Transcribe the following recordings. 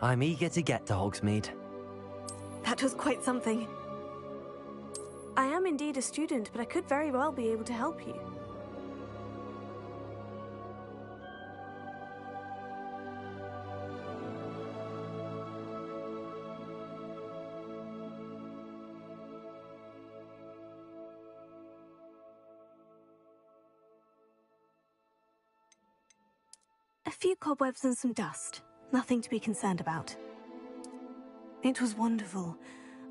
I'm eager to get to Hogsmeade. That was quite something. I am indeed a student, but I could very well be able to help you. A few cobwebs and some dust. Nothing to be concerned about. It was wonderful.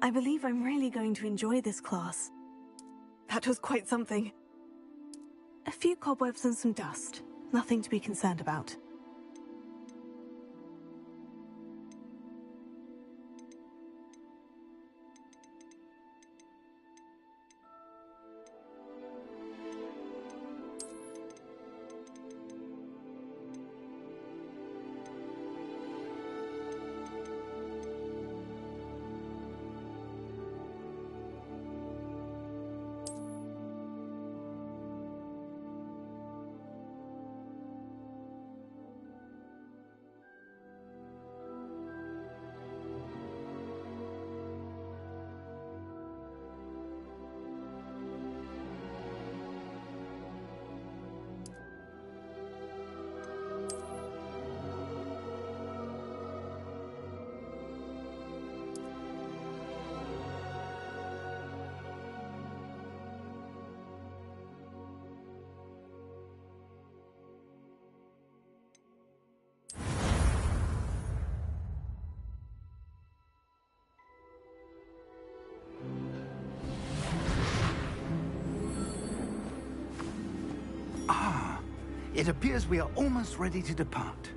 I believe I'm really going to enjoy this class. That was quite something. A few cobwebs and some dust. Nothing to be concerned about. It appears we are almost ready to depart.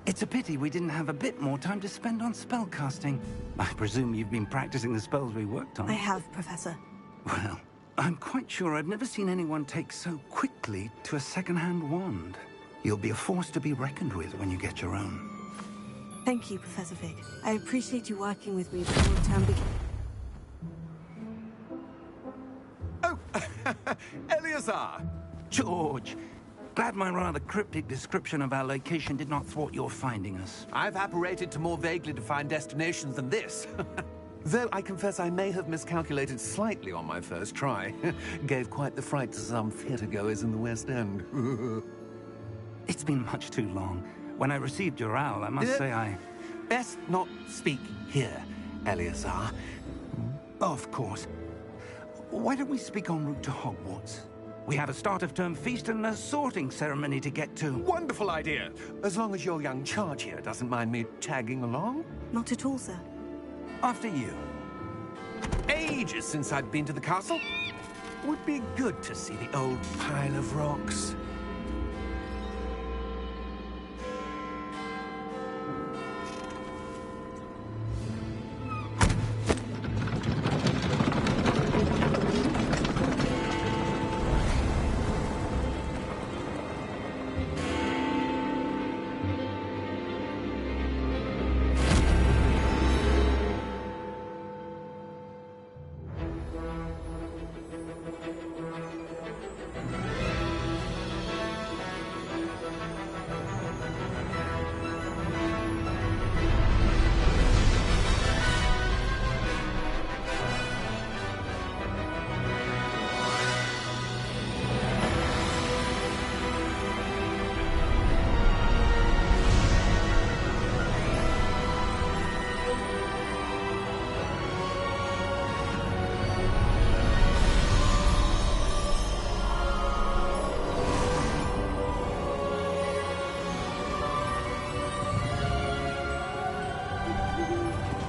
It's a pity we didn't have a bit more time to spend on spellcasting. I presume you've been practicing the spells we worked on. I have, Professor. Well, I'm quite sure I've never seen anyone take so quickly to a second-hand wand. You'll be a force to be reckoned with when you get your own. Thank you, Professor Fig. I appreciate you working with me before the term begins. Oh, Eleazar! George, glad my rather cryptic description of our location did not thwart your finding us. I've apparated to more vaguely defined destinations than this. Though I confess I may have miscalculated slightly on my first try. Gave quite the fright to some theatre-goers in the West End. It's been much too long. When I received your owl, I must say I... Best not speak here, Eleazar. Of course. Why don't we speak en route to Hogwarts? We have a start-of-term feast and a sorting ceremony to get to. Wonderful idea! As long as your young charge here doesn't mind me tagging along. Not at all, sir. After you. Ages since I'd been to the castle. Would be good to see the old pile of rocks.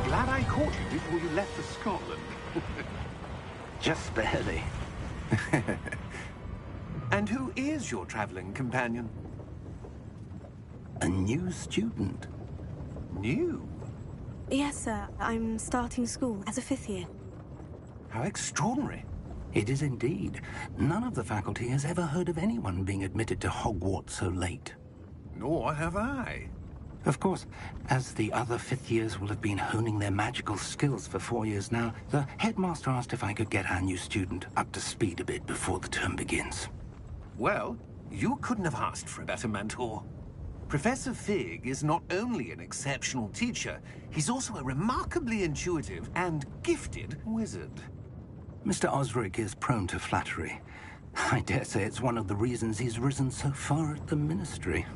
Glad I caught you before you left for Scotland. Just barely. And who is your traveling companion? A new student. New? Yes, sir. I'm starting school as a 5th year. How extraordinary. It is indeed. None of the faculty has ever heard of anyone being admitted to Hogwarts so late. Nor have I. Of course, as the other 5th years will have been honing their magical skills for 4 years now, the headmaster asked if I could get our new student up to speed a bit before the term begins. Well, you couldn't have asked for a better mentor. Professor Fig is not only an exceptional teacher, he's also a remarkably intuitive and gifted wizard. Mr. Osric is prone to flattery. I dare say it's one of the reasons he's risen so far at the Ministry.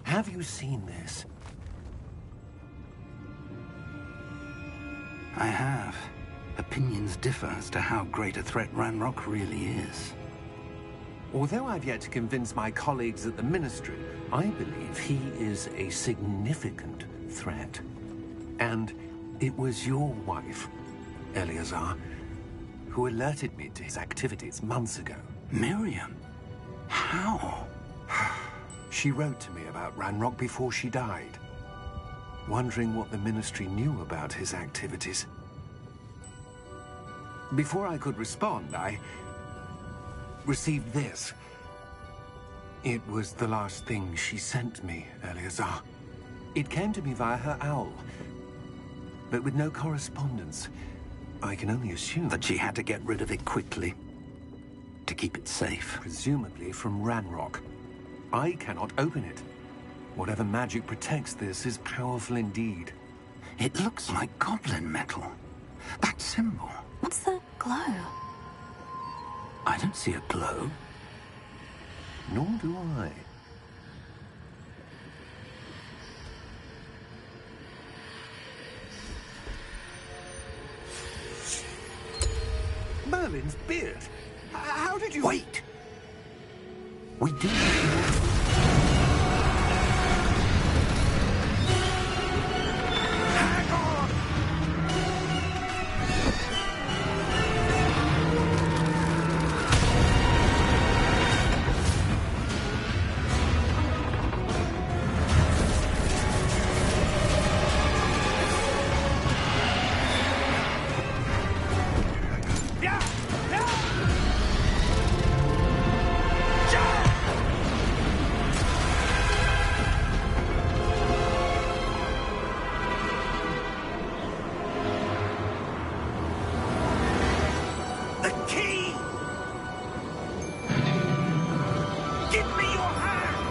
Have you seen this? I have. Opinions differ as to how great a threat Ranrock really is. Although I've yet to convince my colleagues at the Ministry, I believe he is a significant threat. And it was your wife, Eleazar, who alerted me to his activities months ago. Miriam? How? She wrote to me about Ranrock before she died, wondering what the Ministry knew about his activities. Before I could respond, I received this. It was the last thing she sent me, Eleazar. It came to me via her owl, but with no correspondence. I can only assume That she had to get rid of it quickly, to keep it safe. presumably from Ranrock. I cannot open it. Whatever magic protects this is powerful indeed. It looks like goblin metal. That symbol. What's the glow? I don't see a glow. Nor do I. Merlin's beard. How did you... Wait! We do. Hang on! Yeah! Yeah! The key! Give me your hand!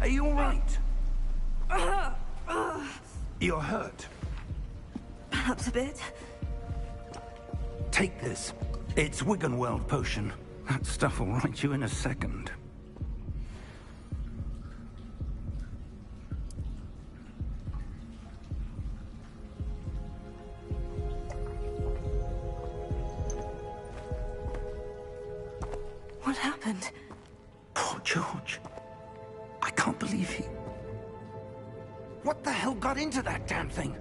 Are you all right? You're hurt. Perhaps a bit. Take this. It's Wiggenweld potion. That stuff will right you in a second. What happened? Poor George. I can't believe he... What the hell got into that damn thing?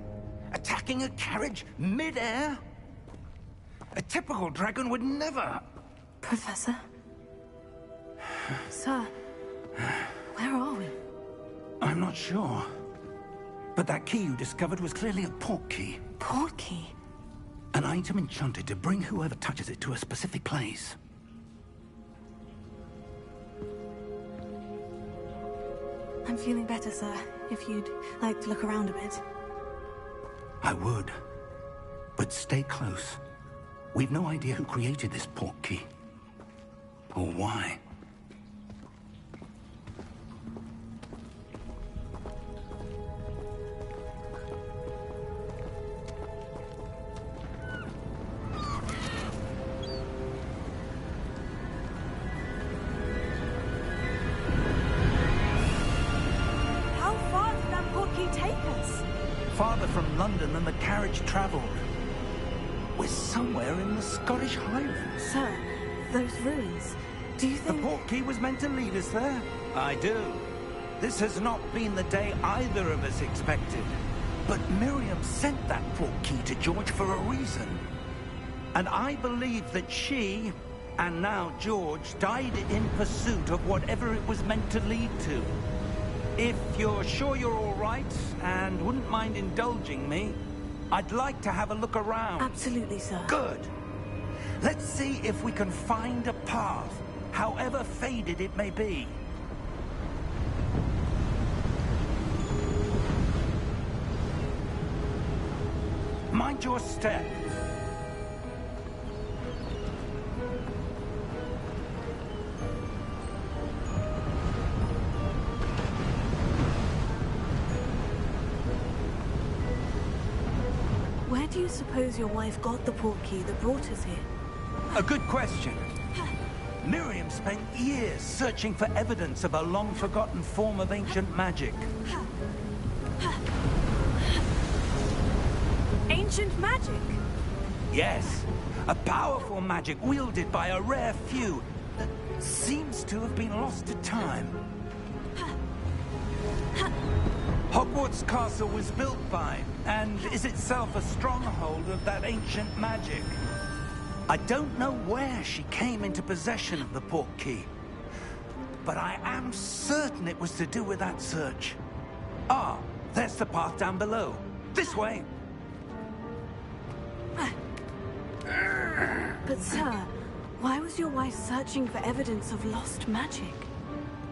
Attacking a carriage mid-air? A typical dragon would never... Professor? Sir, where are we? I'm not sure. But that key you discovered was clearly a port key. Port key? An item enchanted to bring whoever touches it to a specific place. I'm feeling better, sir. If you'd like to look around a bit. I would. But stay close. We've no idea who created this port key. Or why. How far did that port key take us? Farther from London than the carriage traveled. We're somewhere in the Scottish Highlands. Sir, those ruins. Do you The think... port key was meant to lead us there. I do. This has not been the day either of us expected. But Miriam sent that port key to George for a reason. And I believe that she, and now George, died in pursuit of whatever it was meant to lead to. If you're sure you're all right, and wouldn't mind indulging me, I'd like to have a look around. Absolutely, sir. Good. Let's see if we can find a path, however faded it may be. Mind your step. Where do you suppose your wife got the portkey that brought us here? A good question. Miriam spent years searching for evidence of a long-forgotten form of ancient magic. Ancient magic? Yes, a powerful magic wielded by a rare few that seems to have been lost to time. Hogwarts Castle was built by, and is itself a stronghold of that ancient magic. I don't know where she came into possession of the portkey, but I am certain it was to do with that search. Ah, there's the path down below. This way. But sir, why was your wife searching for evidence of lost magic?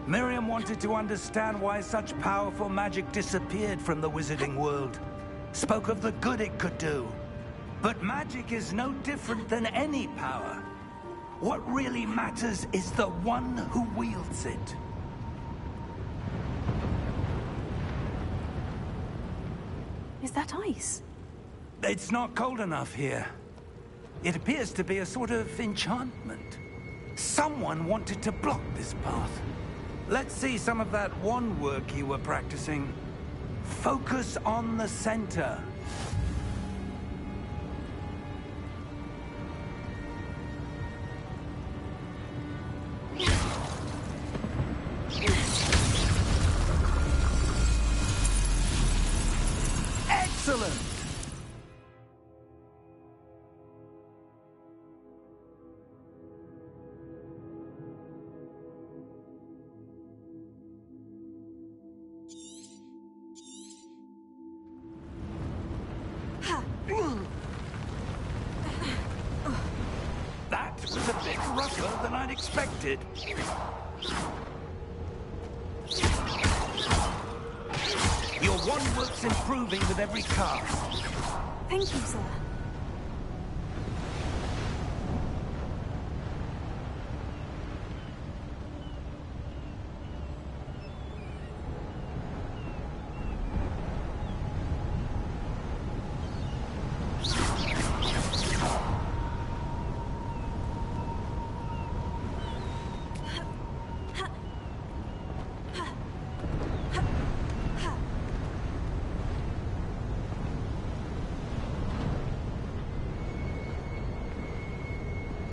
Miriam wanted to understand why such powerful magic disappeared from the wizarding world. Spoke of the good it could do. But magic is no different than any power. What really matters is the one who wields it. Is that ice? It's not cold enough here. It appears to be a sort of enchantment. Someone wanted to block this path. Let's see some of that wand work you were practicing. Focus on the center. Excellent! That was a bit rougher than I'd expected. Your wand work's improving with every cast. Thank you, sir.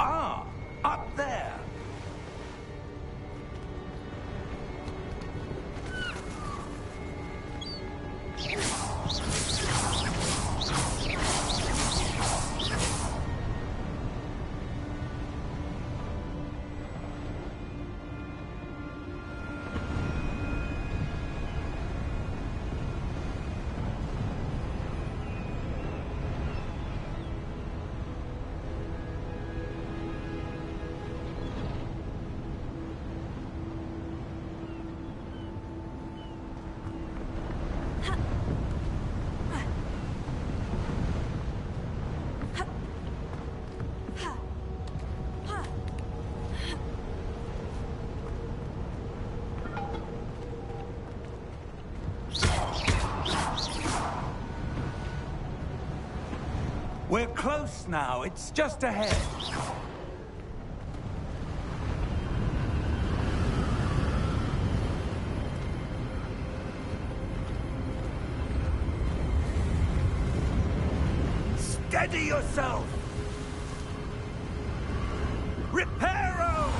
Ah, up there. We're close now. It's just ahead. Steady yourself! Reparo!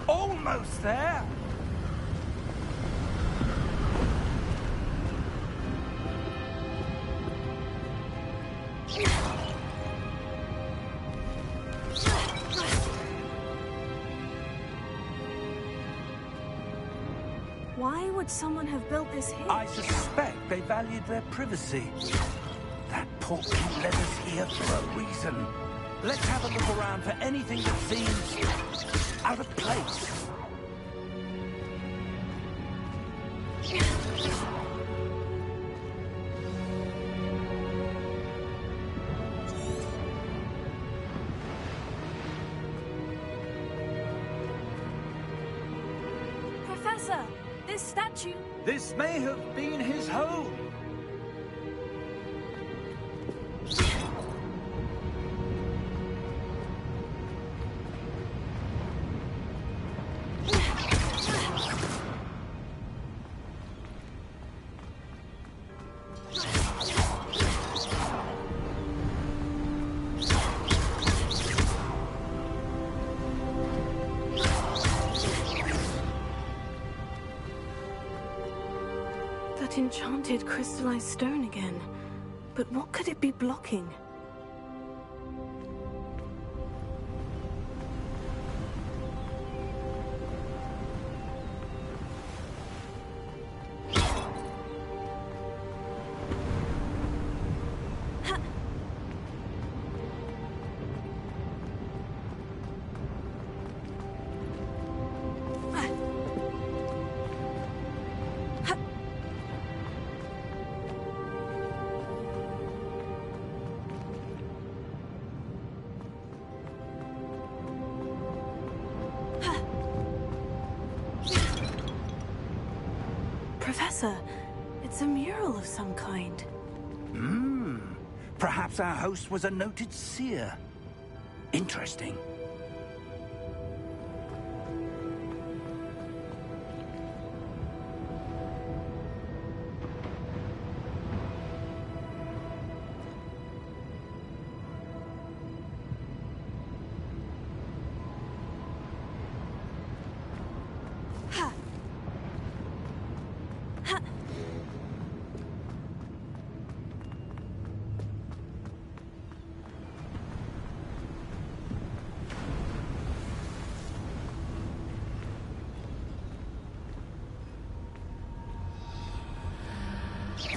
Almost there! Why would someone have built this here? I suspect they valued their privacy. That portkey led us here for a reason. Let's have a look around for anything that seems out of place. Professor, this statue... This may have been his home. That enchanted crystallized stone again. But what could it be blocking? Professor, it's a mural of some kind. Perhaps our host was a noted seer. Interesting.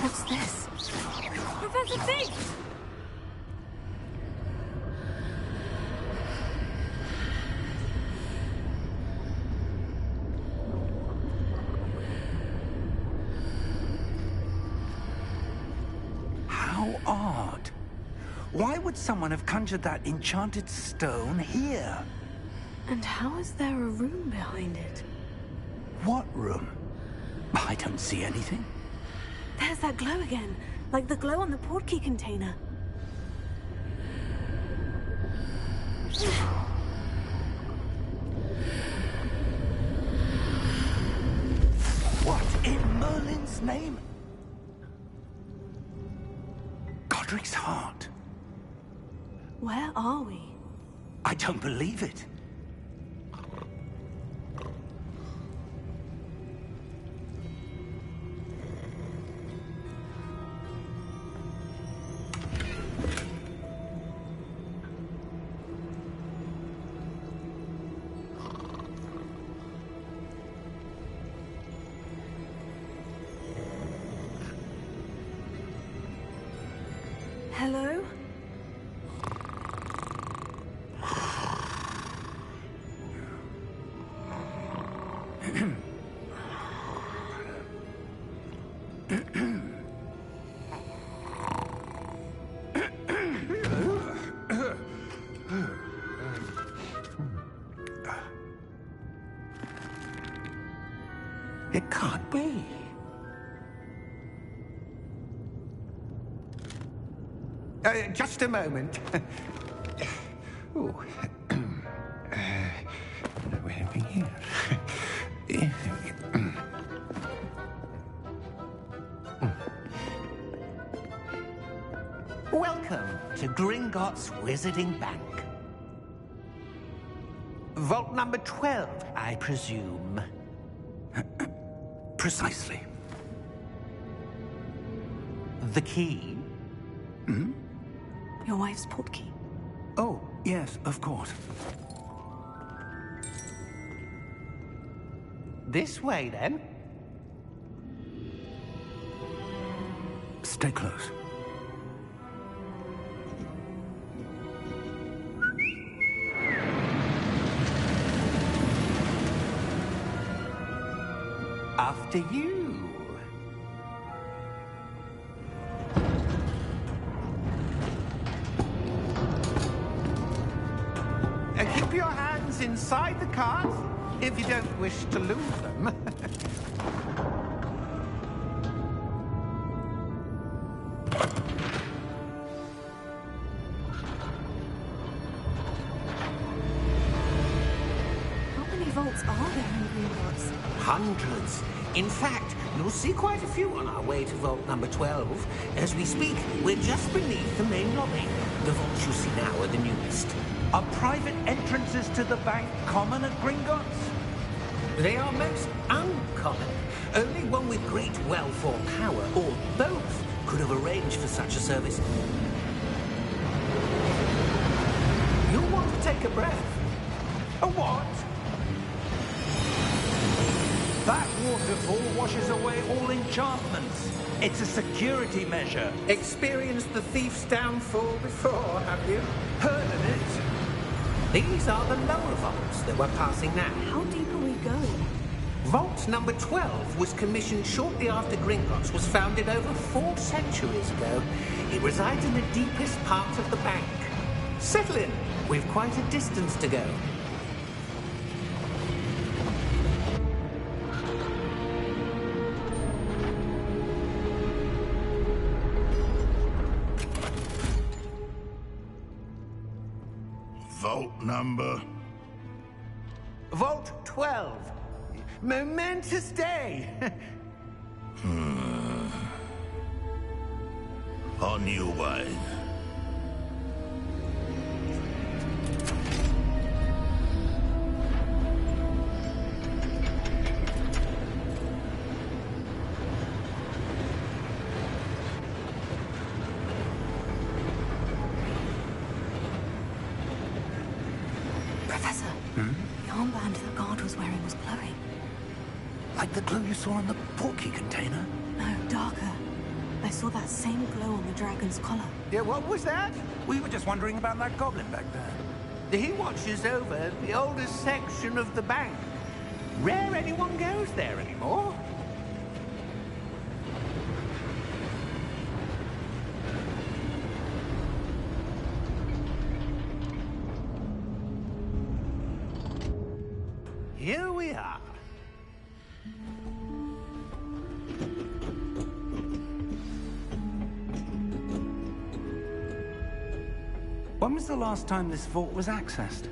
What's this? Professor Fig! How odd. Why would someone have conjured that enchanted stone here? And how is there a room behind it? What room? I don't see anything. There's that glow again, like the glow on the portkey container. What in Merlin's name? Godric's heart. Where are we? I don't believe it. Hello? It can't be. Just a moment. Oh. Where are we here? Welcome to Gringotts Wizarding Bank. Vault number 12, I presume. Precisely. The key? Your wife's portkey. Oh, yes, of course. This way, then. Stay close. After you. Keep your hands inside the cart if you don't wish to lose them. How many vaults are there in Gringotts? Hundreds. In fact, you'll see quite a few on our way to vault number 12. As we speak, we're just beneath the main lobby. The vaults you see now are the newest. Are private entrances to the bank common at Gringotts? They are most uncommon. Only one with great wealth or power, or both, could have arranged for such a service. You'll want to take a breath. A what? That waterfall washes away all enchantments. It's a security measure. Experienced the thief's downfall before, have you? Heard of it? These are the lower vaults that we're passing now. How deep are we going? Vault number 12 was commissioned shortly after Gringotts was founded over 4 centuries ago. It resides in the deepest part of the bank. Settle in. We've quite a distance to go. Vault number? Vault 12. Momentous day. On your way. Professor, the armband the guard was wearing was glowing. Like the glow you saw in the portkey container? No, darker. I saw that same glow on the dragon's collar. Yeah, what was that? We were just wondering about that goblin back there. He watches over the oldest section of the bank. Rare anyone goes there anymore. Here we are. When was the last time this vault was accessed?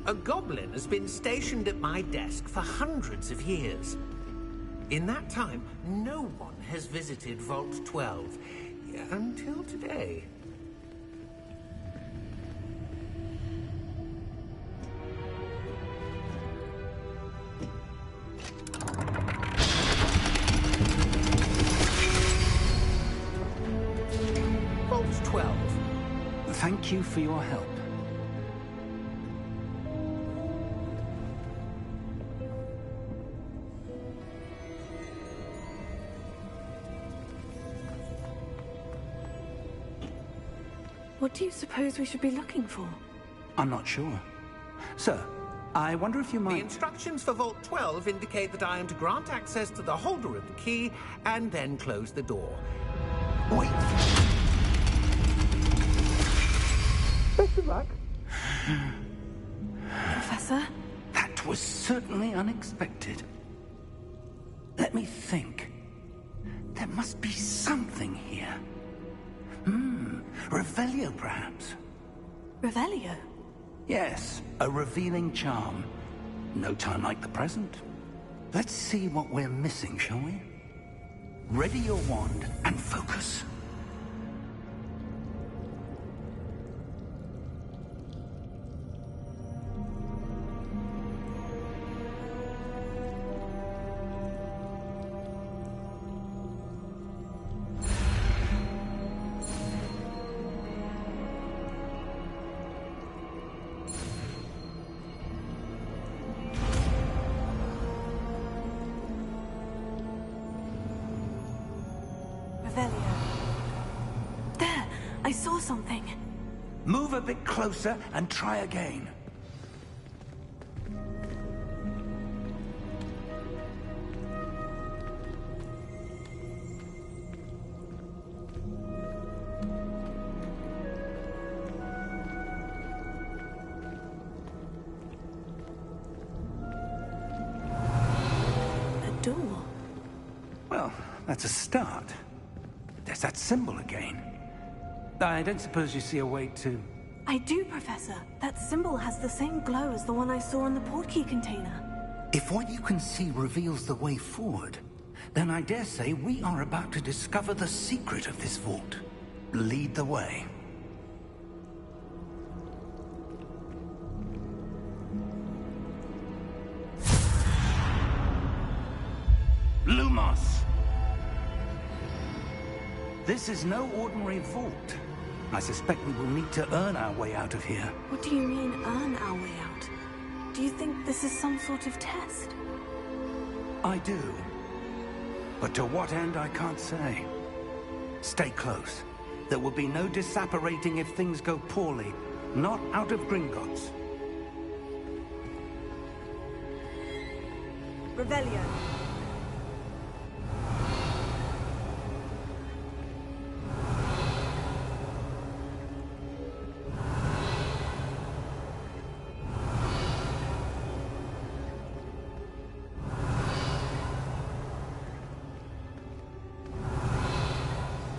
A goblin has been stationed at my desk for hundreds of years. In that time, no one has visited Vault 12 until today. Vault 12. Thank you for your help. What do you suppose we should be looking for? I'm not sure. Sir, I wonder if you The might... instructions for Vault 12 indicate that I am to grant access to the holder of the key and then close the door. Wait! Best of luck. Professor? That was certainly unexpected. Let me think. There must be something here. Revelio, perhaps? Revelio? Yes, a revealing charm. No time like the present. Let's see what we're missing, shall we? Ready your wand and focus. Revelio. I saw something. Move a bit closer and try again. A door. Well, that's a start. There's that symbol again. I don't suppose you see a way to... I do, Professor. That symbol has the same glow as the one I saw in the portkey container. If what you can see reveals the way forward, then I dare say we are about to discover the secret of this vault. Lead the way. Lumos! This is no ordinary vault. I suspect we will need to earn our way out of here. What do you mean, earn our way out? Do you think this is some sort of test? I do. But to what end, I can't say. Stay close. There will be no disapparating if things go poorly. Not out of Gringotts. Revelio.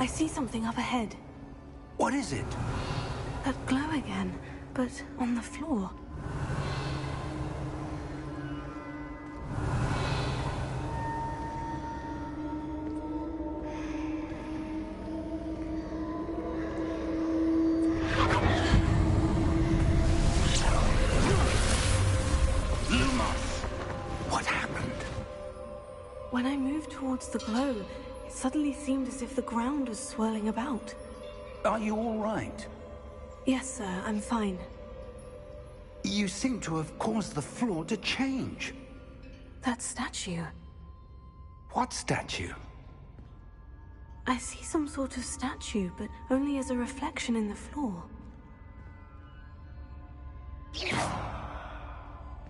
I see something up ahead. What is it? That glow again, but on the floor. Lumos! What happened? When I moved towards the glow, it suddenly seemed as if the ground was swirling about. Are you all right? Yes, sir, I'm fine. You seem to have caused the floor to change. That statue. What statue? I see some sort of statue, but only as a reflection in the floor.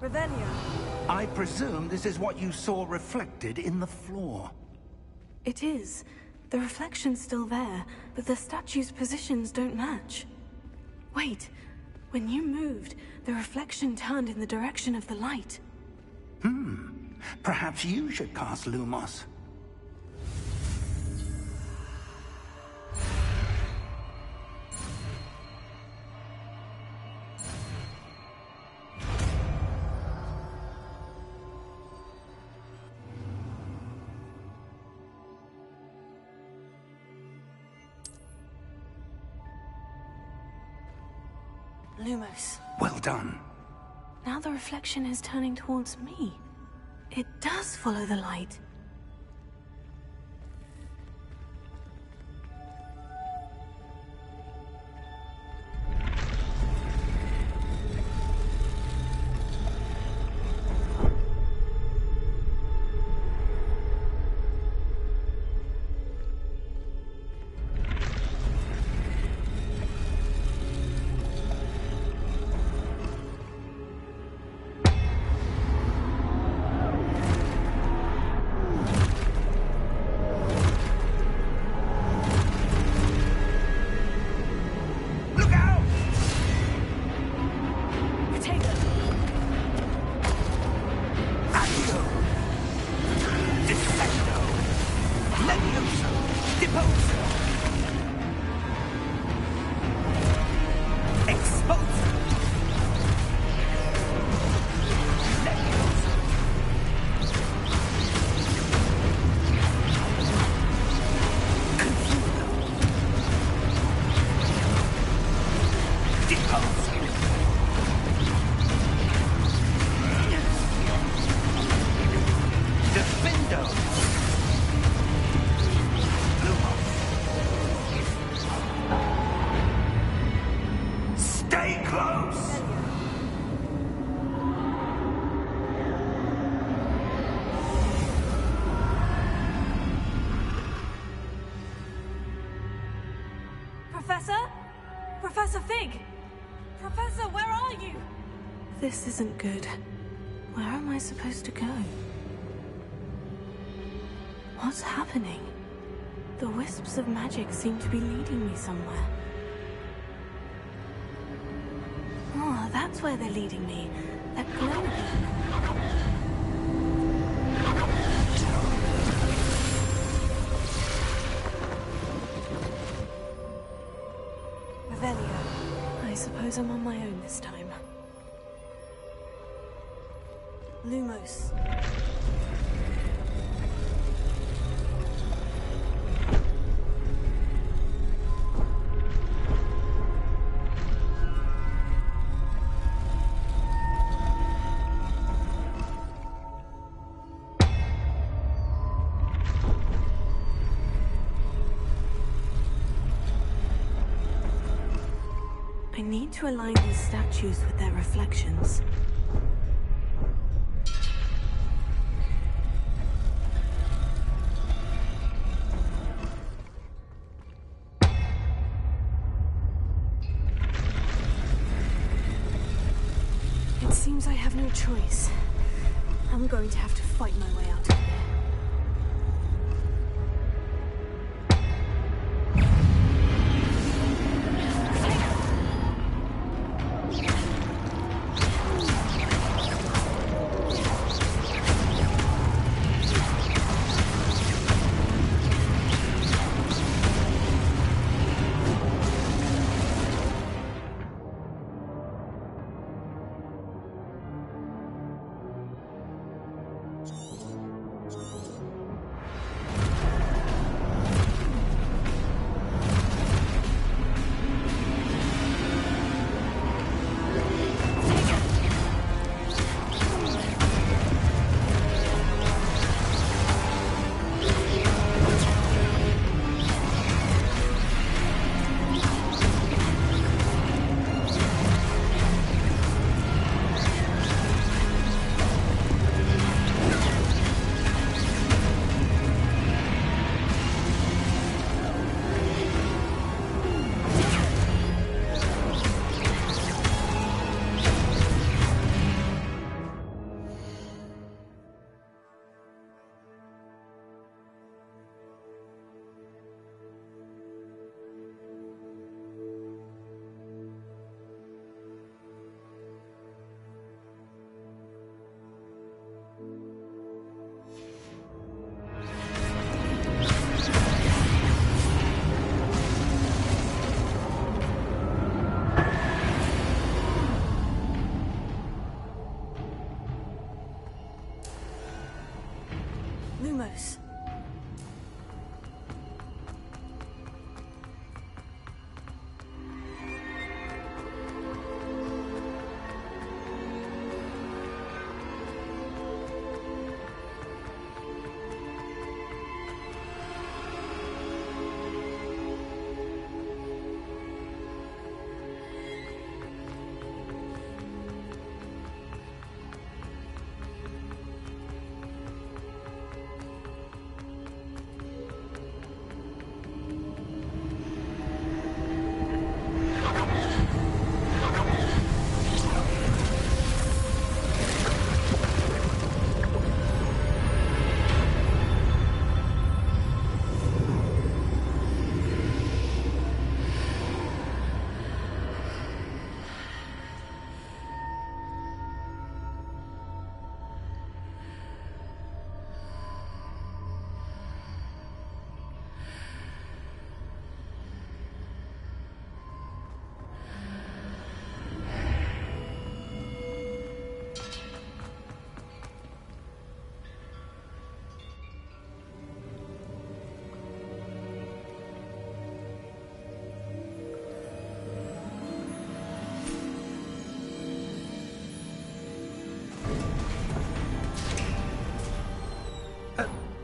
Revelio. I presume this is what you saw reflected in the floor. It is. The reflection's still there, but the statue's positions don't match. Wait. When you moved, the reflection turned in the direction of the light. Perhaps you should cast Lumos. Lumos. Well done. Now the reflection is turning towards me. It does follow the light. Professor? Professor Fig? Professor, where are you? This isn't good. Where am I supposed to go? What's happening? The wisps of magic seem to be leading me somewhere. Oh, that's where they're leading me. That glow again. Revelio. I suppose I'm on my own this time. Lumos. I need to align these statues with their reflections. It seems I have no choice. I'm going to have to fight my way out of here. Lumos.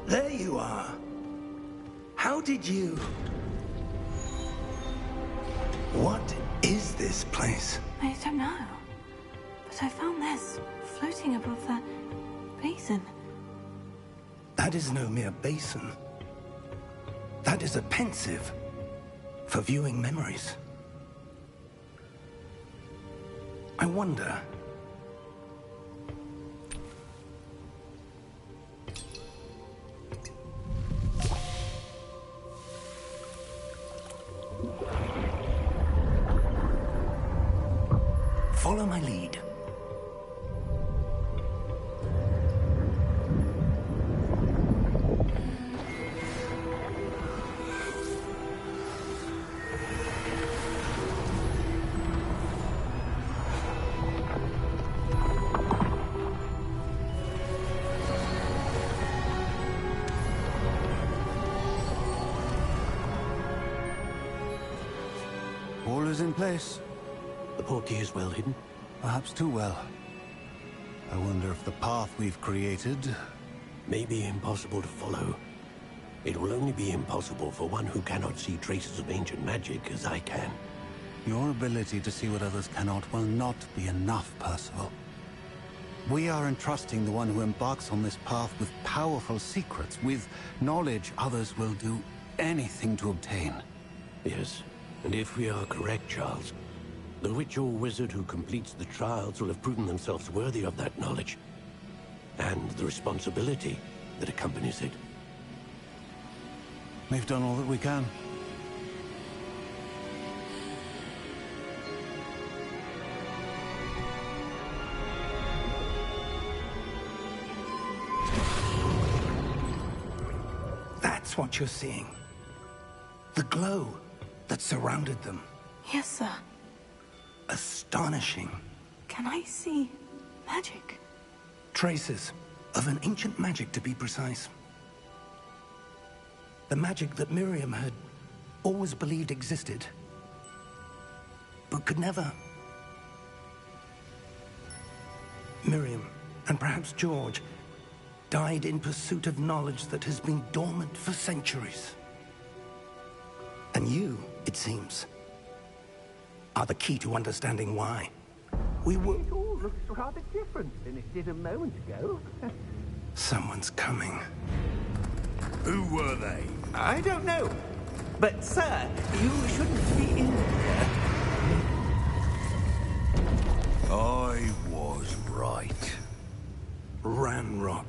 There you are. How did you... What is this place? I don't know. But I found this floating above that basin. That is no mere basin. That is a pensive. for viewing memories. I wonder... Follow my lead. All is in place. The portkey is well hidden. Perhaps too well. I wonder if the path we've created... May be impossible to follow. It will only be impossible for one who cannot see traces of ancient magic as I can. Your ability to see what others cannot will not be enough, Percival. We are entrusting the one who embarks on this path with powerful secrets, with knowledge others will do anything to obtain. Yes, and if we are correct, Charles, the witch or wizard who completes the trials will have proven themselves worthy of that knowledge, and the responsibility that accompanies it. We've done all that we can. That's what you're seeing. The glow that surrounded them. Yes, sir. Astonishing. Can I see magic? Traces of an ancient magic, to be precise. The magic that Miriam had always believed existed, but could never. Miriam, and perhaps George, died in pursuit of knowledge that has been dormant for centuries. And you, it seems, are the key to understanding why. We were... It all looks rather different than it did a moment ago. Someone's coming. Who were they? I don't know. But, sir, you shouldn't be in here. I was right. Ranrock.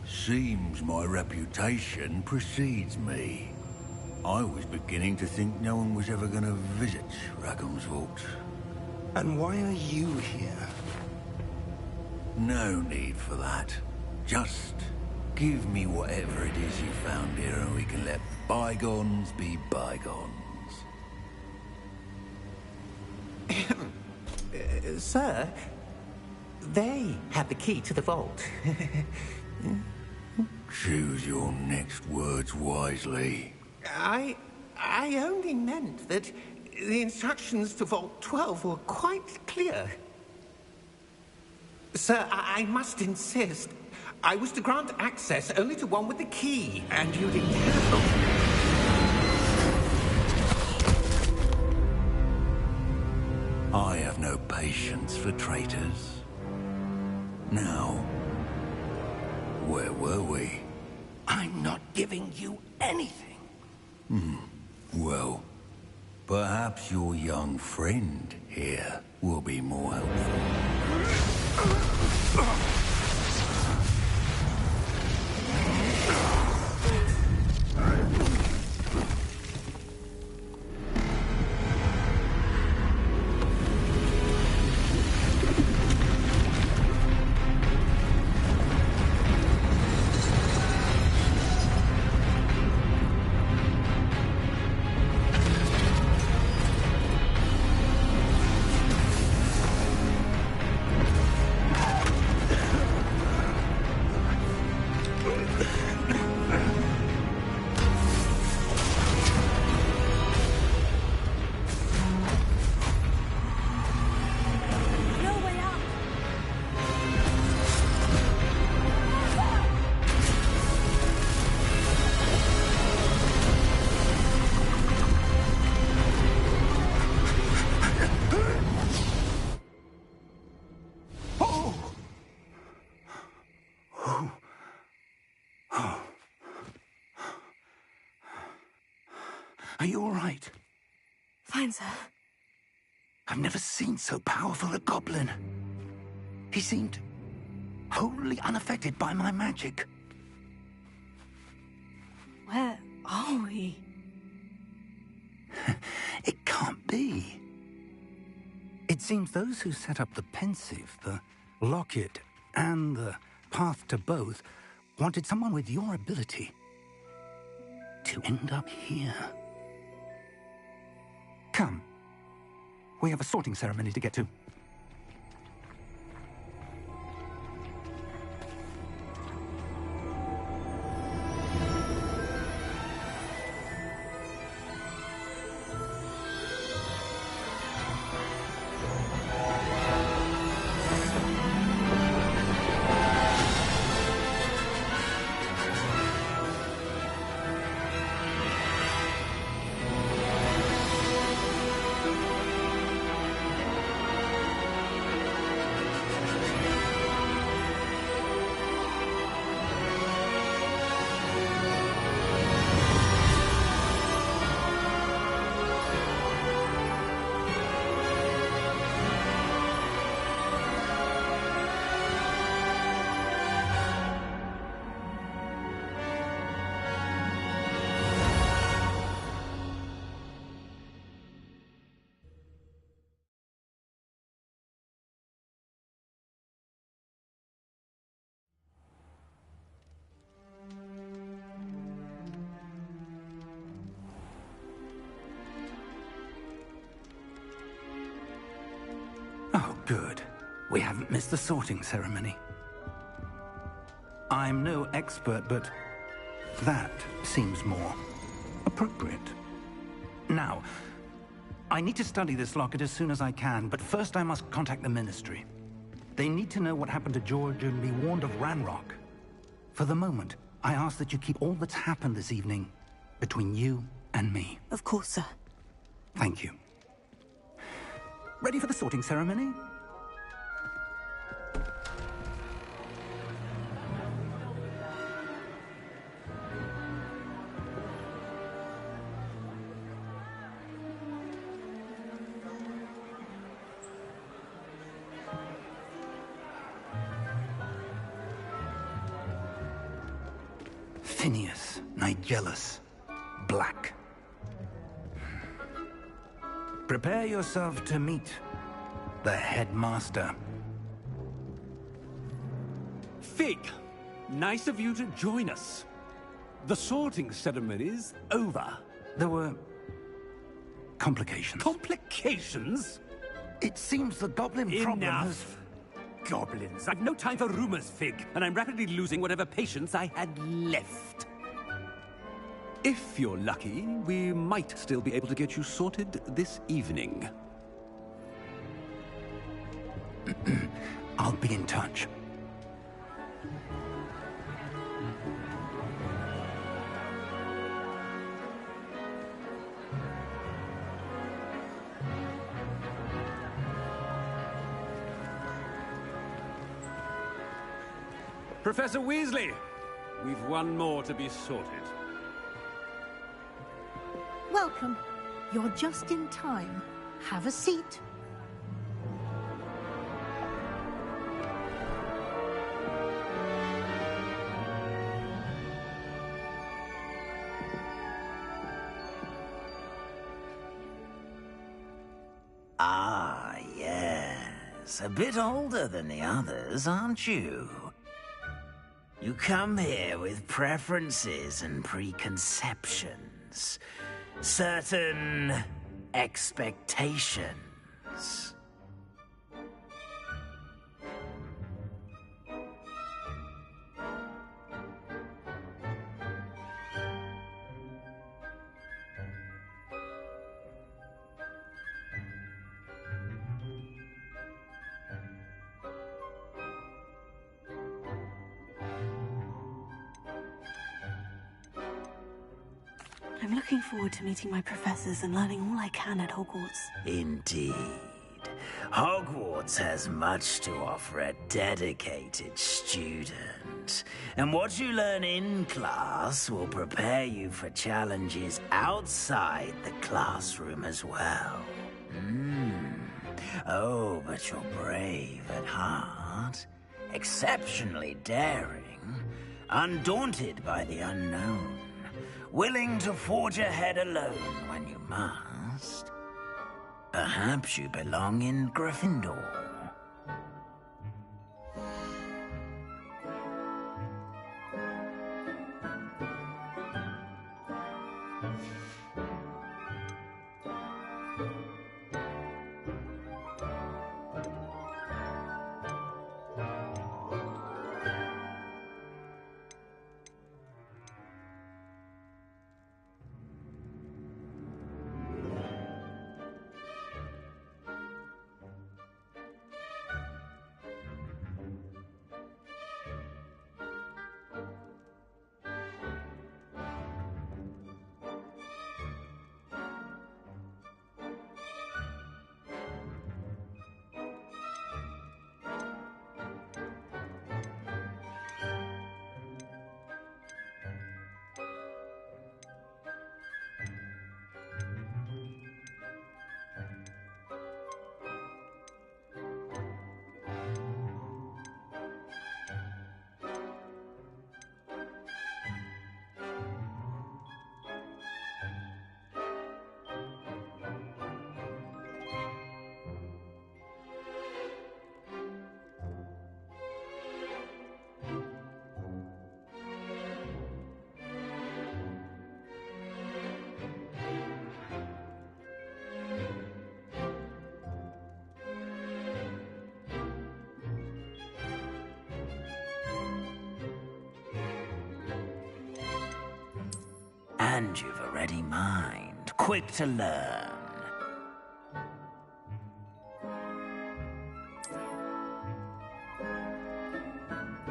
Seems my reputation precedes me. I was beginning to think no one was ever going to visit Rackham's Vault. And why are you here? No need for that. Just give me whatever it is you found here and we can let bygones be bygones. Sir, they have the key to the vault. Choose your next words wisely. I only meant that the instructions to Vault 12 were quite clear. Sir, I must insist. I was to grant access only to one with the key, and you didn't have. I have no patience for traitors. Now, where were we? I'm not giving you anything. Well, perhaps your young friend here will be more helpful. Are you all right? Fine, sir. I've never seen so powerful a goblin. He seemed wholly unaffected by my magic. Where are we? It can't be. It seems those who set up the pensive, the locket, and the path to both wanted someone with your ability to end up here. Come. We have a sorting ceremony to get to. Oh, good. We haven't missed the sorting ceremony. I'm no expert, but that seems more appropriate. Now, I need to study this locket as soon as I can, but first I must contact the Ministry. They need to know what happened to George and be warned of Ranrock. For the moment, I ask that you keep all that's happened this evening between you and me. Of course, sir. Thank you. Ready for the sorting ceremony? Phineas, Nigellus, Black. Prepare yourself to meet the headmaster. Fig, nice of you to join us. The sorting ceremony's over. There were complications. Complications? It seems the goblin problem has... Enough! Goblins. I've no time for rumors, Fig, and I'm rapidly losing whatever patience I had left. If you're lucky, we might still be able to get you sorted this evening. I'll be in touch. Professor Weasley, we've one more to be sorted. Welcome. You're just in time. Have a seat. Ah, yes. A bit older than the others, aren't you? You come here with preferences and preconceptions. Certain expectations. I'm looking forward to meeting my professors and learning all I can at Hogwarts. Indeed. Hogwarts has much to offer a dedicated student. And what you learn in class will prepare you for challenges outside the classroom as well. Oh, but you're brave at heart, exceptionally daring, undaunted by the unknown, willing to forge ahead alone when you must. Perhaps you belong in Gryffindor. And you've a ready mind, quick to learn.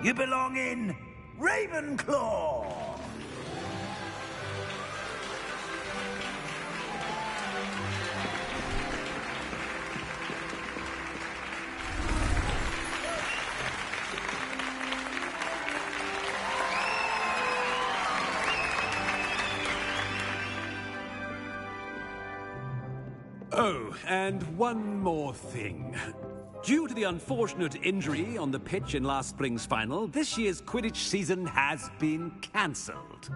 You belong in Ravenclaw! Oh, and one more thing. Due to the unfortunate injury on the pitch in last spring's final, this year's Quidditch season has been cancelled.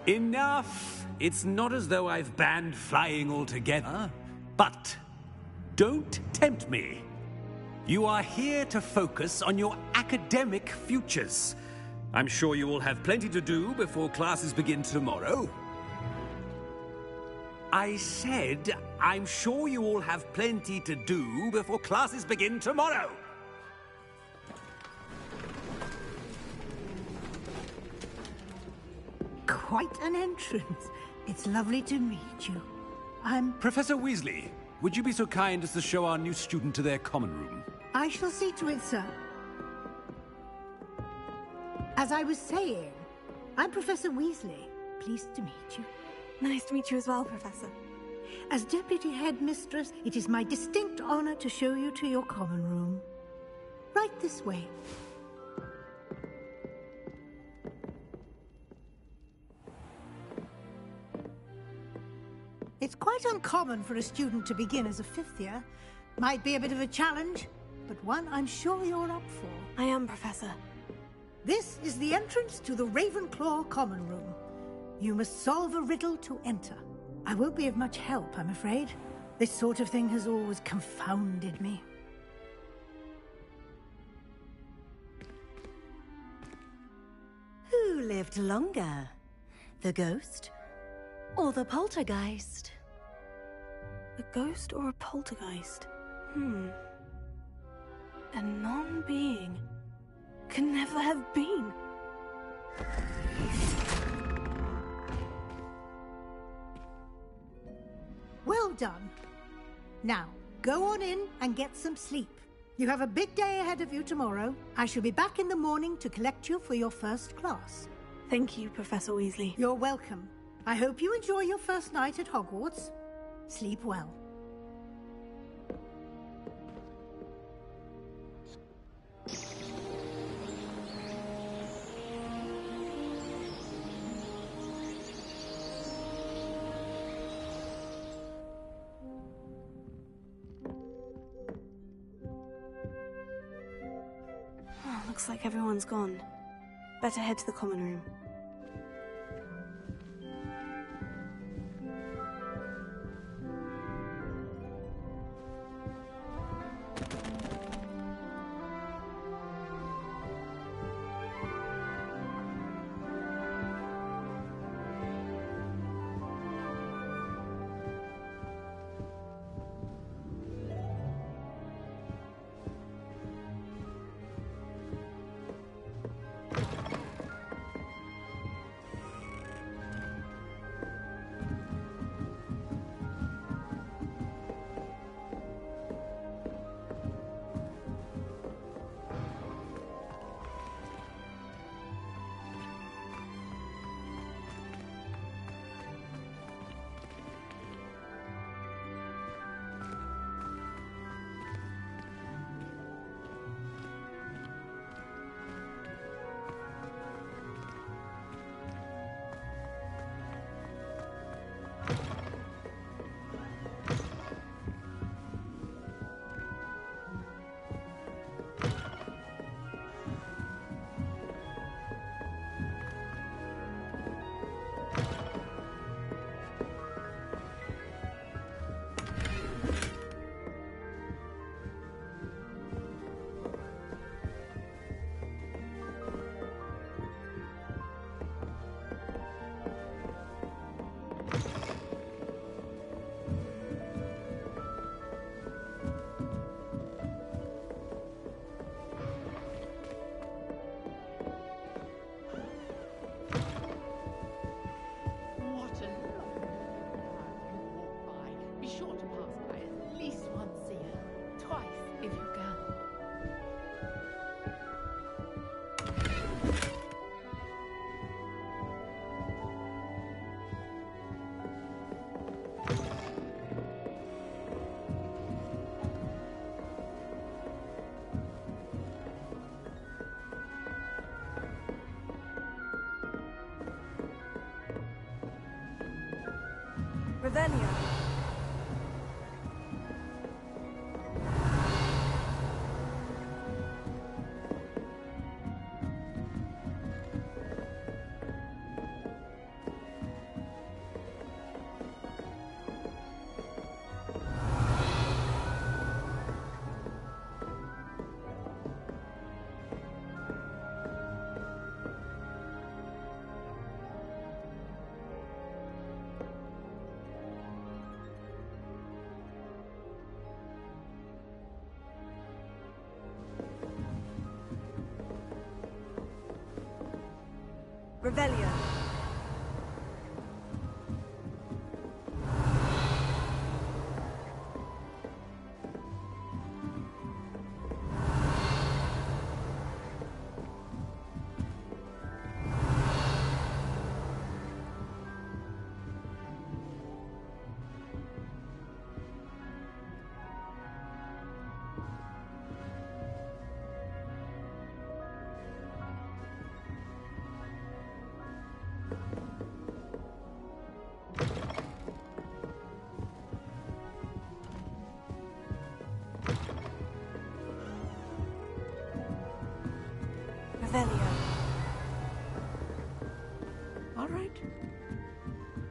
Enough! It's not as though I've banned flying altogether, but don't tempt me. You are here to focus on your academic futures. I'm sure you will have plenty to do before classes begin tomorrow. I said, I'm sure you all have plenty to do before classes begin tomorrow. Quite an entrance. It's lovely to meet you. I'm... Professor Weasley, would you be so kind as to show our new student to their common room? I shall see to it, sir. As I was saying, I'm Professor Weasley. Pleased to meet you. Nice to meet you as well, Professor. As Deputy Headmistress, it is my distinct honor to show you to your common room. Right this way. It's quite uncommon for a student to begin as a fifth year. Might be a bit of a challenge, but one I'm sure you're up for. I am, Professor. This is the entrance to the Ravenclaw common room. You must solve a riddle to enter. I won't be of much help, I'm afraid. This sort of thing has always confounded me. Who lived longer? The ghost or the poltergeist? A ghost or a poltergeist? A non-being can never have been. Well done. Now, go on in and get some sleep. You have a big day ahead of you tomorrow. I shall be back in the morning to collect you for your first class. Thank you, Professor Weasley. You're welcome. I hope you enjoy your first night at Hogwarts. Sleep well. Looks like everyone's gone. Better head to the common room. Revelio. Revelio. All right.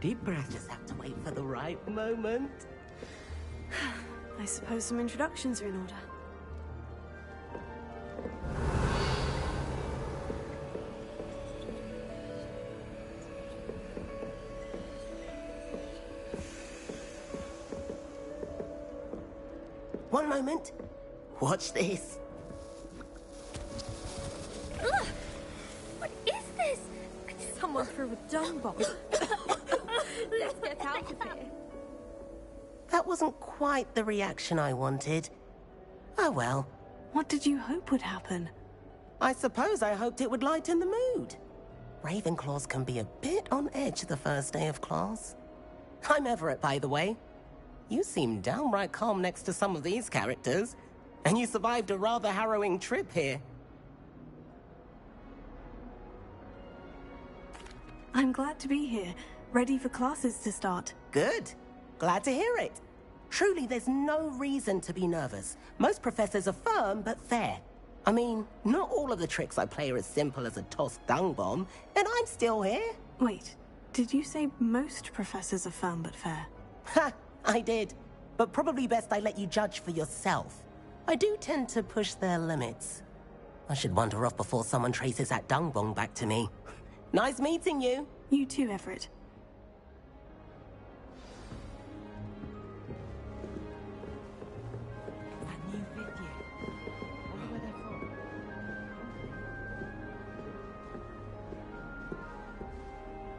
Deep breath. Just have to wait for the right moment. I suppose some introductions are in order. One moment. Watch this. Ugh! What is this? Someone threw a dung bomb. Let's get out of here. That wasn't quite the reaction I wanted. Oh well. What did you hope would happen? I suppose I hoped it would lighten the mood. Ravenclaws can be a bit on edge the first day of class. I'm Everett, by the way. You seem downright calm next to some of these characters. And you survived a rather harrowing trip here. I'm glad to be here, ready for classes to start. Good. Glad to hear it. Truly, there's no reason to be nervous. Most professors are firm but fair. I mean, not all of the tricks I play are as simple as a tossed dung bomb, and I'm still here. Wait, did you say most professors are firm but fair? Ha! I did. But probably best I let you judge for yourself. I do tend to push their limits. I should wander off before someone traces that dung bomb back to me. Nice meeting you. You too, Everett.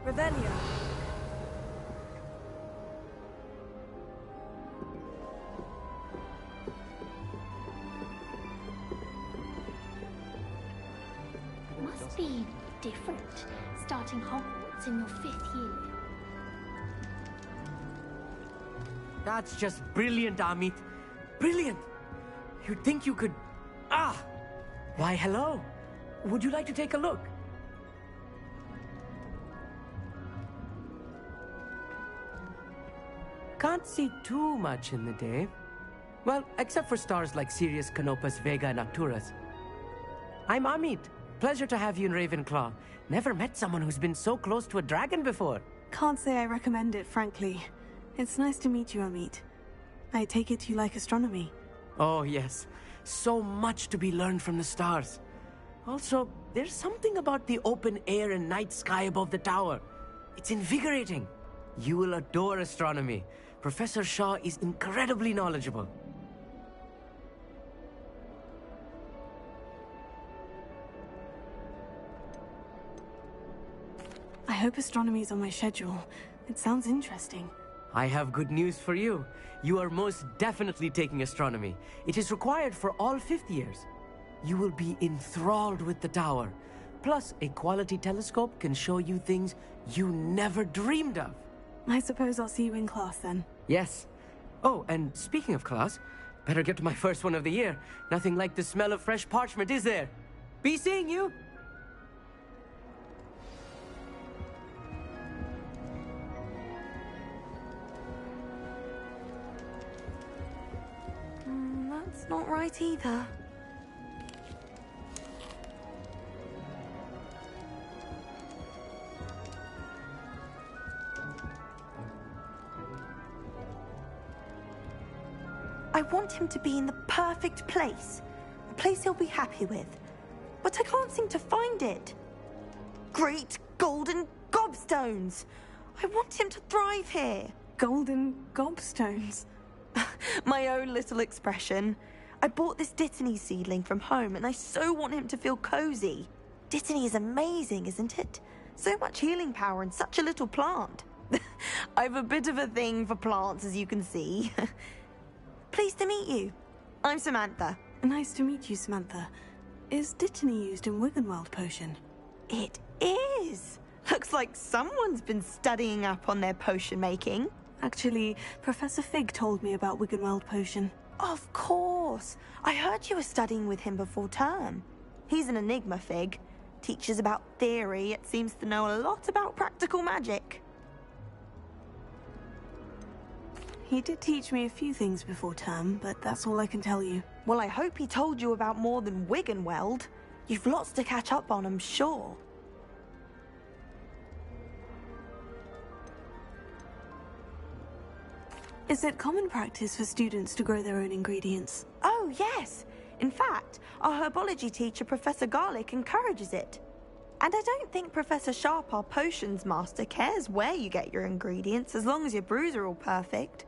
Revelio. Must be different, starting Hogwarts in your 5th year. That's just brilliant, Amit. Brilliant! You'd think you could... Ah! Why, hello. Would you like to take a look? Can't see too much in the day. Well, except for stars like Sirius, Canopus, Vega, and Arcturus. I'm Amit. Pleasure to have you in Ravenclaw. Never met someone who's been so close to a dragon before. Can't say I recommend it, frankly. It's nice to meet you, Amit. I take it you like astronomy. Oh, yes. So much to be learned from the stars. Also, there's something about the open air and night sky above the tower. It's invigorating. You will adore astronomy. Professor Shaw is incredibly knowledgeable. I hope astronomy's on my schedule. It sounds interesting. I have good news for you. You are most definitely taking astronomy. It is required for all 5th years. You will be enthralled with the tower. Plus, a quality telescope can show you things you never dreamed of. I suppose I'll see you in class then. Yes. Oh, and speaking of class, better get to my first one of the year. Nothing like the smell of fresh parchment, is there? Be seeing you! That's not right either. I want him to be in the perfect place. A place he'll be happy with. But I can't seem to find it. Great golden gobstones! I want him to thrive here. Golden gobstones? My own little expression. I bought this Dittany seedling from home and I so want him to feel cozy. Dittany is amazing, isn't it? So much healing power in such a little plant. I've a bit of a thing for plants, as you can see. Pleased to meet you. I'm Samantha. Nice to meet you, Samantha. Is Dittany used in Wiggenweld potion? It is. Looks like someone's been studying up on their potion making. Actually, Professor Fig told me about Wiggenweld potion. Of course. I heard you were studying with him before term. He's an enigma, Fig. Teaches about theory, yet seems to know a lot about practical magic. He did teach me a few things before term, but that's all I can tell you. Well, I hope he told you about more than Wiggenweld. You've lots to catch up on, I'm sure. Is it common practice for students to grow their own ingredients? Oh, yes. In fact, our herbology teacher, Professor Garlick, encourages it. And I don't think Professor Sharp, our potions master, cares where you get your ingredients, as long as your brews are all perfect.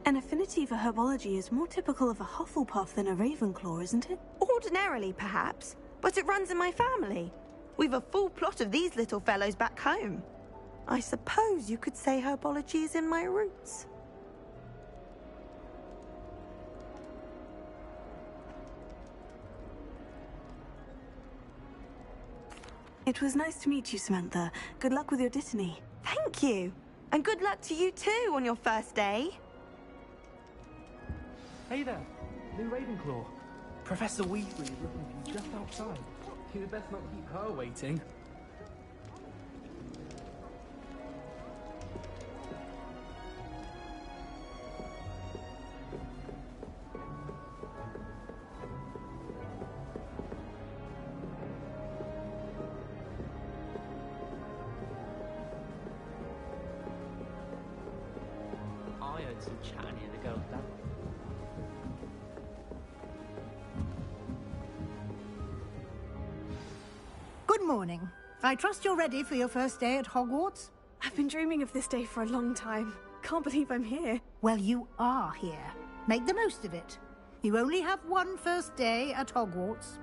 An affinity for herbology is more typical of a Hufflepuff than a Ravenclaw, isn't it? Ordinarily, perhaps, but it runs in my family. We've a full plot of these little fellows back home. I suppose you could say herbology is in my roots. It was nice to meet you, Samantha. Good luck with your dittany. Thank you. And good luck to you too on your first day. Hey there, new Ravenclaw. Professor Weasley is looking for you just outside. You'd best not keep her waiting. I heard some chatting near the girls' dance. Good morning. I trust you're ready for your first day at Hogwarts? I've been dreaming of this day for a long time. Can't believe I'm here. Well, you are here. Make the most of it. You only have one first day at Hogwarts.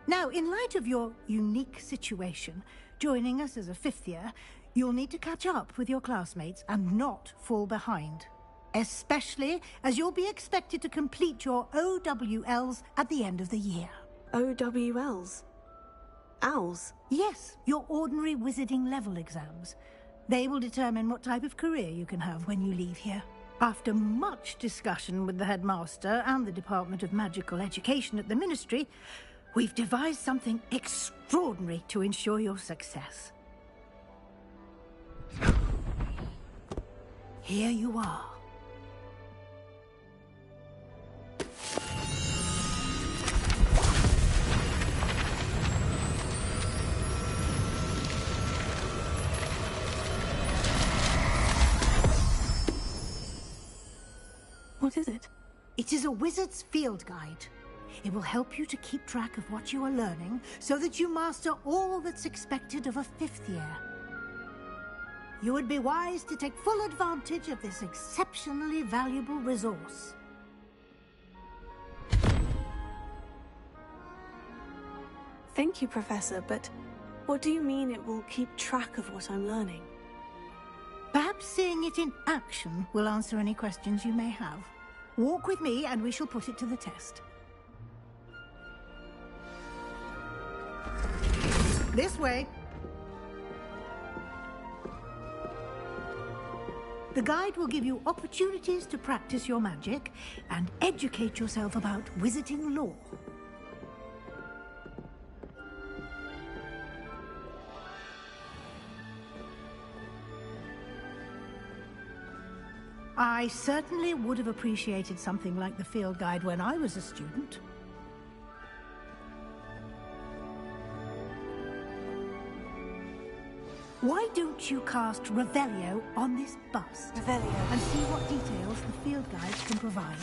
Now, in light of your unique situation, joining us as a fifth year, you'll need to catch up with your classmates and not fall behind. Especially as you'll be expected to complete your OWLs at the end of the year. OWLs? Owls? Yes, your ordinary wizarding level exams. They will determine what type of career you can have when you leave here. After much discussion with the headmaster and the Department of Magical Education at the Ministry, we've devised something extraordinary to ensure your success. Here you are. What is it? It is a wizard's field guide. It will help you to keep track of what you are learning so that you master all that's expected of a fifth year. You would be wise to take full advantage of this exceptionally valuable resource. Thank you, Professor, but what do you mean it will keep track of what I'm learning? Perhaps seeing it in action will answer any questions you may have. Walk with me and we shall put it to the test. This way. The guide will give you opportunities to practice your magic and educate yourself about wizarding lore. I certainly would have appreciated something like the field guide when I was a student. Why don't you cast Revelio on this bust? Revelio. And see what details the field guides can provide.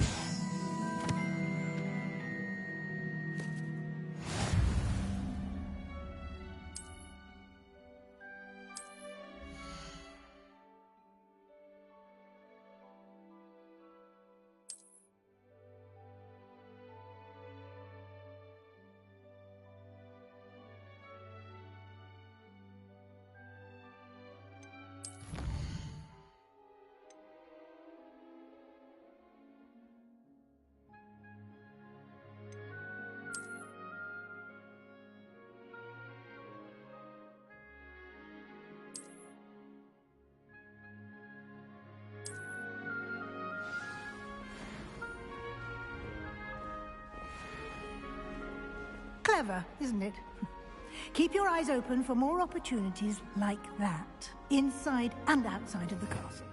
Clever, isn't it? Keep your eyes open for more opportunities like that, inside and outside of the castle.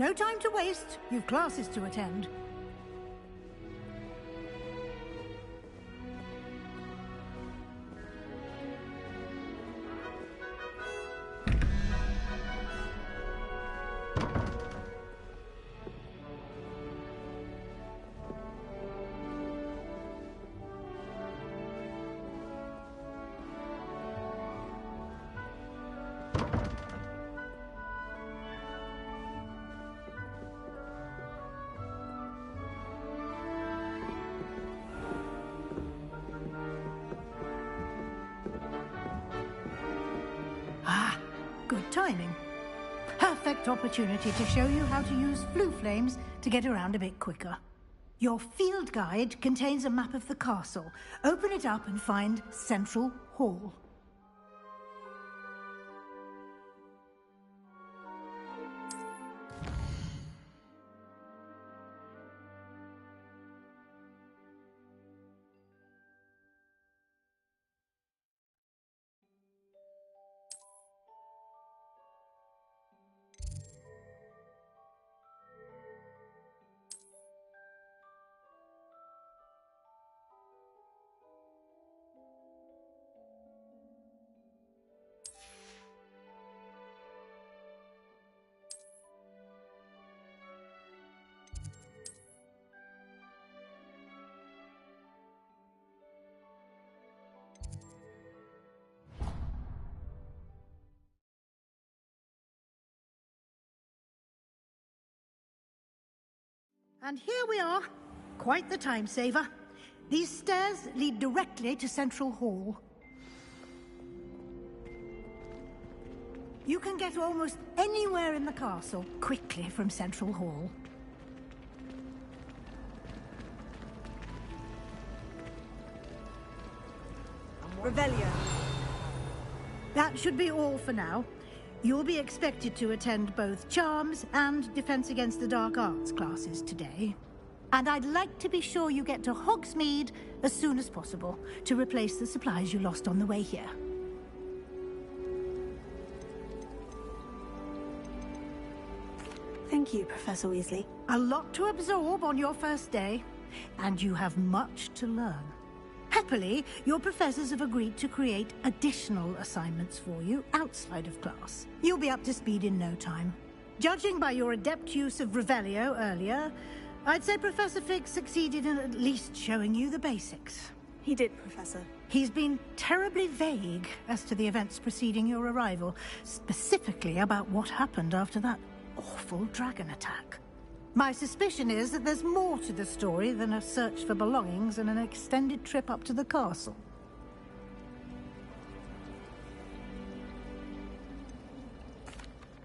No time to waste. You've classes to attend. Good timing. Perfect opportunity to show you how to use flue flames to get around a bit quicker. Your field guide contains a map of the castle. Open it up and find Central Hall. And here we are. Quite the time saver. These stairs lead directly to Central Hall. You can get almost anywhere in the castle quickly from Central Hall. Revelio. That should be all for now. You'll be expected to attend both Charms and Defense Against the Dark Arts classes today. And I'd like to be sure you get to Hogsmeade as soon as possible to replace the supplies you lost on the way here. Thank you, Professor Weasley. A lot to absorb on your first day, and you have much to learn. Happily, your professors have agreed to create additional assignments for you outside of class. You'll be up to speed in no time. Judging by your adept use of Revelio earlier, I'd say Professor Fig succeeded in at least showing you the basics. He did, Professor. He's been terribly vague as to the events preceding your arrival, specifically about what happened after that awful dragon attack. My suspicion is that there's more to the story than a search for belongings and an extended trip up to the castle.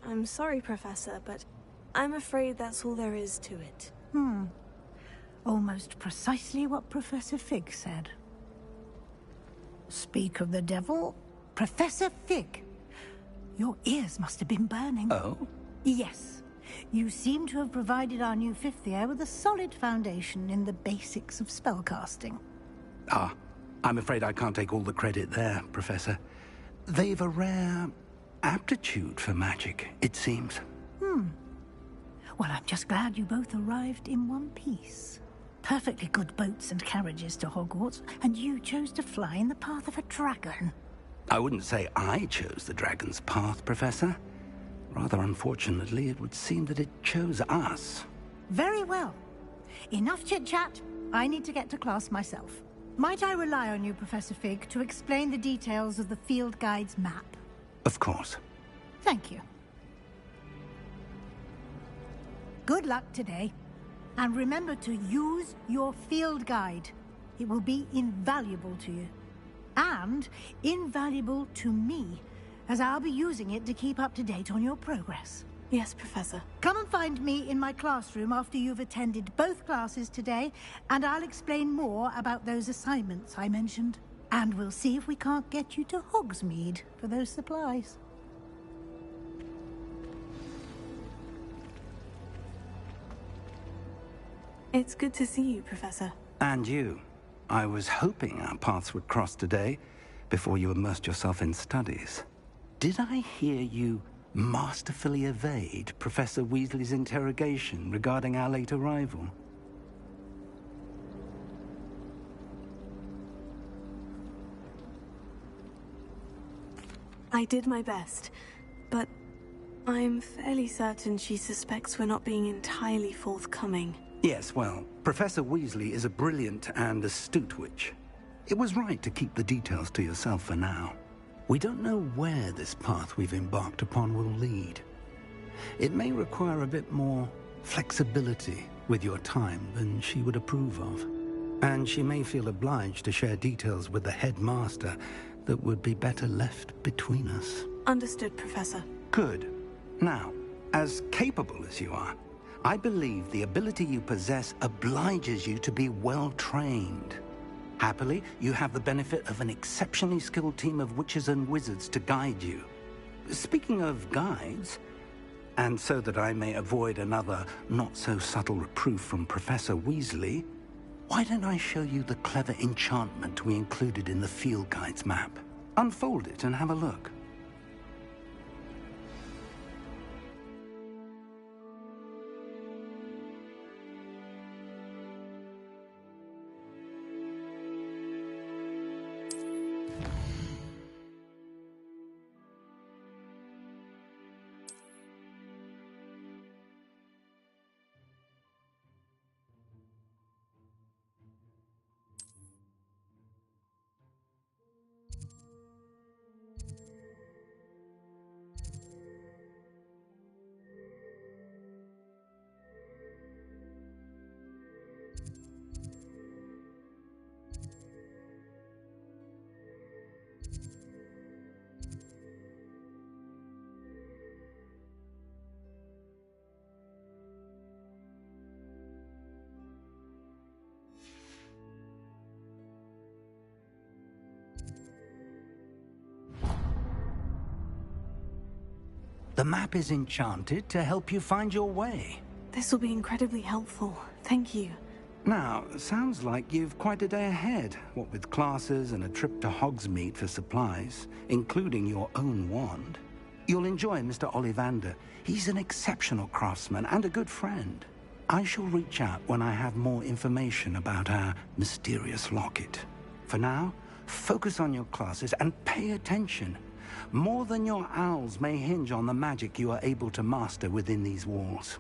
I'm sorry, Professor, but I'm afraid that's all there is to it. Almost precisely what Professor Fig said. Speak of the devil, Professor Fig. Your ears must have been burning. Oh? Yes. You seem to have provided our new fifth year with a solid foundation in the basics of spellcasting. I'm afraid I can't take all the credit there, Professor. They've a rare aptitude for magic, it seems. Well, I'm just glad you both arrived in one piece. Perfectly good boats and carriages to Hogwarts, and you chose to fly in the path of a dragon. I wouldn't say I chose the dragon's path, Professor. Rather unfortunately, it would seem that it chose us. Very well. Enough chit-chat. I need to get to class myself. Might I rely on you, Professor Fig, to explain the details of the field guide's map? Of course. Thank you. Good luck today. And remember to use your field guide. It will be invaluable to you. And invaluable to me, as I'll be using it to keep up to date on your progress. Yes, Professor. Come and find me in my classroom after you've attended both classes today, and I'll explain more about those assignments I mentioned. And we'll see if we can't get you to Hogsmeade for those supplies. It's good to see you, Professor. And you. I was hoping our paths would cross today, before you immersed yourself in studies. Did I hear you masterfully evade Professor Weasley's interrogation regarding our late arrival. I did my best, but I'm fairly certain she suspects we're not being entirely forthcoming. Yes, well, Professor Weasley is a brilliant and astute witch. It was right to keep the details to yourself for now. We don't know where this path we've embarked upon will lead. It may require a bit more flexibility with your time than she would approve of. And she may feel obliged to share details with the headmaster that would be better left between us. Understood, Professor. Good. Now, as capable as you are, I believe the ability you possess obliges you to be well-trained. Happily, you have the benefit of an exceptionally skilled team of witches and wizards to guide you. Speaking of guides, and so that I may avoid another not-so-subtle reproof from Professor Weasley, why don't I show you the clever enchantment we included in the field guide's map? Unfold it and have a look. The map is enchanted to help you find your way. This will be incredibly helpful. Thank you. Now, sounds like you've quite a day ahead, what with classes and a trip to Hogsmeade for supplies, including your own wand. You'll enjoy Mr. Ollivander. He's an exceptional craftsman and a good friend. I shall reach out when I have more information about our mysterious locket. For now, focus on your classes and pay attention. More than your owls may hinge on the magic you are able to master within these walls.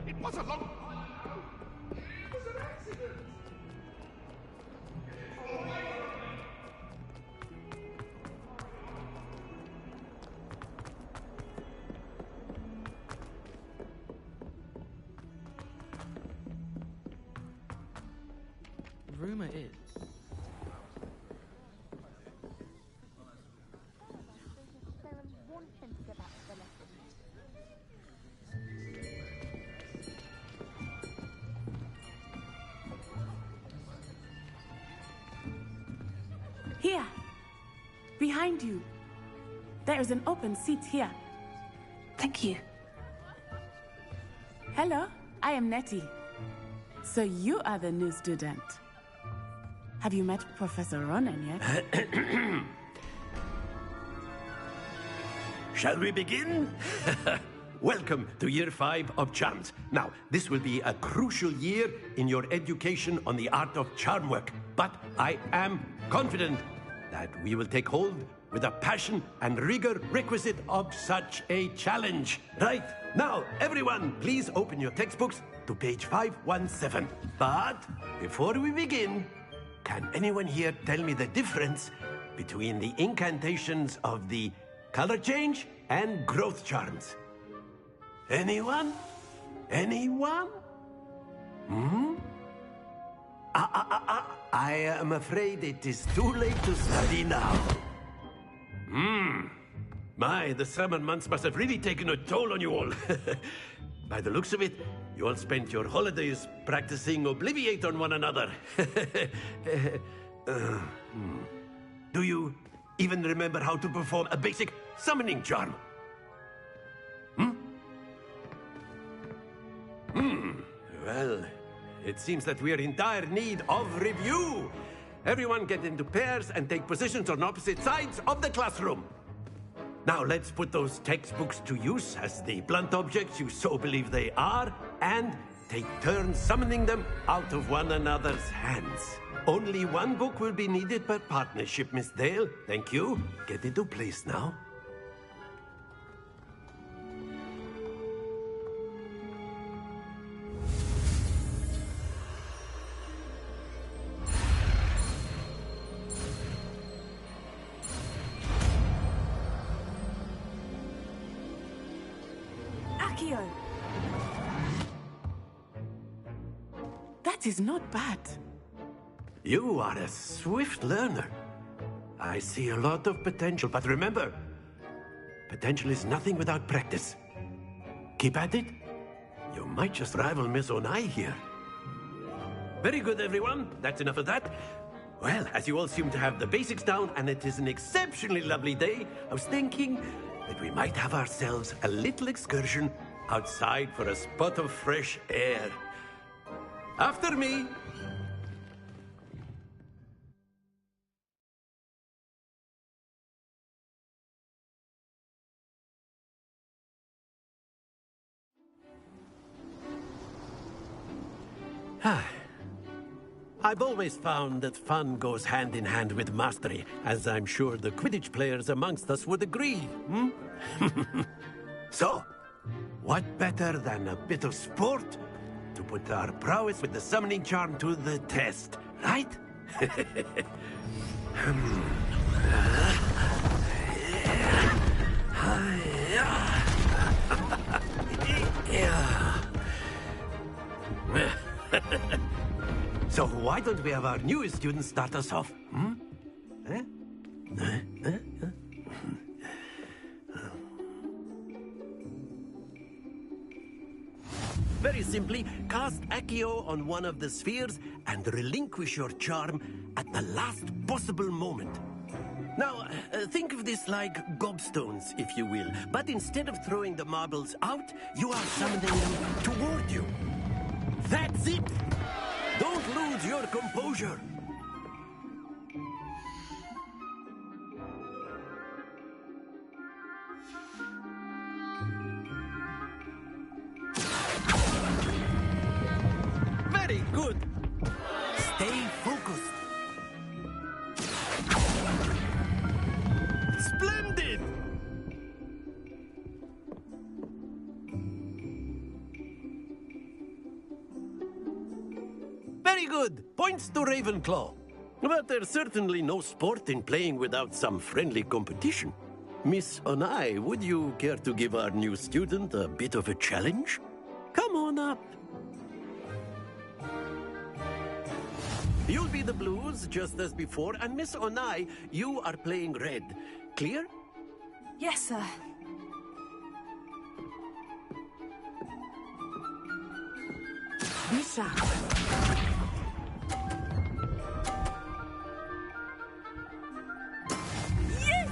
It was a long time ago. It was an accident. Rumor is... Here! Behind you! There is an open seat here. Thank you. Hello, I am Nettie. So you are the new student. Have you met Professor Ronan yet? Shall we begin? Welcome to Year 5 of Charms. Now, this will be a crucial year in your education on the art of charm work. But I am confident that we will take hold with the passion and rigor requisite of such a challenge. Right, now, everyone, please open your textbooks to page 517. But before we begin, can anyone here tell me the difference between the incantations of the color change and growth charms? Anyone? Anyone? I am afraid it is too late to study now. My, the summer months must have really taken a toll on you all. By the looks of it, you all spent your holidays practicing Obliviate on one another. Do you even remember how to perform a basic summoning charm? Well, it seems that we are in dire need of review. Everyone get into pairs and take positions on opposite sides of the classroom. Now let's put those textbooks to use as the blunt objects you so believe they are, and take turns summoning them out of one another's hands. Only one book will be needed per partnership, Miss Dale. Thank you. Get into place now. That is not bad. You are a swift learner. I see a lot of potential, but remember, potential is nothing without practice. Keep at it. You might just rival Miss Onai here. Very good, everyone. That's enough of that. Well, as you all seem to have the basics down, and it is an exceptionally lovely day, I was thinking that we might have ourselves a little excursion outside for a spot of fresh air. After me. I've always found that fun goes hand in hand with mastery, as I'm sure the Quidditch players amongst us would agree. So, what better than a bit of sport to put our prowess with the summoning charm to the test, right? So why don't we have our newest student start us off? Very simply, cast Accio on one of the spheres and relinquish your charm at the last possible moment. Now, think of this like gobstones, if you will. But instead of throwing the marbles out, you are summoning them toward you. That's it! Don't lose your composure! Very good! Stay focused. Splendid! Very good. Points to Ravenclaw. But there's certainly no sport in playing without some friendly competition. Miss Onai, would you care to give our new student a bit of a challenge? Come on up. You'll be the blues, just as before, and Miss Onai, you are playing red. Clear? Yes, sir. Bisha. Yes!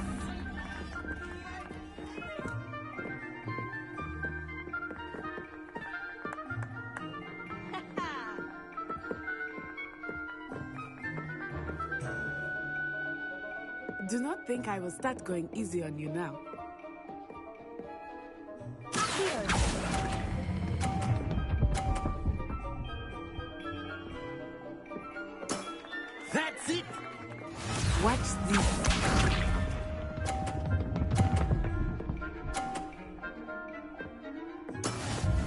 Do not think I will start going easy on you now. That's it! Watch this.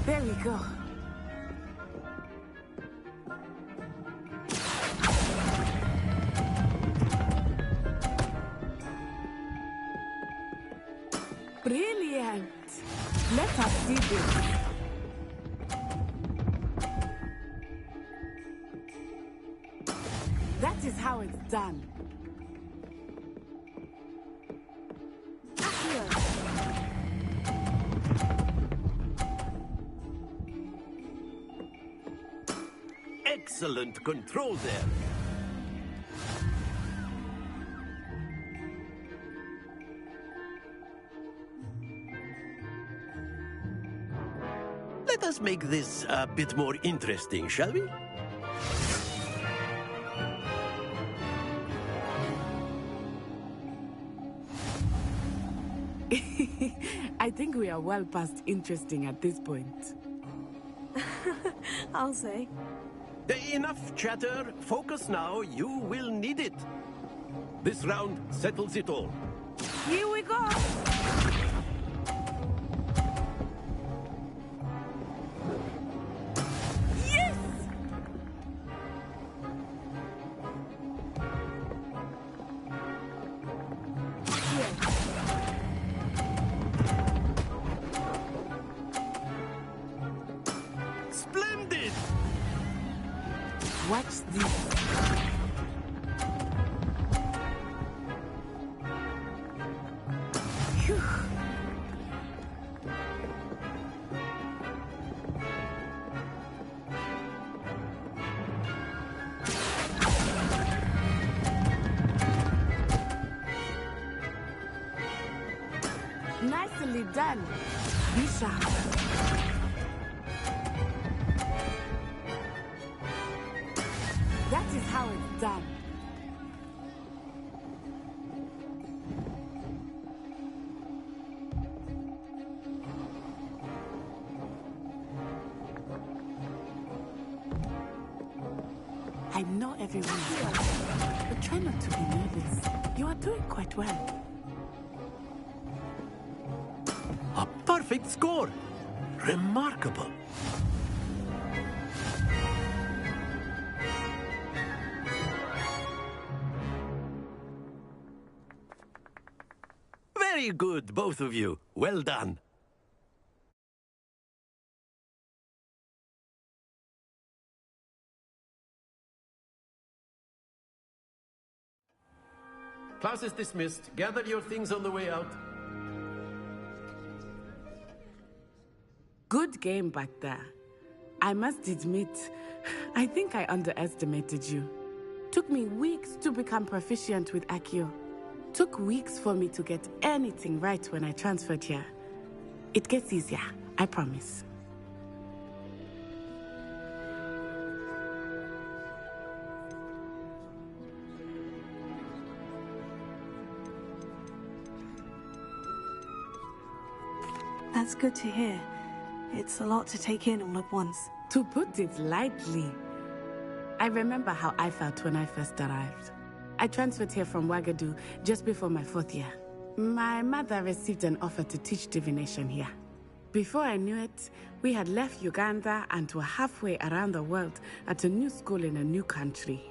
There we go. Brilliant! Let us see this. That is how it's done. Excellent control there. Let us make this a bit more interesting, shall we? I think we are well past interesting at this point. I'll say. Enough chatter. Focus now. You will need it. This round settles it all. Here we go. Yes! Splendid! Watch this. Phew. Nicely done, Bishop. That is how it's done. I know everyone's watching, but try not to be nervous. You are doing quite well. A perfect score. Remarkable. Very good, both of you. Well done. Class is dismissed. Gather your things on the way out. Good game back there. I must admit, I think I underestimated you. Took me weeks to become proficient with Accio. Took weeks for me to get anything right when I transferred here. It gets easier, I promise. That's good to hear. It's a lot to take in all at once. To put it lightly, I remember how I felt when I first arrived. I transferred here from Wagadu just before my 4th year. My mother received an offer to teach divination here. Before I knew it, we had left Uganda and were halfway around the world at a new school in a new country.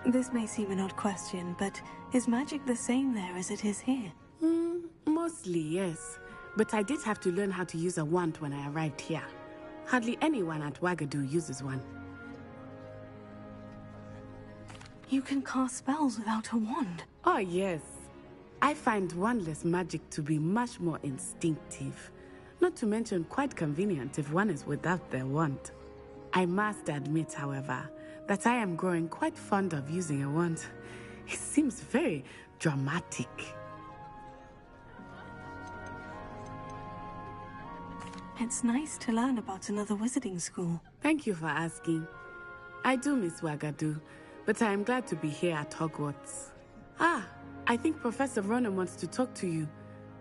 This may seem an odd question, but is magic the same there as it is here? Mostly, yes. But I did have to learn how to use a wand when I arrived here. Hardly anyone at Wagadu uses one. You can cast spells without a wand? Oh, yes. I find wandless magic to be much more instinctive. Not to mention quite convenient if one is without their wand. I must admit, however, that I am growing quite fond of using a wand. It seems very dramatic. It's nice to learn about another wizarding school. Thank you for asking. I do miss Wagadu, but I am glad to be here at Hogwarts. Ah, I think Professor Ronan wants to talk to you.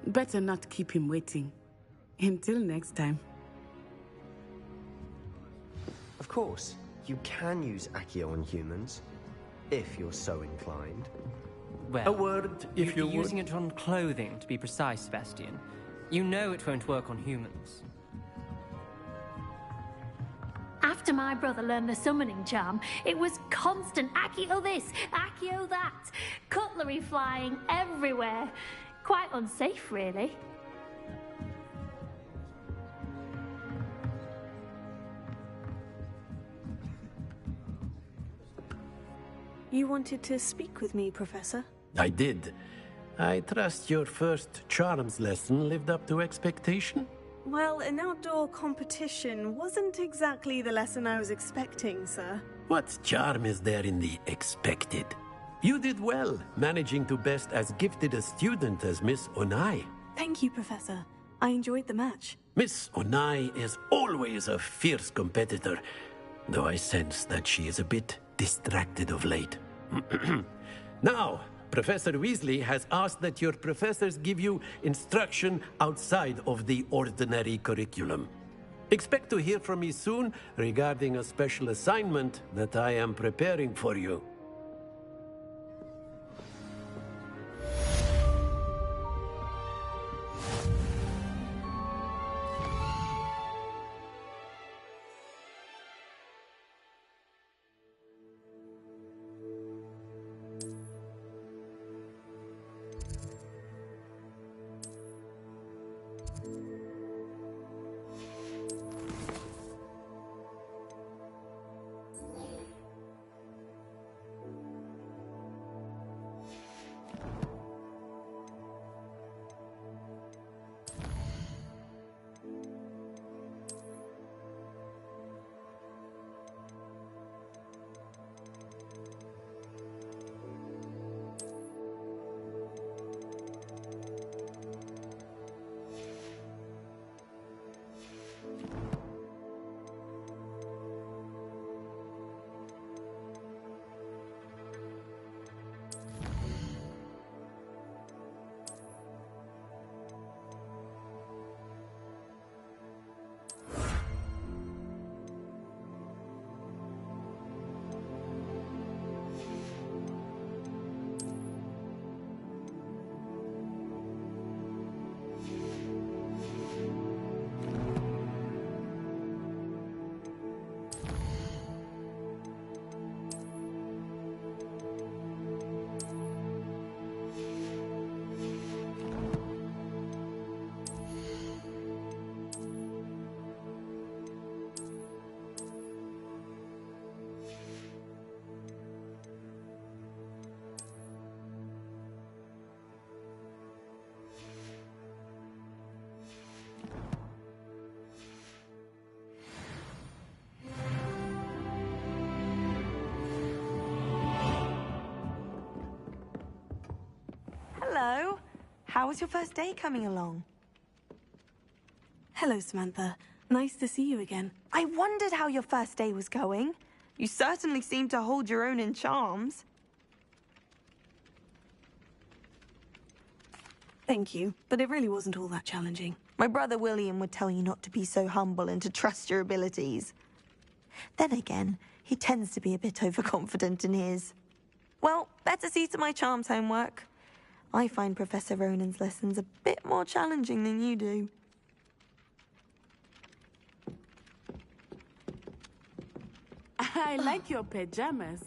Better not keep him waiting. Until next time. Of course, you can use Accio on humans, if you're so inclined. Well, A word, if you you'd be would. using it on clothing, to be precise, Sebastian. You know it won't work on humans. After my brother learned the summoning charm, it was constant Accio this, Accio that. Cutlery flying everywhere. Quite unsafe, really. You wanted to speak with me, Professor? I did. I trust your first charms lesson lived up to expectation? Well, an outdoor competition wasn't exactly the lesson I was expecting, sir. What charm is there in the expected? You did well, managing to best as gifted a student as Miss Onai. Thank you, Professor. I enjoyed the match. Miss Onai is always a fierce competitor, though I sense that she is a bit distracted of late. Now, Professor Weasley has asked that your professors give you instruction outside of the ordinary curriculum. Expect to hear from me soon regarding a special assignment that I am preparing for you. Hello. How was your first day coming along? Hello, Samantha. Nice to see you again. I wondered how your first day was going. You certainly seem to hold your own in charms. Thank you, but it really wasn't all that challenging. My brother William would tell you not to be so humble and to trust your abilities. Then again, he tends to be a bit overconfident in his. Well, better see to my charms homework. I find Professor Ronan's lessons a bit more challenging than you do. I like your pajamas.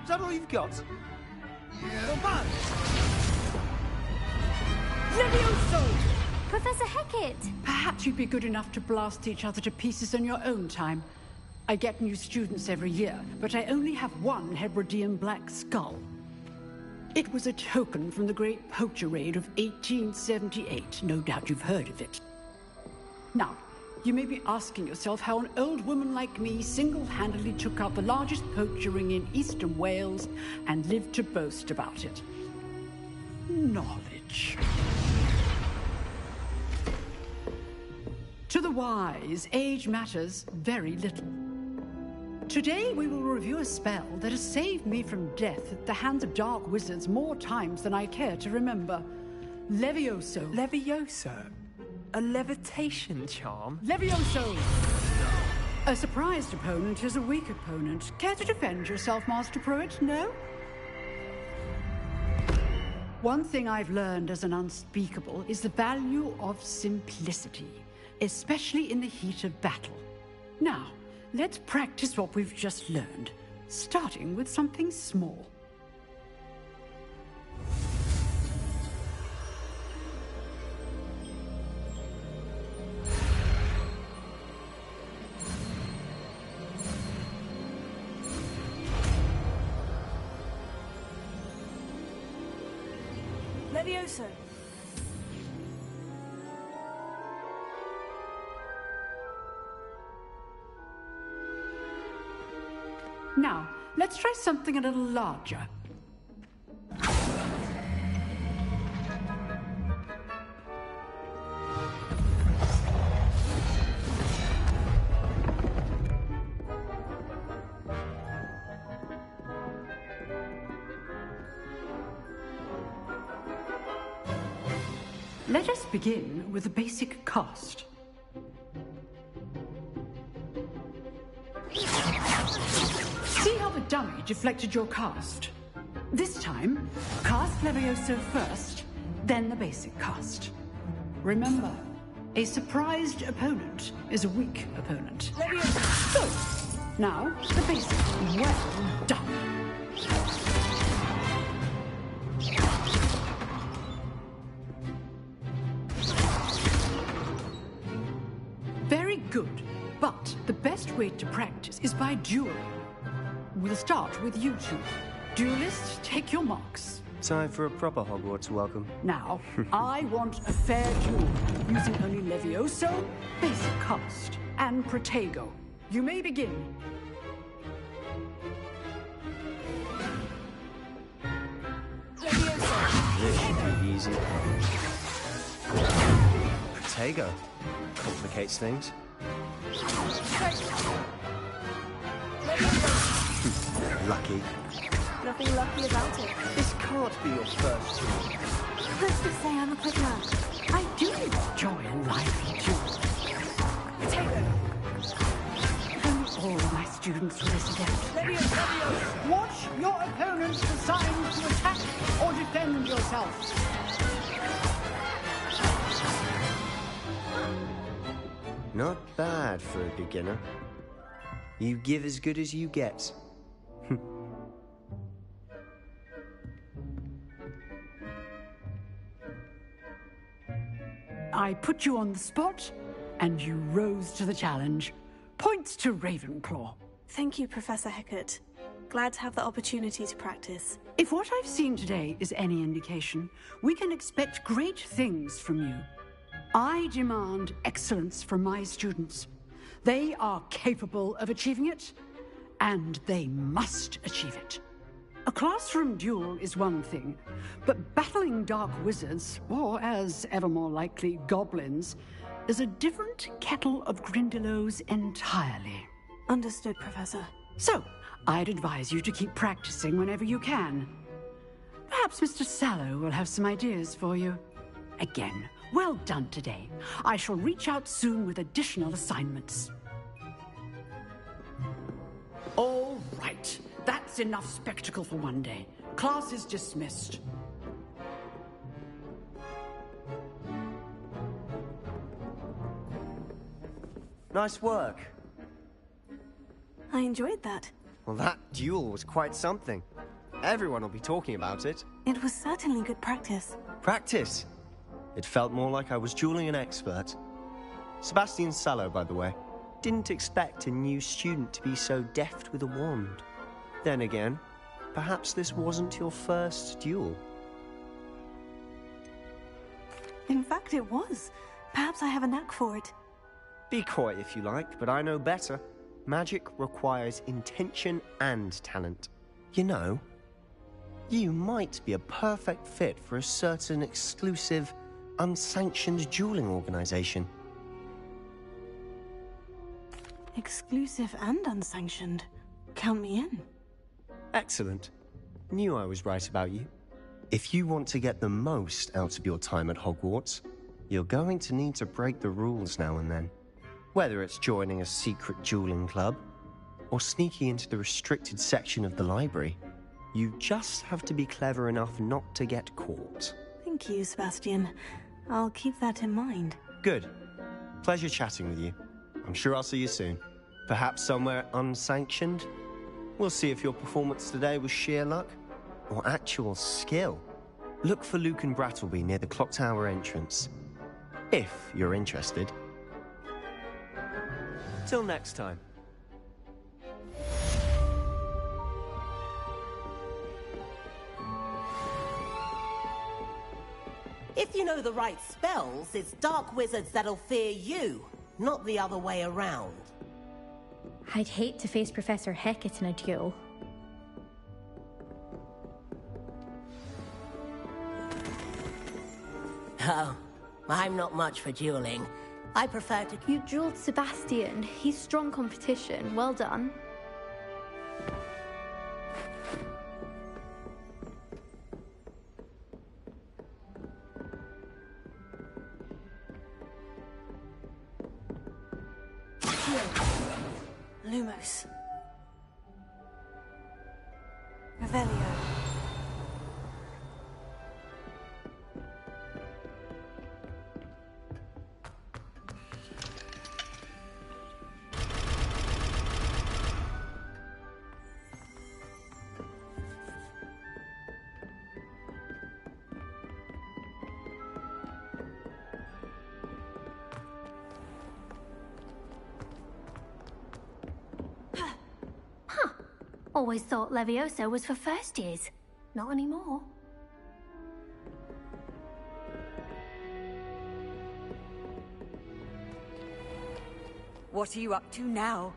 Is that all you've got? Yeah. Come on! Levioso! Professor Hecat! Perhaps you'd be good enough to blast each other to pieces on your own time. I get new students every year, but I only have one Hebridean black skull. It was a token from the Great Poacher Raid of 1878. No doubt you've heard of it. Now, you may be asking yourself how an old woman like me single-handedly took out the largest poacher ring in eastern Wales and lived to boast about it. Knowledge. To the wise, age matters very little. Today we will review a spell that has saved me from death at the hands of dark wizards more times than I care to remember. Levioso. Levioso? A levitation charm? Levioso! A surprised opponent is a weak opponent. Care to defend yourself, Master Pruitt? No? One thing I've learned as an unspeakable is the value of simplicity, especially in the heat of battle. Now, let's practice what we've just learned, starting with something small. Levioso. Now, let's try something a little larger. Let us begin with the basic cast. See how the dummy deflected your cast? This time, cast Levioso first, then the basic cast. Remember, a surprised opponent is a weak opponent. Levioso! So, now, the basic. Well done. Very good, but the best way to practice is by dueling. We'll start with you two. Duelists, take your marks. Time for a proper Hogwarts welcome. Now, I want a fair duel, using only Levioso, basic cast, and Protego. You may begin. This should be easy. Protego. Complicates things. Lucky. Nothing lucky about it. This can't be your first duel. Let's just say I'm a quick learner. I do enjoy a lively duel. Potato. If only all my students were this adept. Leviosa, watch your opponent's designs to attack or defend yourself. Not bad for a beginner. You give as good as you get. I put you on the spot, and you rose to the challenge. Points to Ravenclaw. Thank you, Professor Hecat. Glad to have the opportunity to practice. If what I've seen today is any indication, we can expect great things from you. I demand excellence from my students. They are capable of achieving it, and they must achieve it. A classroom duel is one thing, but battling dark wizards, or as ever more likely, goblins, is a different kettle of Grindylows entirely. Understood, Professor. So, I'd advise you to keep practicing whenever you can. Perhaps Mr. Sallow will have some ideas for you. Again, well done today. I shall reach out soon with additional assignments. All right. That's enough spectacle for one day. Class is dismissed. Nice work. I enjoyed that. Well, that duel was quite something. Everyone will be talking about it. It was certainly good practice. Practice? It felt more like I was dueling an expert. Sebastian Sallow, by the way. Didn't expect a new student to be so deft with a wand. Then again, perhaps this wasn't your first duel. In fact, it was. Perhaps I have a knack for it. Be coy if you like, but I know better. Magic requires intention and talent. You know, you might be a perfect fit for a certain exclusive, unsanctioned dueling organization. Exclusive and unsanctioned. Count me in. Excellent. Knew I was right about you. If you want to get the most out of your time at Hogwarts, you're going to need to break the rules now and then. Whether it's joining a secret dueling club, or sneaking into the restricted section of the library, you just have to be clever enough not to get caught. Thank you, Sebastian. I'll keep that in mind. Good. Pleasure chatting with you. I'm sure I'll see you soon. Perhaps somewhere unsanctioned? We'll see if your performance today was sheer luck or actual skill. Look for Luke and Brattleby near the clock tower entrance, if you're interested. Till next time. If you know the right spells, it's dark wizards that'll fear you, not the other way around. I'd hate to face Professor Hecat in a duel. Oh, I'm not much for dueling. I prefer to... You dueled Sebastian. He's strong competition. Well done. Lumos. Revelio. Always thought Levioso was for first years. Not anymore. What are you up to now?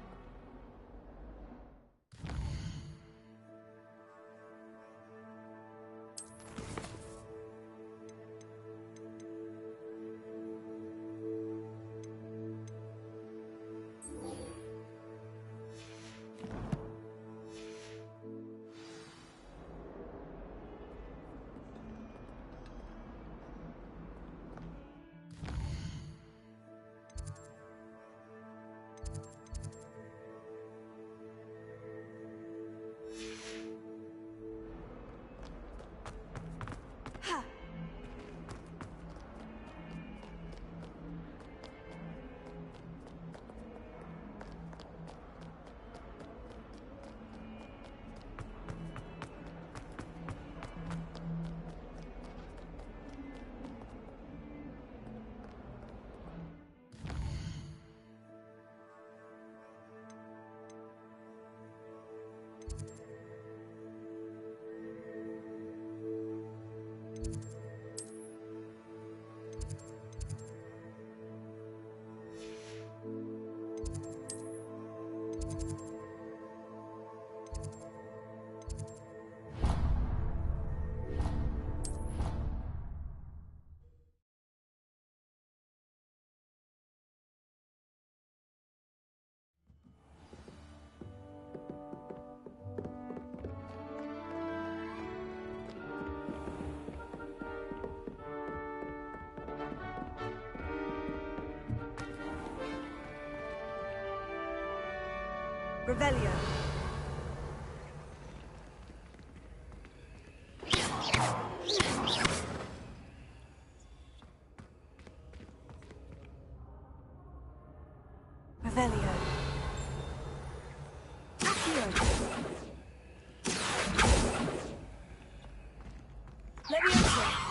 Revelio. Revelio. Accio. Levioso.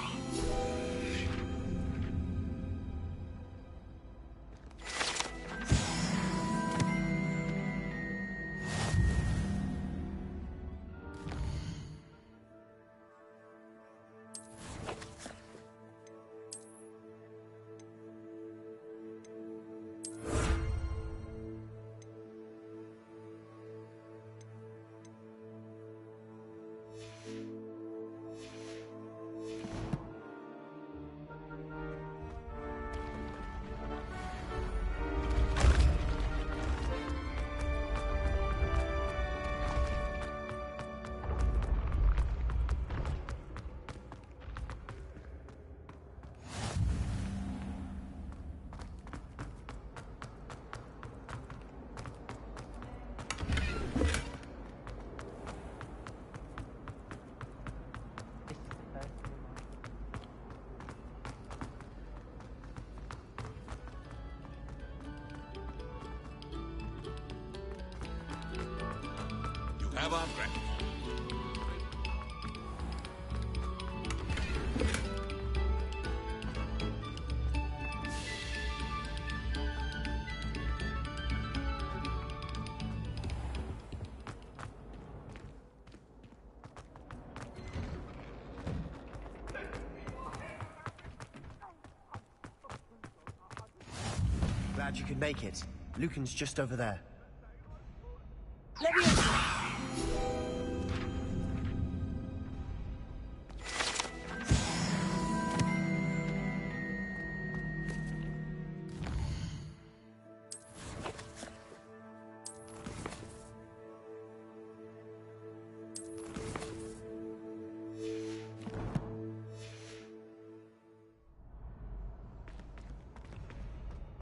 Have our breath. Glad you could make it. Lucan's just over there.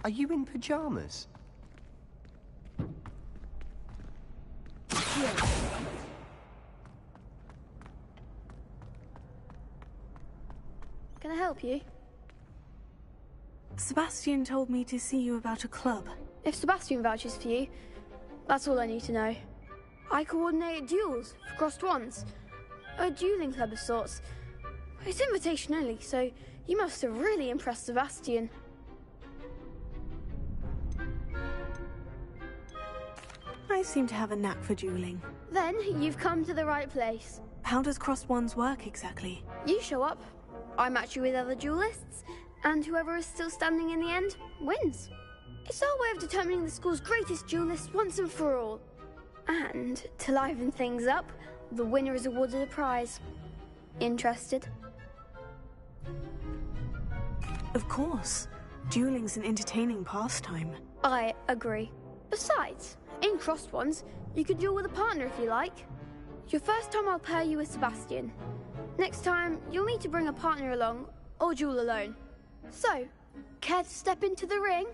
Are you in pajamas? Can I help you? Sebastian told me to see you about a club. If Sebastian vouches for you, that's all I need to know. I coordinate duels for crossed ones. A dueling club of sorts. It's invitation only, so you must have really impressed Sebastian. I seem to have a knack for dueling. Then you've come to the right place. How does crossed ones work exactly? You show up, I match you with other duelists, and whoever is still standing in the end wins. It's our way of determining the school's greatest duelist once and for all. And, to liven things up, the winner is awarded a prize. Interested? Of course. Dueling's an entertaining pastime. I agree. Besides, in crossed ones, you could duel with a partner if you like. Your first time I'll pair you with Sebastian. Next time, you'll need to bring a partner along, or duel alone. So, care to step into the ring?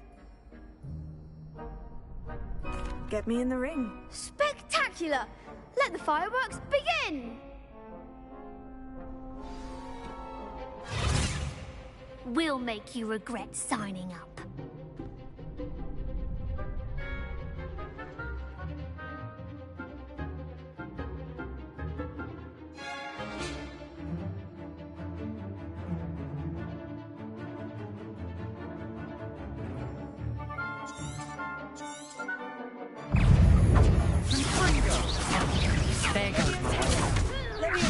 Get me in the ring. Spectacular! Let the fireworks begin! We'll make you regret signing up. There goes my Let me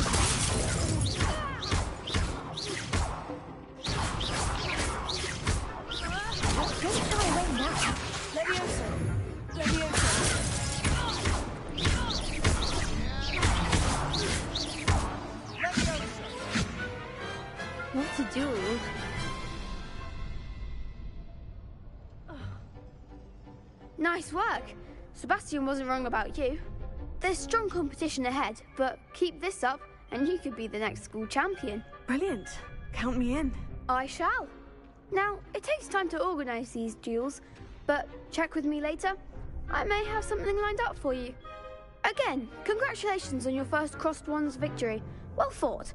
Don't shy away now. Levioso! Levioso! What a duel. Nice work. Sebastian wasn't wrong about you. There's strong competition ahead, but keep this up and you could be the next school champion. Brilliant. Count me in. I shall. Now, it takes time to organise these duels, but check with me later. I may have something lined up for you. Again, congratulations on your first Crossed Ones victory. Well fought.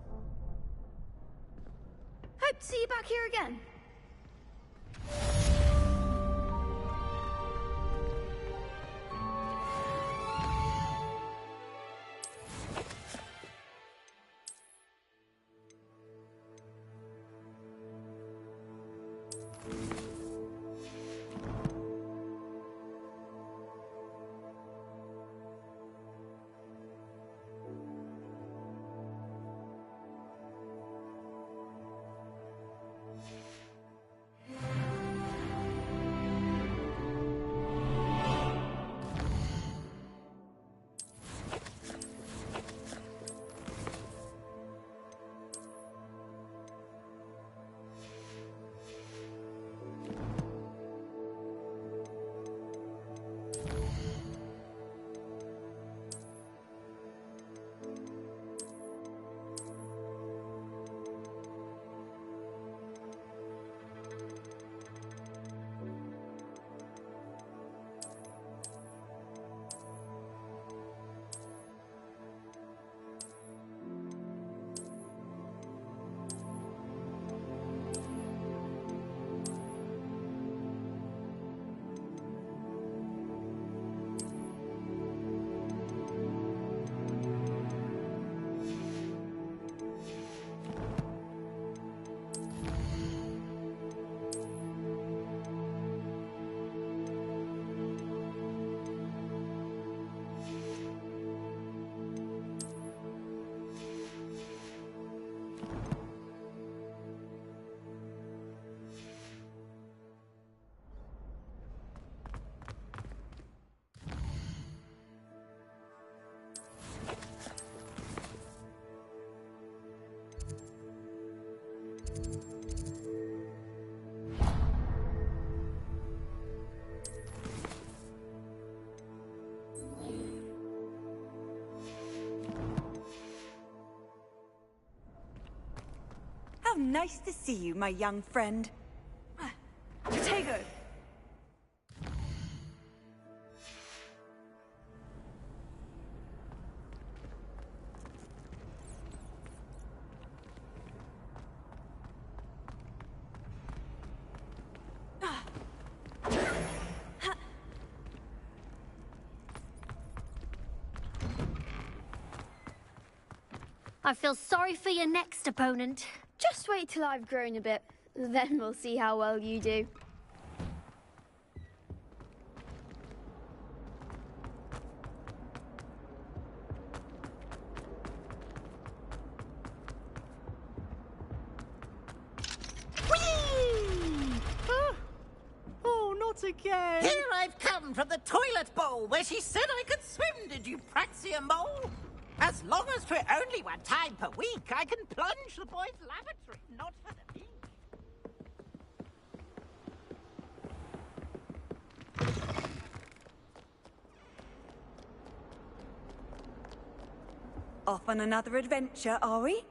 Hope to see you back here again. How nice to see you, my young friend. Potato! I feel sorry for your next opponent. Just wait till I've grown a bit. Then we'll see how well you do. Oh, not again. Here I've come from the toilet bowl where she said I could swim, did you praxia mole? As long as for only 1 time per week, I can plunge the boy's lavatory, not for the beach. Off on another adventure, are we?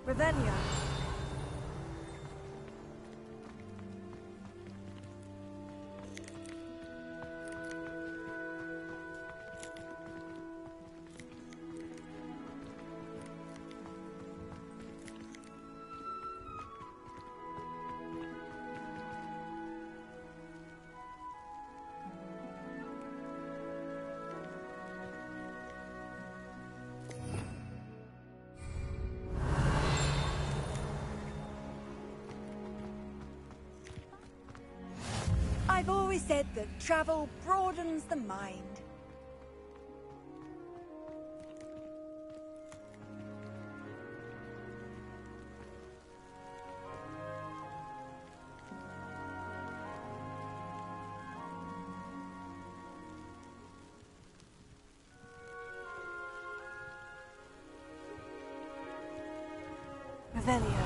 Revelio. I've always said that travel broadens the mind. Revelio.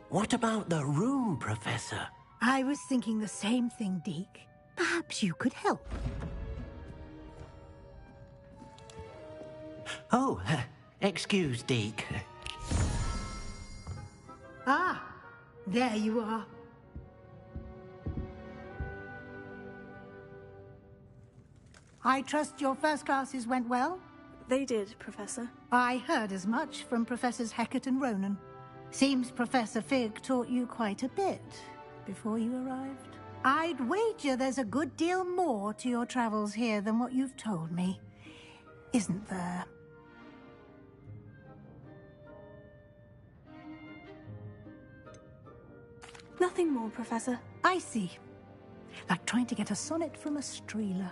What about the room, Professor? I was thinking the same thing, Deke. Perhaps you could help. Oh, excuse, Deke. Ah, there you are. I trust your first classes went well? They did, Professor. I heard as much from Professors Hecat and Ronan. Seems Professor Fig taught you quite a bit before you arrived. I'd wager there's a good deal more to your travels here than what you've told me. Isn't there? Nothing more, Professor. I see. Like trying to get a sonnet from a streeler.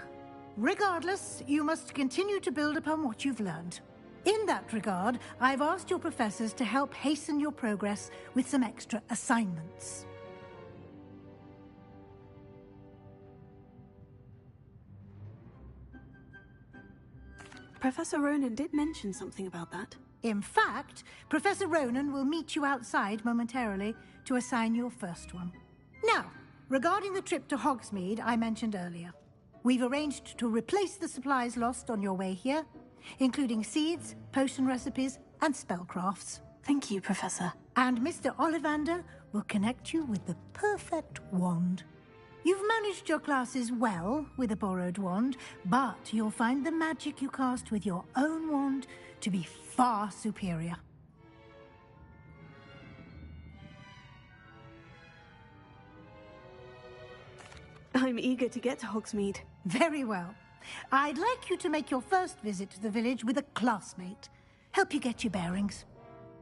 Regardless, you must continue to build upon what you've learned. In that regard, I've asked your professors to help hasten your progress with some extra assignments. Professor Ronan did mention something about that. In fact, Professor Ronan will meet you outside momentarily to assign your first one. Now, regarding the trip to Hogsmeade I mentioned earlier, we've arranged to replace the supplies lost on your way here, including seeds, potion recipes, and spellcrafts. Thank you, Professor. And Mr. Ollivander will connect you with the perfect wand. You've managed your classes well with a borrowed wand, but you'll find the magic you cast with your own wand to be far superior. I'm eager to get to Hogsmeade. Very well. I'd like you to make your first visit to the village with a classmate. Help you get your bearings.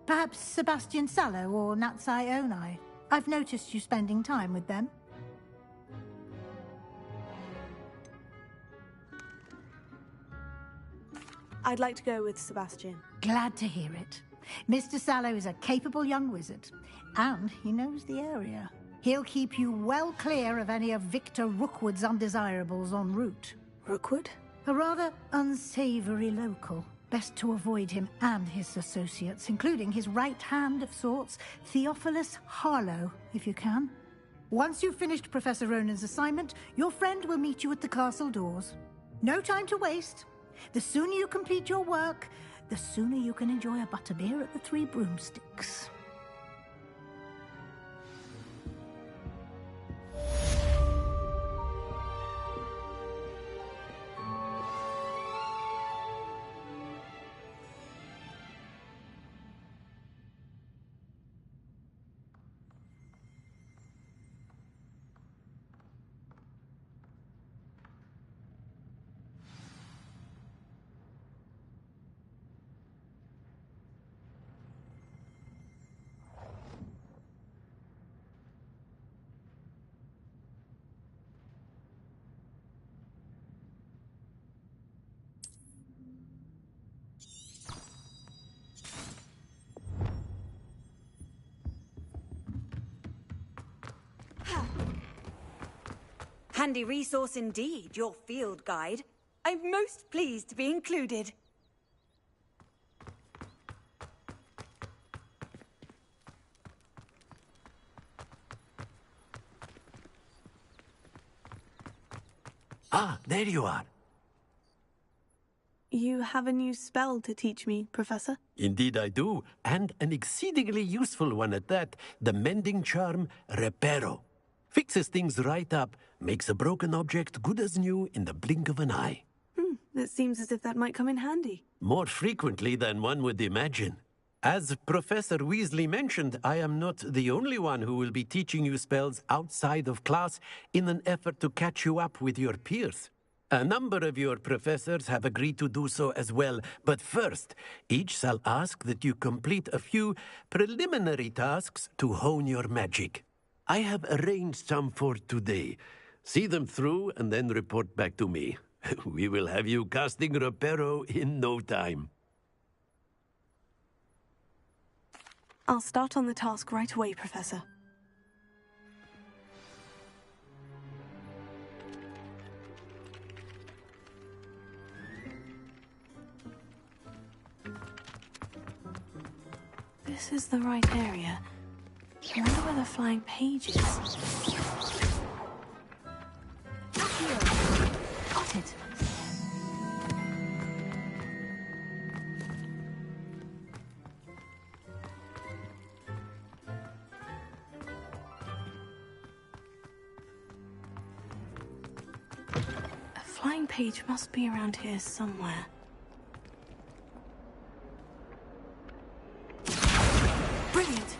Perhaps Sebastian Sallow or Natsai Onai. I've noticed you spending time with them. I'd like to go with Sebastian. Glad to hear it. Mr. Sallow is a capable young wizard, and he knows the area. He'll keep you well clear of any of Victor Rookwood's undesirables en route. Rookwood? A rather unsavory local. Best to avoid him and his associates, including his right hand of sorts, Theophilus Harlow, if you can. Once you've finished Professor Ronan's assignment, your friend will meet you at the castle doors. No time to waste. The sooner you complete your work, the sooner you can enjoy a butterbeer at the Three Broomsticks. Handy resource indeed, your field guide. I'm most pleased to be included. Ah, there you are. You have a new spell to teach me, Professor? Indeed I do, and an exceedingly useful one at that. The mending charm, Reparo. Fixes things right up, makes a broken object good as new in the blink of an eye. It seems as if that might come in handy. More frequently than one would imagine. As Professor Weasley mentioned, I am not the only one who will be teaching you spells outside of class in an effort to catch you up with your peers. A number of your professors have agreed to do so as well, but first, each shall ask that you complete a few preliminary tasks to hone your magic. I have arranged some for today. See them through and then report back to me. We will have you casting Reparo in no time. I'll start on the task right away, Professor. This is the right area. I wonder where the flying page is. Got it. A flying page must be around here somewhere. Brilliant!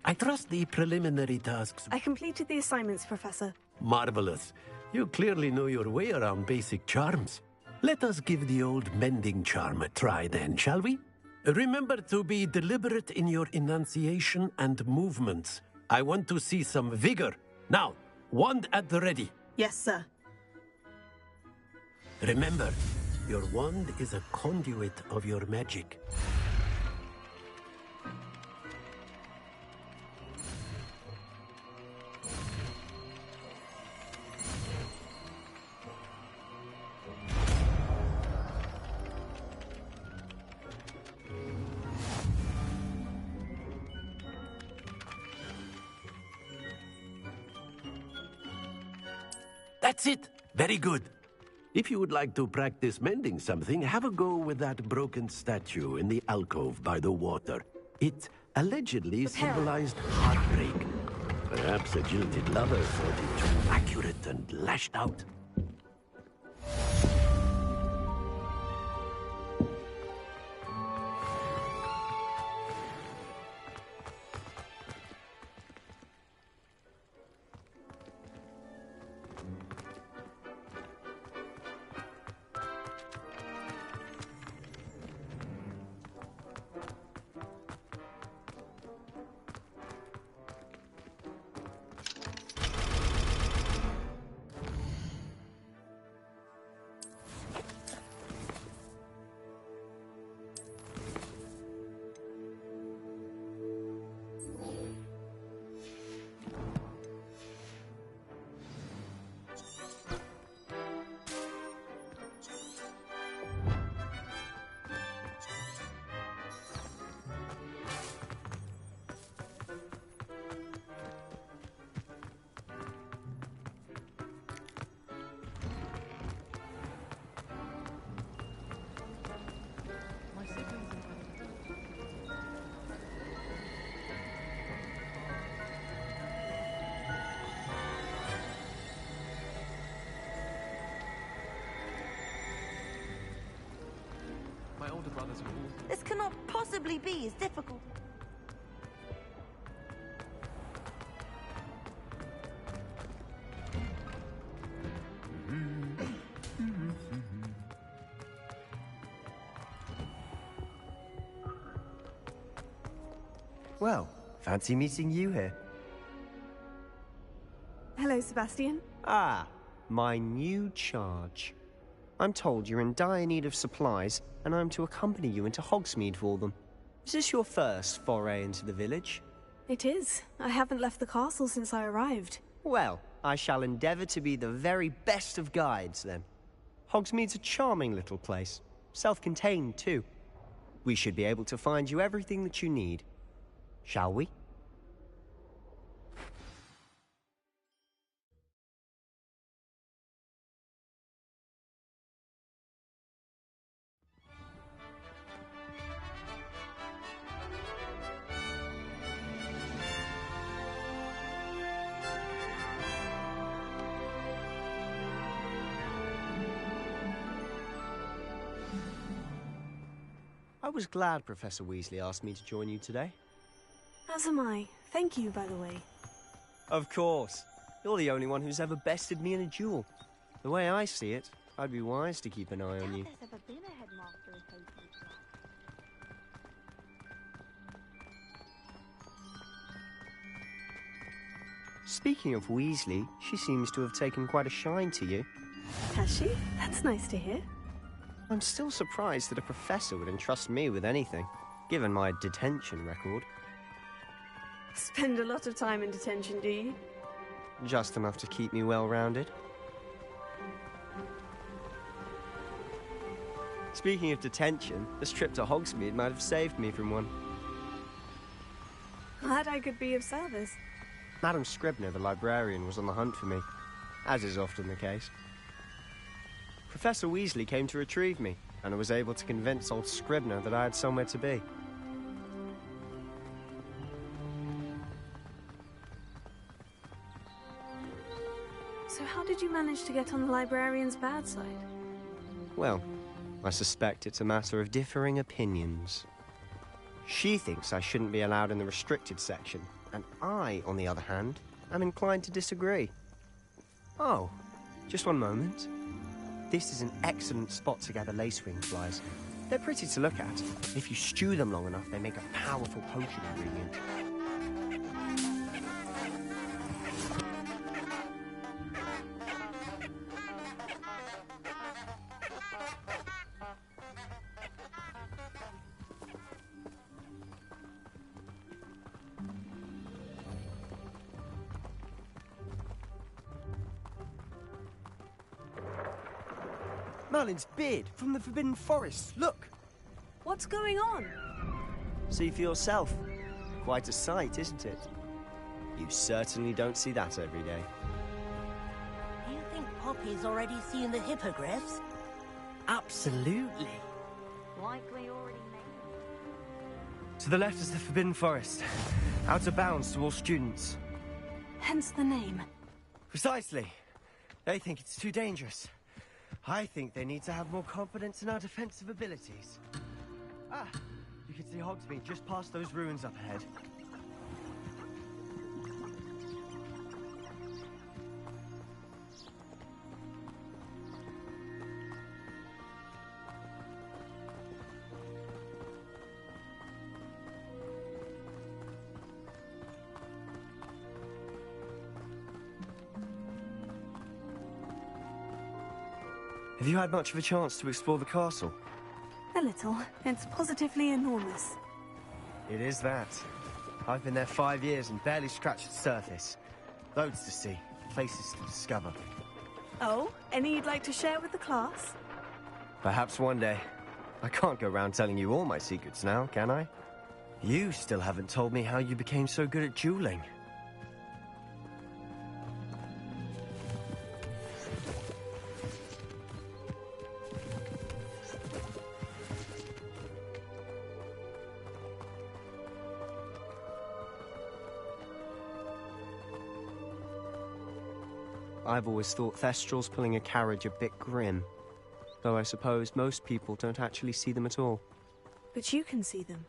I trust the preliminary tasks. I completed the assignments, Professor. Marvelous. You clearly know your way around basic charms. Let us give the old mending charm a try then, shall we? Remember to be deliberate in your enunciation and movements. I want to see some vigor. Now, wand at the ready. Yes, sir. Remember, your wand is a conduit of your magic. That's it. Very good. If you would like to practice mending something, have a go with that broken statue in the alcove by the water. It allegedly symbolized heartbreak. Perhaps a jilted lover thought it too accurate and lashed out. My older brothers are all... This cannot possibly be as difficult. Well, fancy meeting you here. Hello, Sebastian. Ah, my new charge. I'm told you're in dire need of supplies, and I'm to accompany you into Hogsmeade for them. Is this your first foray into the village? It is. I haven't left the castle since I arrived. Well, I shall endeavour to be the very best of guides, then. Hogsmeade's a charming little place. Self-contained, too. We should be able to find you everything that you need. Shall we? I was glad Professor Weasley asked me to join you today. As am I. Thank you, by the way. Of course. You're the only one who's ever bested me in a duel. The way I see it, I'd be wise to keep an eye on you. Speaking of Weasley, she seems to have taken quite a shine to you. Has she? That's nice to hear. I'm still surprised that a professor would entrust me with anything, given my detention record. Spend a lot of time in detention, do you? Just enough to keep me well-rounded. Speaking of detention, this trip to Hogsmeade might have saved me from one. Glad I could be of service. Madam Scribner, the librarian, was on the hunt for me, as is often the case. Professor Weasley came to retrieve me, and I was able to convince old Scribner that I had somewhere to be. So how did you manage to get on the librarian's bad side? Well, I suspect it's a matter of differing opinions. She thinks I shouldn't be allowed in the restricted section, and I, on the other hand, am inclined to disagree. Oh, just one moment. This is an excellent spot to gather lacewing flies. They're pretty to look at. If you stew them long enough, they make a powerful potion ingredient. Merlin's beard from the Forbidden Forest. Look! What's going on? See for yourself. Quite a sight, isn't it? You certainly don't see that every day. You think Poppy's already seen the hippogriffs? Absolutely. Likely already made. To the left is the Forbidden Forest. Out of bounds to all students. Hence the name. Precisely. They think it's too dangerous. I think they need to have more confidence in our defensive abilities. Ah, you can see Hogsmeade just past those ruins up ahead. Have you had much of a chance to explore the castle? A little. It's positively enormous. It is that. I've been there 5 years and barely scratched the surface. Loads to see, places to discover. Oh, any you'd like to share with the class? Perhaps one day. I can't go around telling you all my secrets now, can I? You still haven't told me how you became so good at dueling. I've always thought Thestrals pulling a carriage a bit grim. Though I suppose most people don't actually see them at all. But you can see them.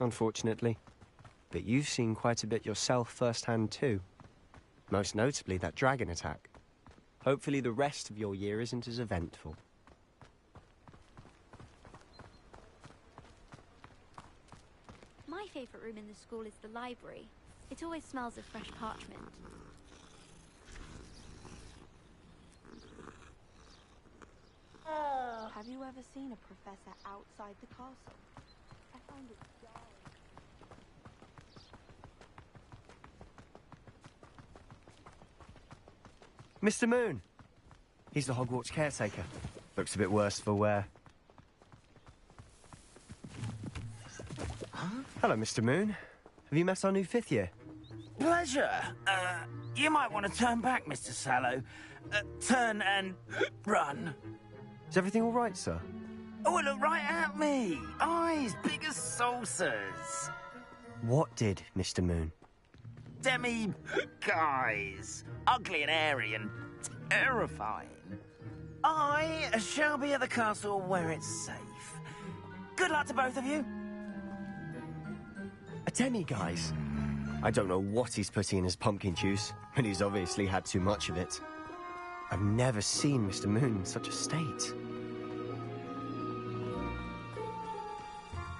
Unfortunately. But you've seen quite a bit yourself firsthand too. Most notably that dragon attack. Hopefully the rest of your year isn't as eventful. My favourite room in the school is the library. It always smells of fresh parchment. Have you ever seen a professor outside the castle? I found it dull. Mr. Moon! He's the Hogwarts caretaker. Looks a bit worse for wear. Huh? Hello, Mr. Moon. Have you met our new 5th year? Pleasure. You might want to turn back, Mr. Sallow. Turn and run. Is everything all right, sir? Oh, look right at me. Eyes big as saucers. What did, Mr. Moon? Guys. Ugly and airy and terrifying. I shall be at the castle where it's safe. Good luck to both of you. A demi-guise? I don't know what he's putting in his pumpkin juice, but he's obviously had too much of it. I've never seen Mr. Moon in such a state.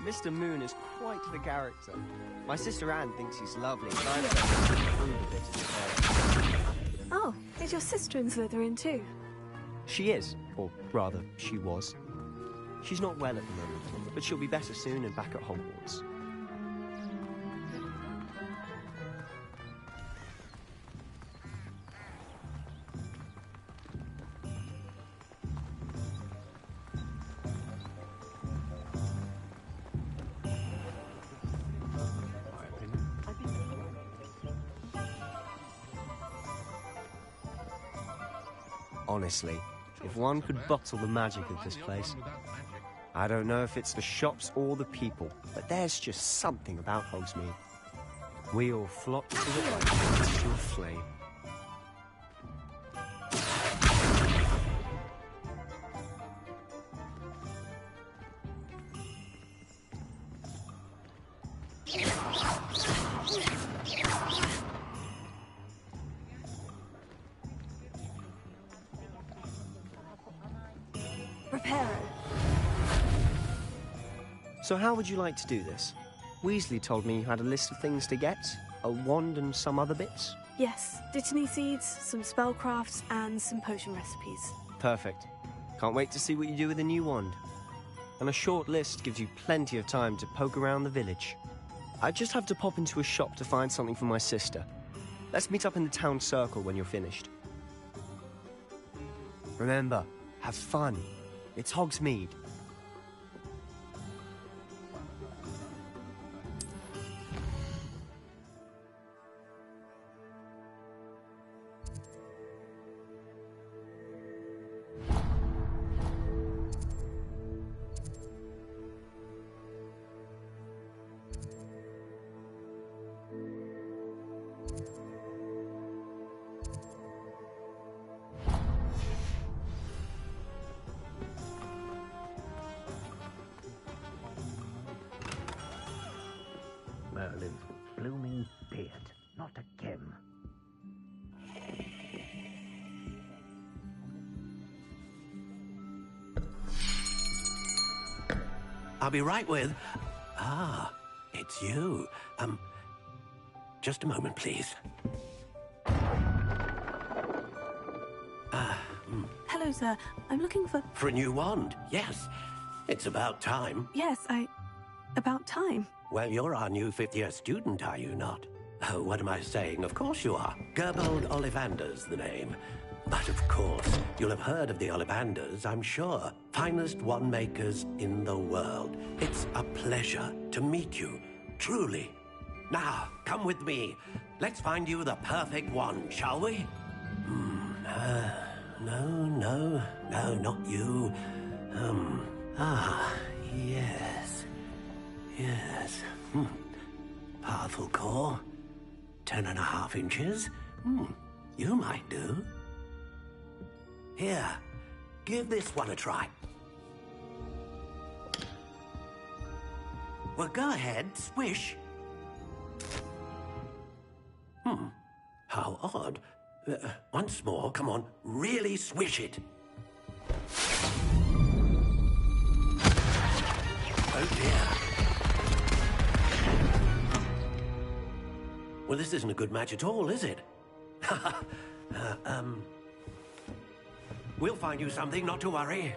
Mr. Moon is quite the character. My sister Anne thinks he's lovely, and I've to improve a bit in the area. Oh, is your sister in Slytherin too? She is, or rather, she was. She's not well at the moment, but she'll be better soon and back at Hogwarts. Honestly, if one could bottle the magic of this place. I don't know if it's the shops or the people, but there's just something about Hogsmeade. We all flock to the light to a flame. So how would you like to do this? Weasley told me you had a list of things to get, a wand and some other bits. Yes, Dittany seeds, some spellcrafts, and some potion recipes. Perfect. Can't wait to see what you do with the new wand. And a short list gives you plenty of time to poke around the village. I just have to pop into a shop to find something for my sister. Let's meet up in the town circle when you're finished. Remember, have fun. It's Hogsmeade. blooming beard. Not again. I'll be right with... Ah, it's you. Just a moment, please. Hello, sir. I'm looking for... For a new wand, yes. It's about time. Yes, about time. Well, you're our new fifth-year student, are you not? Oh, what am I saying? Of course you are. Gerbold Ollivander's the name. But of course, you'll have heard of the Ollivanders, I'm sure. Finest wand makers in the world. It's a pleasure to meet you, truly. Now, come with me. Let's find you the perfect wand, shall we? No, not you. Yes. Powerful core. 10.5 inches. You might do. Here, give this one a try. Well, go ahead, swish. How odd. Once more, come on, really swish it. Oh dear. Well, this isn't a good match at all, is it? We'll find you something, not to worry.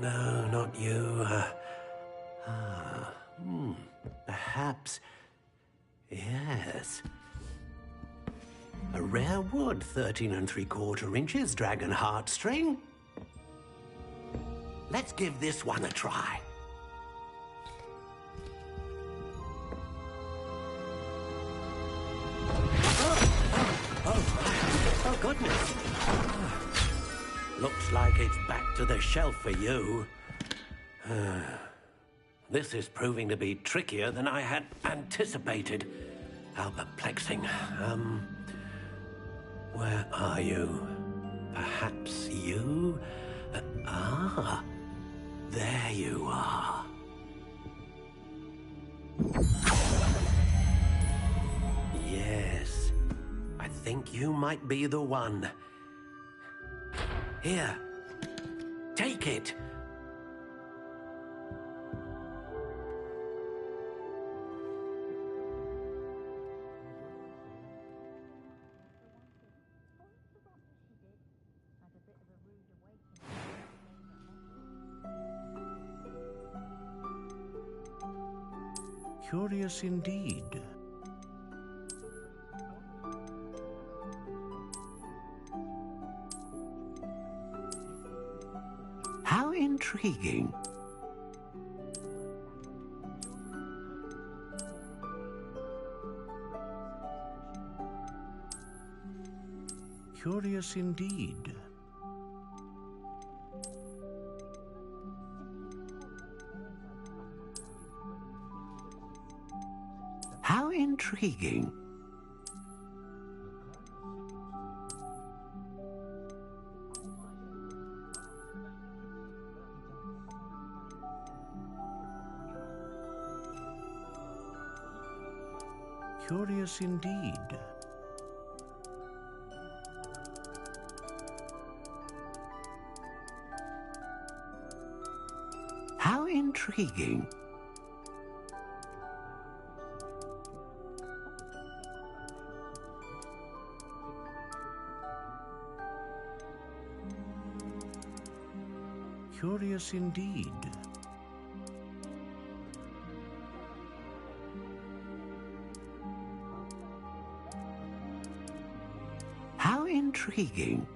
No, not you. Perhaps... Yes. A rare wood, 13 3/4 inches, dragon heartstring. Let's give this one a try. Oh, goodness. Looks like it's back to the shelf for you. This is proving to be trickier than I had anticipated. How perplexing. Where are you? Perhaps you? There you are. Yes, I think you might be the one. Here, take it. Curious indeed. How intriguing. Curious indeed. How intriguing. Curious indeed. How intriguing. Curious indeed. How intriguing.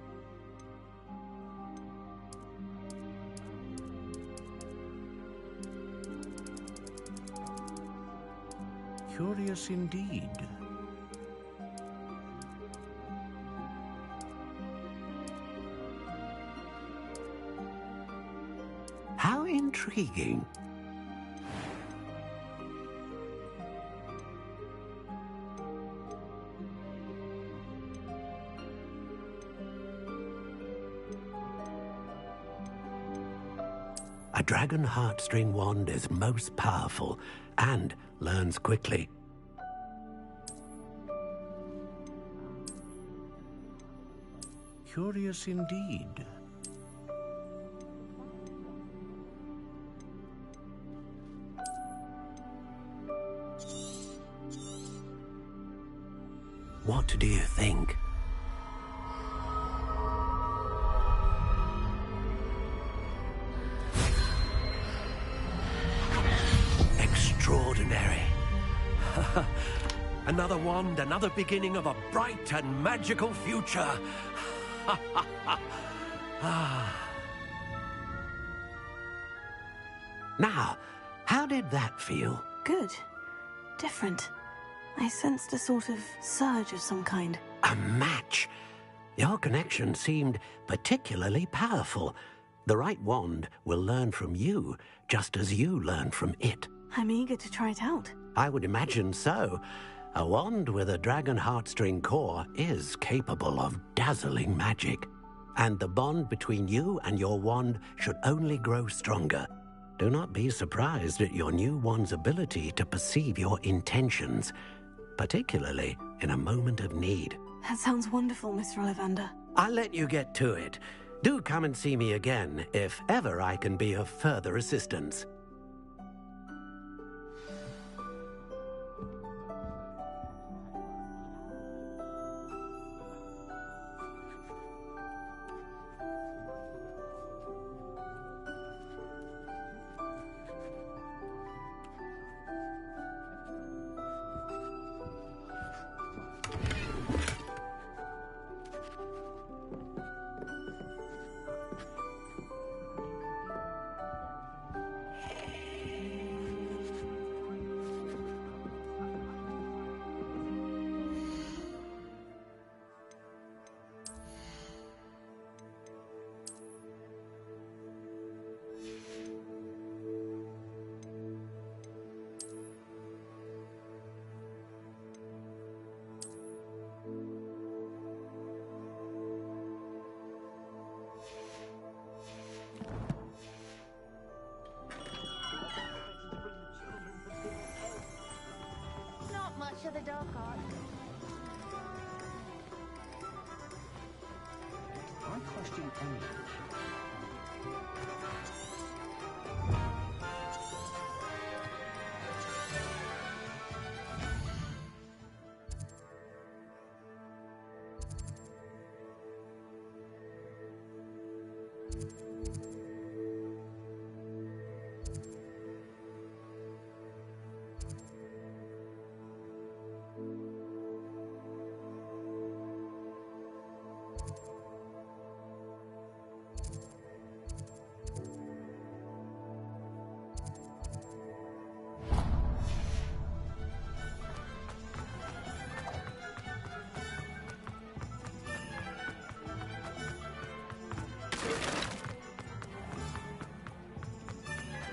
Curious indeed. How intriguing. A dragon heartstring wand is most powerful and learns quickly. Curious indeed. What do you think? Extraordinary. Another wand, another beginning of a bright and magical future. Now, how did that feel? Good. Different. I sensed a sort of surge of some kind. A match? Your connection seemed particularly powerful. The right wand will learn from you, just as you learn from it. I'm eager to try it out. I would imagine so. A wand with a dragon heartstring core is capable of dazzling magic. And the bond between you and your wand should only grow stronger. Do not be surprised at your new wand's ability to perceive your intentions, particularly in a moment of need. That sounds wonderful, Mr. Ollivander. I'll let you get to it. Do come and see me again if ever I can be of further assistance. Not much of the dark art. I question anything.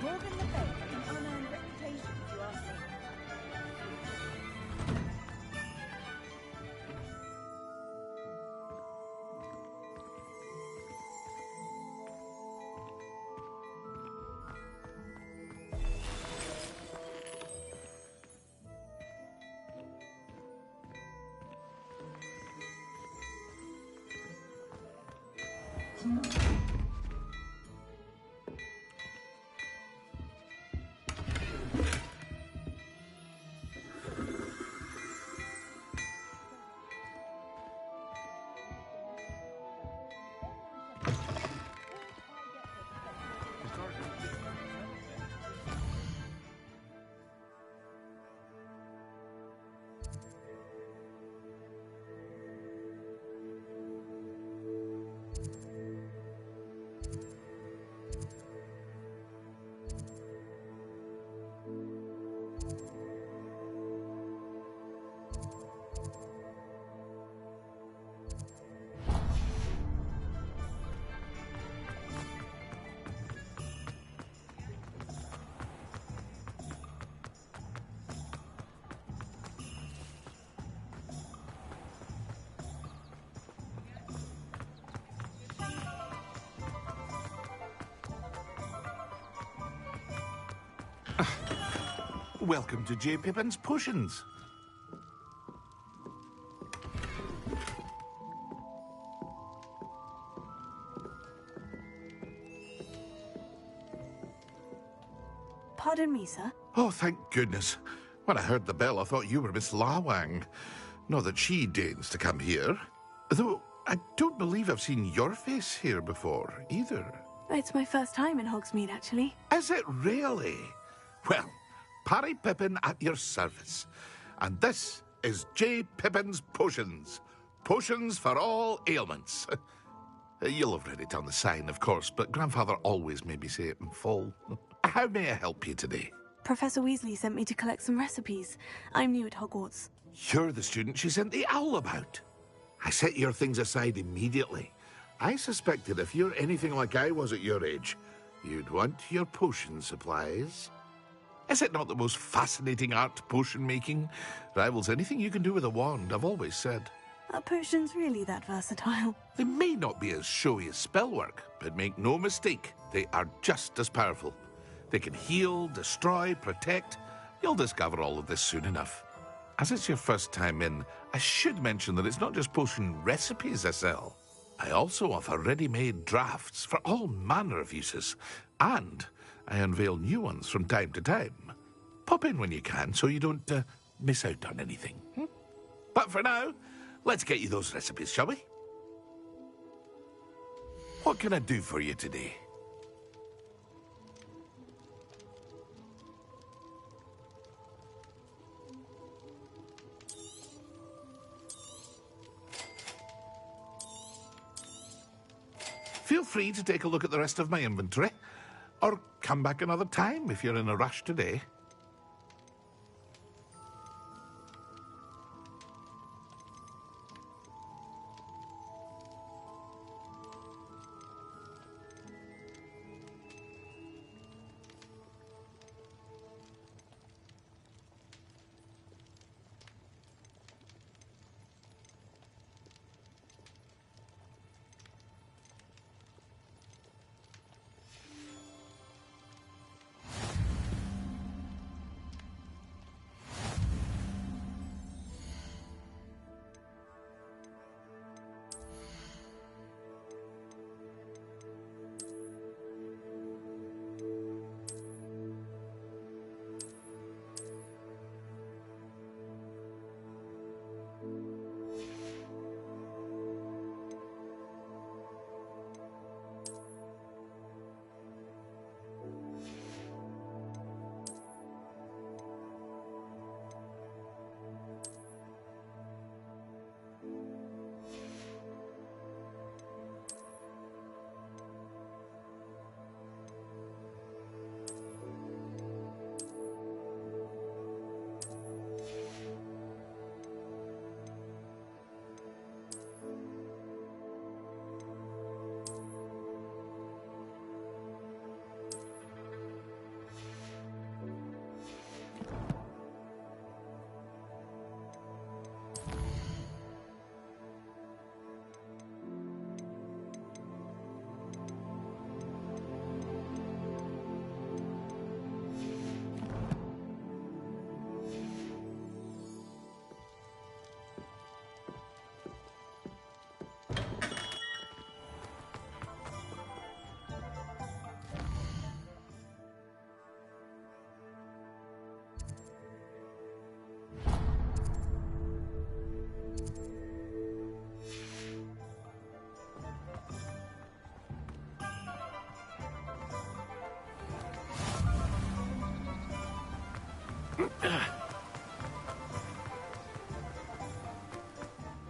Morgan the Baker, an unearned reputation, if you ask me. Welcome to J. Pippin's Potions. Pardon me, sir. Oh, thank goodness. When I heard the bell, I thought you were Miss Lawang. Not that she deigns to come here. Though, I don't believe I've seen your face here before, either. It's my first time in Hogsmeade, actually. Is it really? Well, Parry Pippin at your service. And this is J. Pippin's Potions. Potions for all ailments. You'll have read it on the sign, of course, but Grandfather always made me say it in full. How may I help you today? Professor Weasley sent me to collect some recipes. I'm new at Hogwarts. You're the student she sent the owl about. I set your things aside immediately. I suspected if you're anything like I was at your age, you'd want your potion supplies. Is it not the most fascinating art, potion making? Rivals anything you can do with a wand, I've always said. Are potions really that versatile? They may not be as showy as spellwork, but make no mistake, they are just as powerful. They can heal, destroy, protect. You'll discover all of this soon enough. As it's your first time in, I should mention that it's not just potion recipes I sell. I also offer ready-made drafts for all manner of uses, and I unveil new ones from time to time. Pop in when you can so you don't miss out on anything. But for now, let's get you those recipes, shall we? What can I do for you today? Feel free to take a look at the rest of my inventory, or come back another time if you're in a rush today.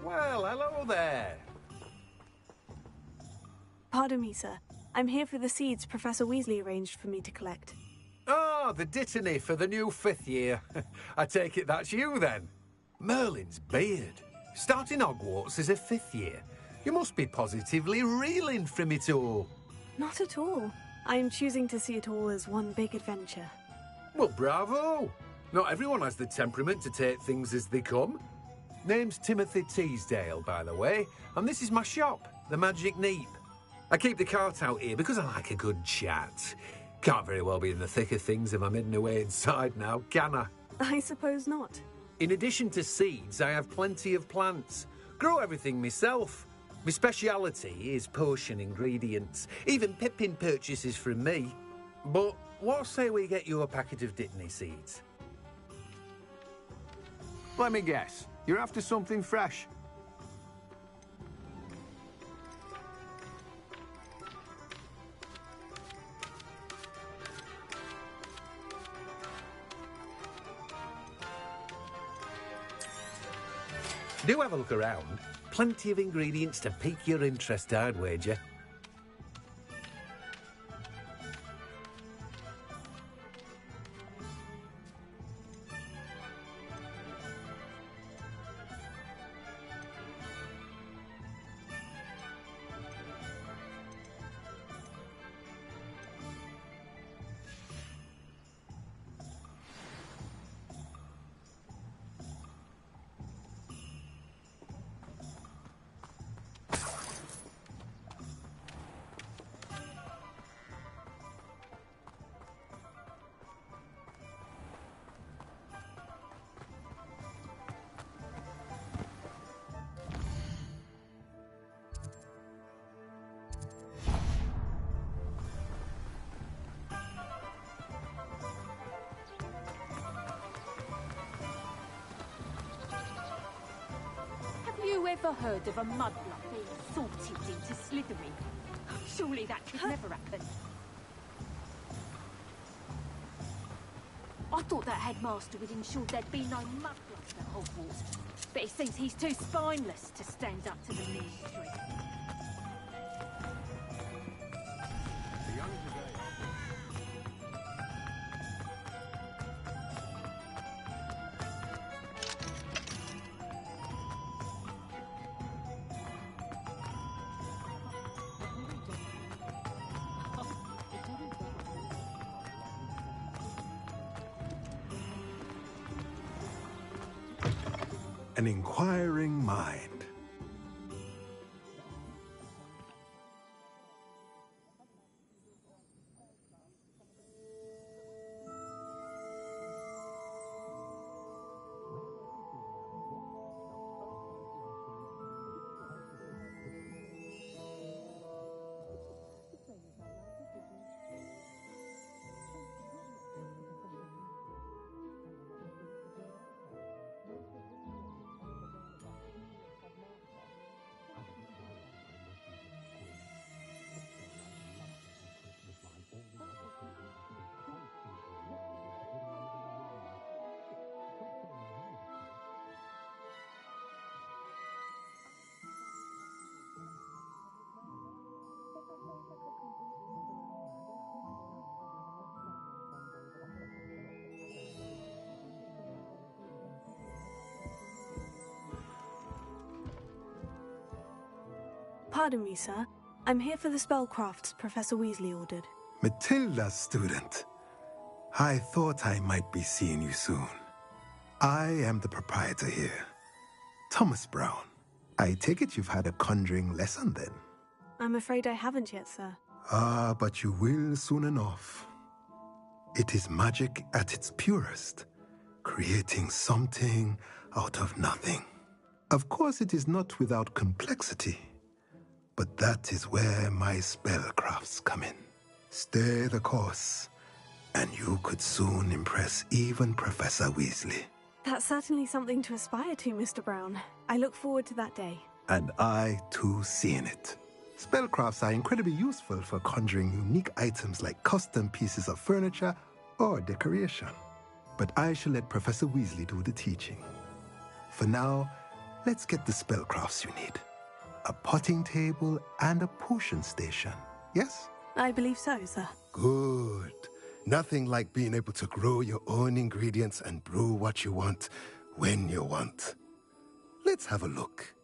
Well, hello there. Pardon me, sir. I'm here for the seeds Professor Weasley arranged for me to collect. Oh, the dittany for the new 5th year. I take it that's you, then. Merlin's beard. Starting Hogwarts as a 5th year. You must be positively reeling from it all. Not at all. I'm choosing to see it all as one big adventure. Well, bravo. Not everyone has the temperament to take things as they come. Name's Timothy Teasdale, by the way, and this is my shop, the Magic Neep. I keep the cart out here because I like a good chat. Can't very well be in the thick of things if I'm hidden away inside now, can I? I suppose not. In addition to seeds, I have plenty of plants. Grow everything myself. My speciality is potion ingredients. Even Pippin purchases from me. But what say we get you a packet of Dittany seeds? Let me guess. You're after something fresh. Do have a look around. Plenty of ingredients to pique your interest, I'd wager. Have you ever heard of a mudblood being sorted into Slytherin? Surely that could never happen. I thought that headmaster would ensure there'd be no mudbloods at Hogwarts, but it seems he's too spineless to stand up to the ministry. An inquiring mind. Pardon me, sir. I'm here for the spellcrafts Professor Weasley ordered. Matilda's student. I thought I might be seeing you soon. I am the proprietor here, Thomas Brown. I take it you've had a conjuring lesson then? I'm afraid I haven't yet, sir. Ah, but you will soon enough. It is magic at its purest, creating something out of nothing. Of course, it is not without complexity, but that is where my spellcrafts come in. Stay the course, and you could soon impress even Professor Weasley. That's certainly something to aspire to, Mr. Brown. I look forward to that day. And I, too, seeing it. Spellcrafts are incredibly useful for conjuring unique items like custom pieces of furniture or decoration. But I shall let Professor Weasley do the teaching. For now, let's get the spellcrafts you need. A potting table and a potion station, yes? I believe so, sir. Good. Nothing like being able to grow your own ingredients and brew what you want when you want. Let's have a look.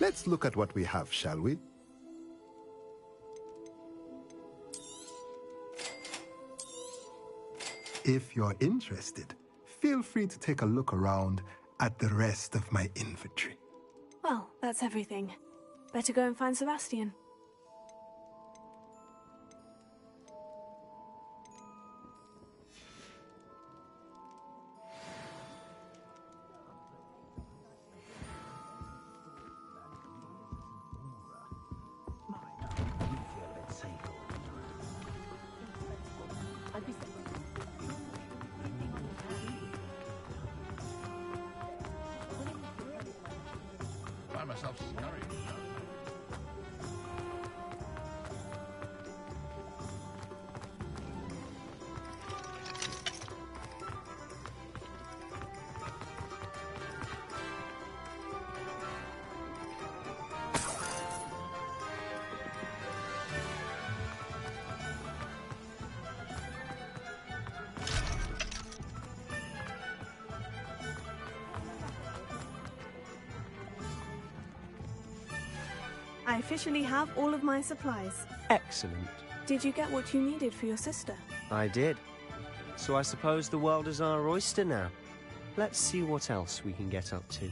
Let's look at what we have, shall we? If you're interested, feel free to take a look around at the rest of my inventory. Well, that's everything. Better go and find Sebastian. myself some curry. I officially have all of my supplies. Excellent. Did you get what you needed for your sister? I did. So I suppose the world is our oyster now. Let's see what else we can get up to.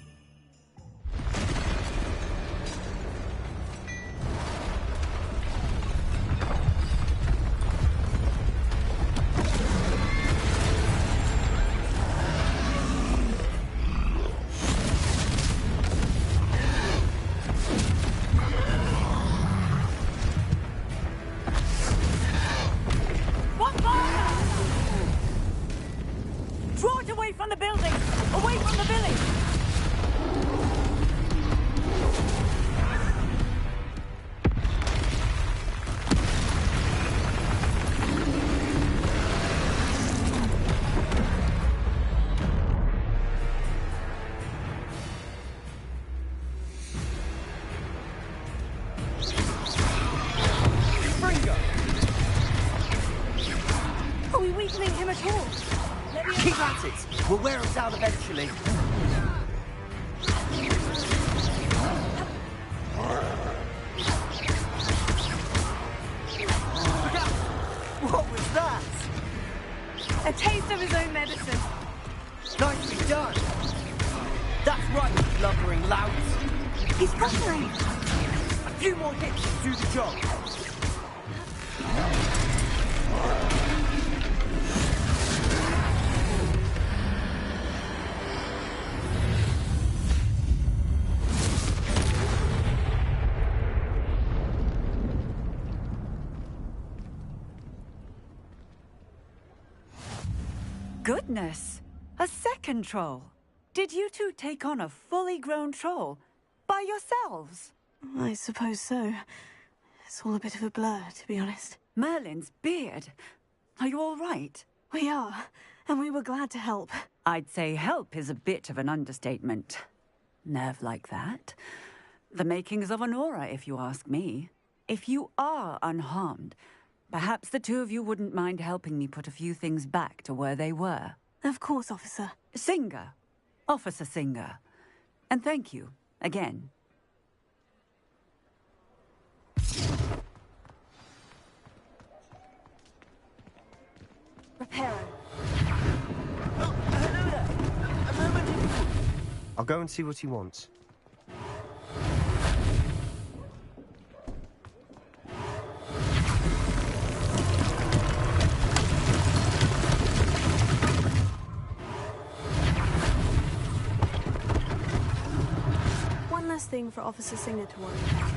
Draw it away from the building! Away from the village! Are we weakening him at all? Keep at it! We'll wear him down eventually. What was that? A taste of his own medicine. Nicely done! That's right, you blubbering louts! He's recovering! A few more hits to do the job! Goodness! A second troll! Did you two take on a fully grown troll? By yourselves? I suppose so. It's all a bit of a blur, to be honest. Merlin's beard. Are you all right? We are, and we were glad to help. I'd say help is a bit of an understatement. Nerve like that. The makings of an aura, if you ask me. If you are unharmed, perhaps the two of you wouldn't mind helping me put a few things back to where they were. Of course, officer. Singer. Officer Singer. And thank you, again. Reparo. Hello there! A moment if you... I'll go and see what he wants. One last thing for Officer Singer to worry about.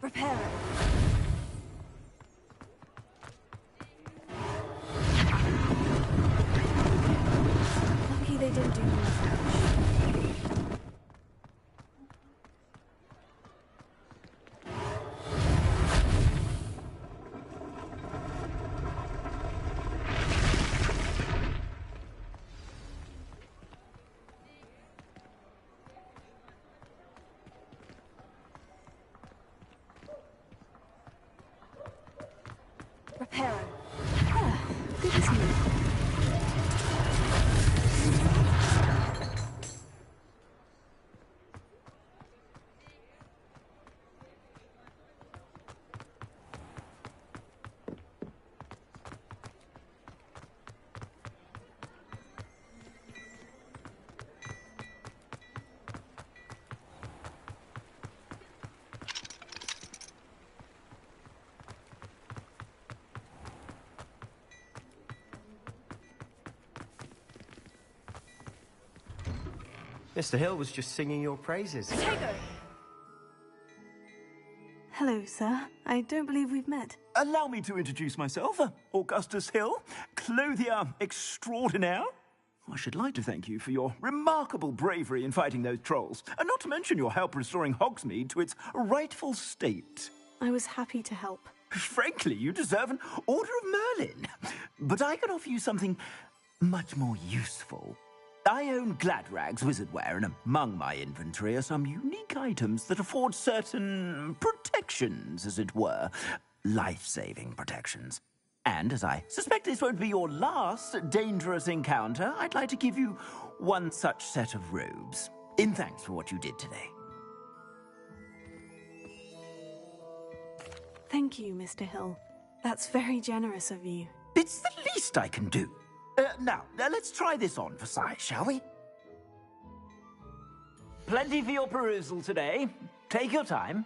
Reparo. Lucky they didn't do more damage. Reparo. Ah, good as new. Mr. Hill was just singing your praises. Hello, sir. I don't believe we've met. Allow me to introduce myself. Augustus Hill, clothier extraordinaire. I should like to thank you for your remarkable bravery in fighting those trolls, and not to mention your help restoring Hogsmeade to its rightful state. I was happy to help. Frankly, you deserve an Order of Merlin. But I can offer you something much more useful. I own Gladrag's wizardware, and among my inventory are some unique items that afford certain protections, as it were. Life-saving protections. And as I suspect this won't be your last dangerous encounter, I'd like to give you one such set of robes, in thanks for what you did today. Thank you, Mr. Hill. That's very generous of you. It's the least I can do. Now, let's try this on for size, shall we? Plenty for your perusal today. Take your time.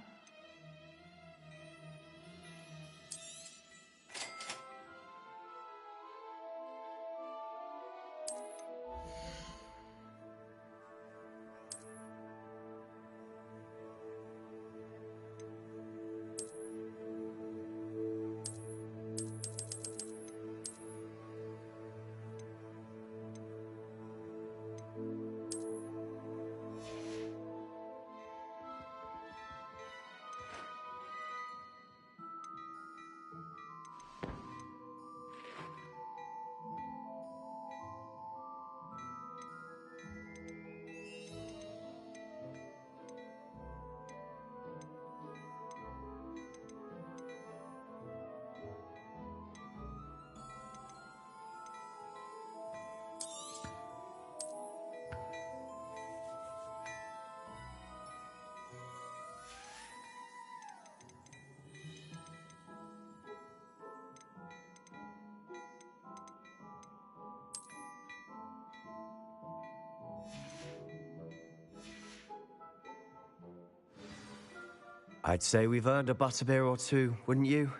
I'd say we've earned a butterbeer or two, wouldn't you?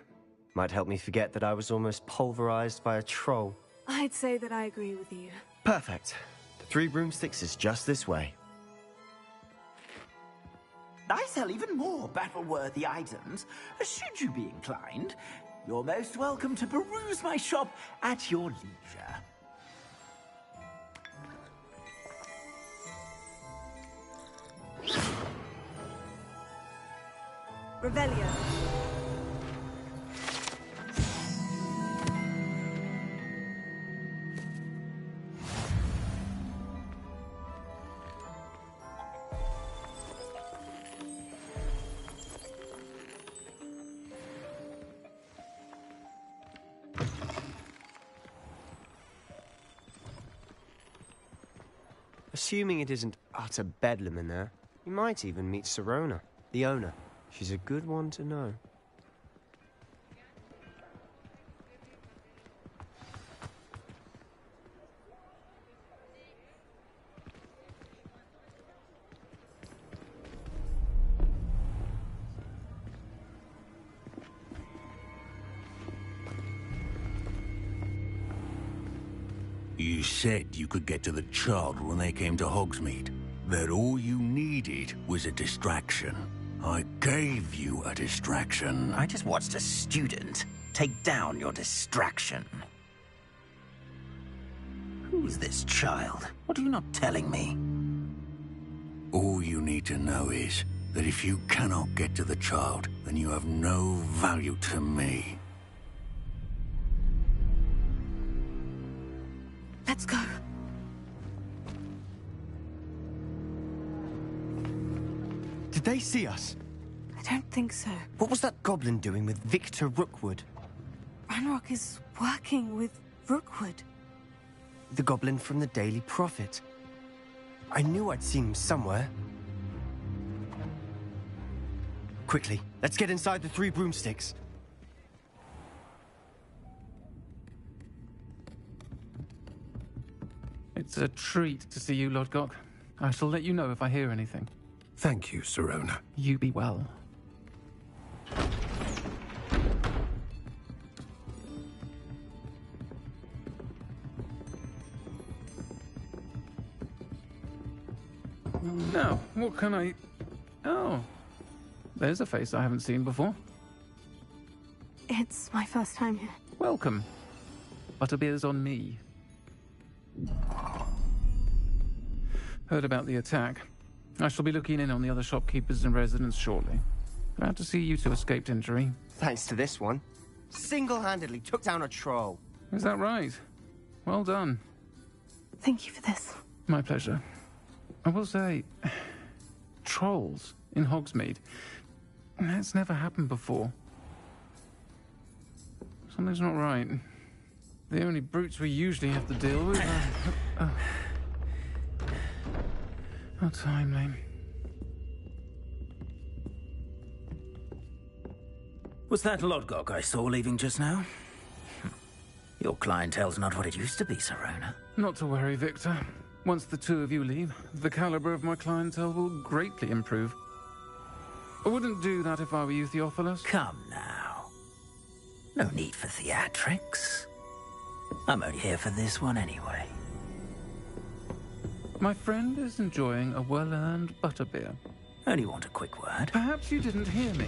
Might help me forget that I was almost pulverized by a troll. I'd say that I agree with you. Perfect. The 3 broomsticks is just this way. I sell even more battle-worthy items. Should you be inclined, you're most welcome to peruse my shop at your leisure. Revelio. Assuming it isn't utter bedlam in there, you might even meet Sirona, the owner. She's a good one to know. You said you could get to the child when they came to Hogsmeade. That all you needed was a distraction. I gave you a distraction. I just watched a student take down your distraction. Who's this child? What are you not telling me? All you need to know is that if you cannot get to the child, then you have no value to me. Let's go. Did they see us? I don't think so. What was that goblin doing with Victor Rookwood? Ranrock is working with Rookwood. The goblin from the Daily Prophet. I knew I'd seen him somewhere. Quickly, let's get inside the 3 broomsticks. It's a treat to see you, Lodgok. I shall let you know if I hear anything. Thank you, Sirona. You be well. Now, what can I... Oh, there's a face I haven't seen before. It's my first time here. Welcome. Butterbeer's on me. Heard about the attack. I shall be looking in on the other shopkeepers and residents shortly. Glad to see you two escaped injury. Thanks to this one. Single-handedly took down a troll. Is that right? Well done. Thank you for this. My pleasure. I will say, trolls in Hogsmeade. That's never happened before. Something's not right. The only brutes we usually have to deal with are... How timely. Was that Lodgok I saw leaving just now? Your clientele's not what it used to be, Sirona. Not to worry, Victor. Once the two of you leave, the caliber of my clientele will greatly improve. I wouldn't do that if I were you, Theophilus. Come now. No need for theatrics. I'm only here for this one anyway. My friend is enjoying a well-earned butterbeer. Only want a quick word. Perhaps you didn't hear me.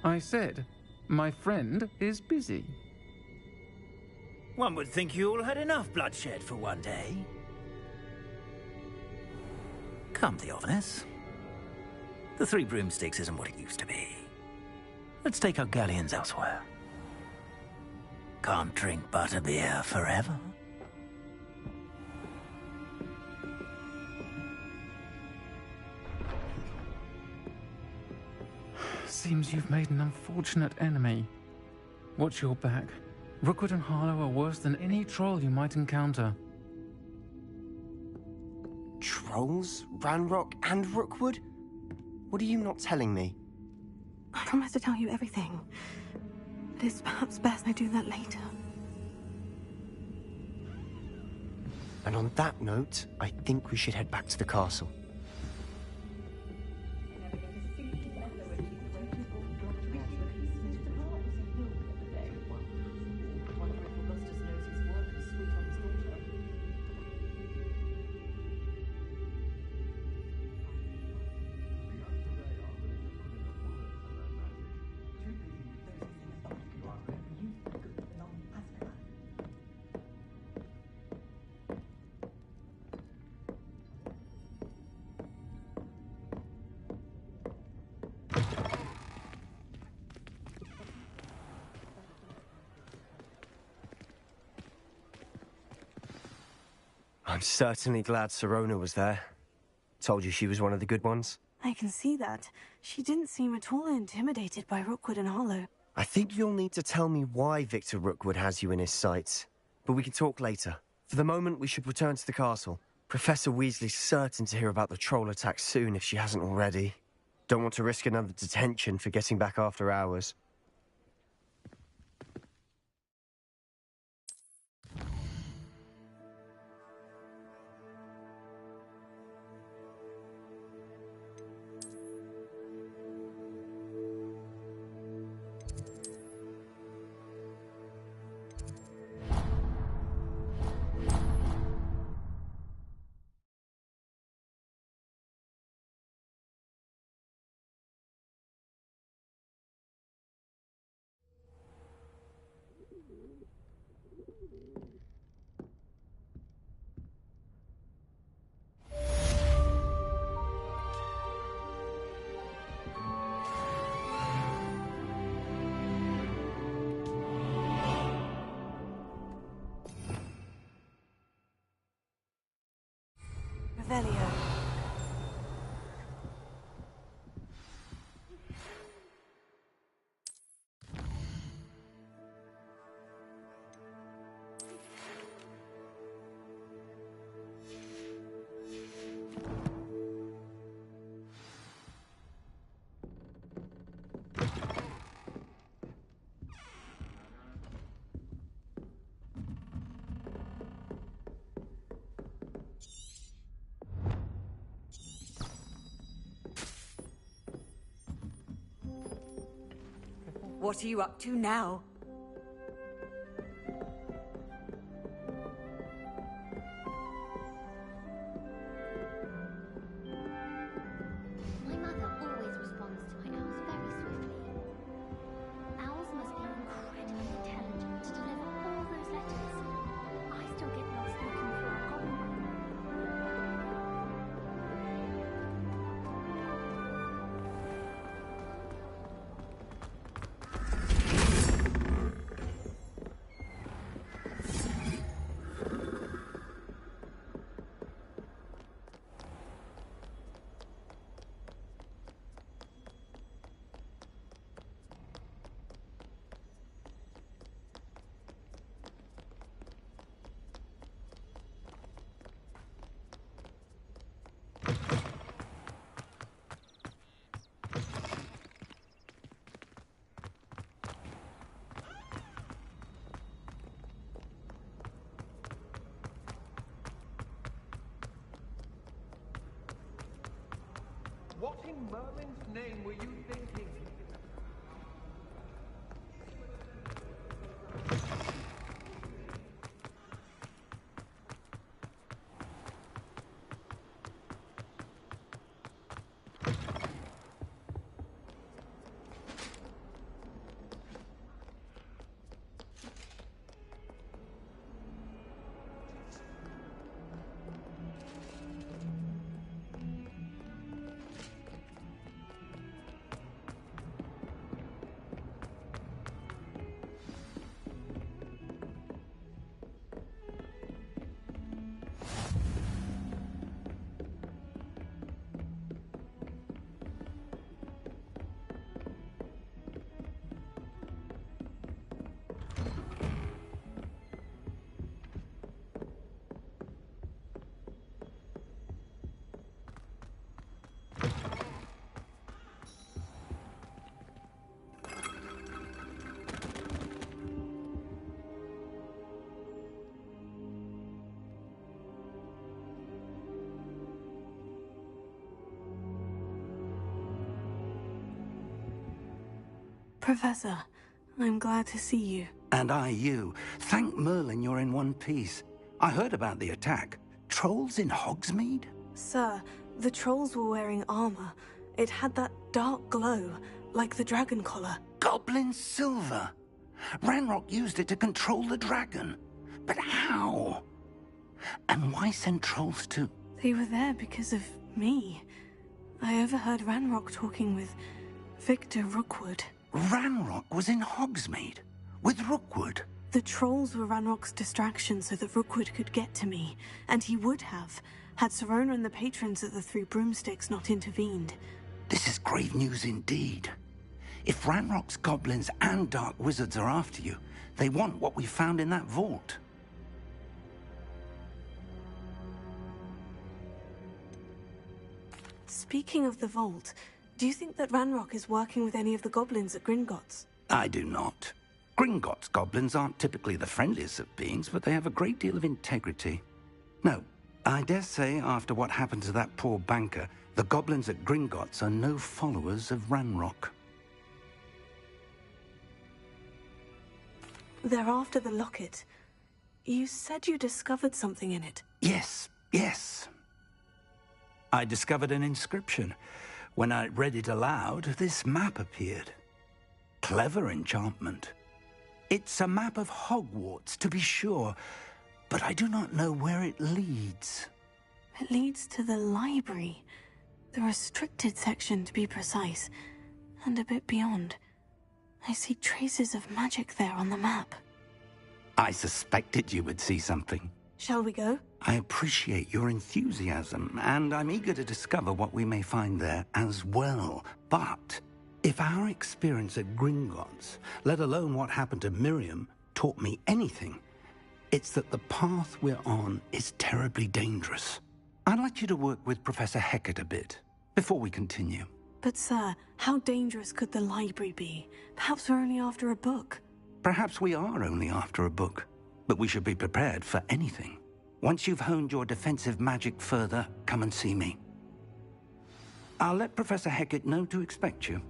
I said, my friend is busy. One would think you all had enough bloodshed for one day. Come, Theophilus. The Three Broomsticks isn't what it used to be. Let's take our galleons elsewhere. Can't drink butterbeer forever. Seems you've made an unfortunate enemy. Watch your back. Rookwood and Harlow are worse than any troll you might encounter. Trolls? Ranrock and Rookwood? What are you not telling me? I promise to tell you everything. But it's perhaps best I do that later. And on that note, I think we should head back to the castle. I'm certainly glad Sirona was there. Told you she was one of the good ones. I can see that. She didn't seem at all intimidated by Rookwood and Harlow. I think you'll need to tell me why Victor Rookwood has you in his sights. But we can talk later. For the moment, we should return to the castle. Professor Weasley's certain to hear about the troll attack soon if she hasn't already. Don't want to risk another detention for getting back after hours. Revelio. What are you up to now? My mother always responds to my owls very swiftly. Owls must be incredibly intelligent to deliver all those letters. I still get lost looking Merlin's name were you thinking? Professor, I'm glad to see you. And I you. Thank Merlin you're in one piece. I heard about the attack. Trolls in Hogsmeade? Sir, the trolls were wearing armor. It had that dark glow, like the dragon collar. Goblin silver. Ranrock used it to control the dragon. But how? And why send trolls to... They were there because of me. I overheard Ranrock talking with Victor Rookwood. Ranrock was in Hogsmeade? With Rookwood? The trolls were Ranrock's distraction so that Rookwood could get to me. And he would have, had Serona and the patrons at the Three Broomsticks not intervened. This is grave news indeed. If Ranrock's goblins and dark wizards are after you, they want what we found in that vault. Speaking of the vault, do you think that Ranrock is working with any of the goblins at Gringotts? I do not. Gringotts goblins aren't typically the friendliest of beings, but they have a great deal of integrity. No, I dare say after what happened to that poor banker, the goblins at Gringotts are no followers of Ranrock. They're after the locket. You said you discovered something in it. Yes. I discovered an inscription. When I read it aloud, this map appeared. Clever enchantment. It's a map of Hogwarts, to be sure, but I do not know where it leads. It leads to the library. The restricted section, to be precise, and a bit beyond. I see traces of magic there on the map. I suspected you would see something. Shall we go? I appreciate your enthusiasm, and I'm eager to discover what we may find there as well. But if our experience at Gringotts, let alone what happened to Miriam, taught me anything, it's that the path we're on is terribly dangerous. I'd like you to work with Professor Hecat a bit, before we continue. But sir, how dangerous could the library be? Perhaps we're only after a book. Perhaps we are only after a book, but we should be prepared for anything. Once you've honed your defensive magic further, come and see me. I'll let Professor Hecat know to expect you.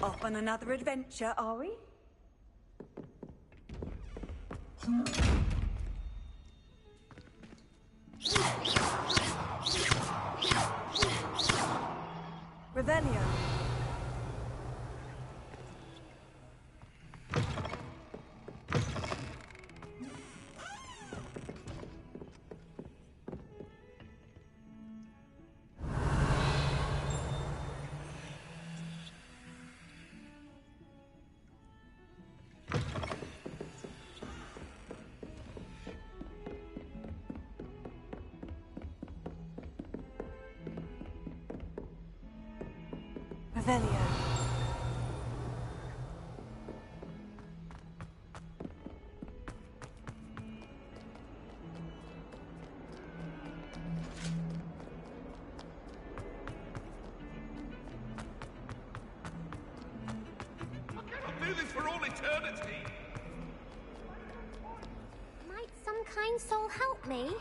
Off on another adventure, are we? Revelio. Revelio. Do this for all eternity! Might some kind soul help me?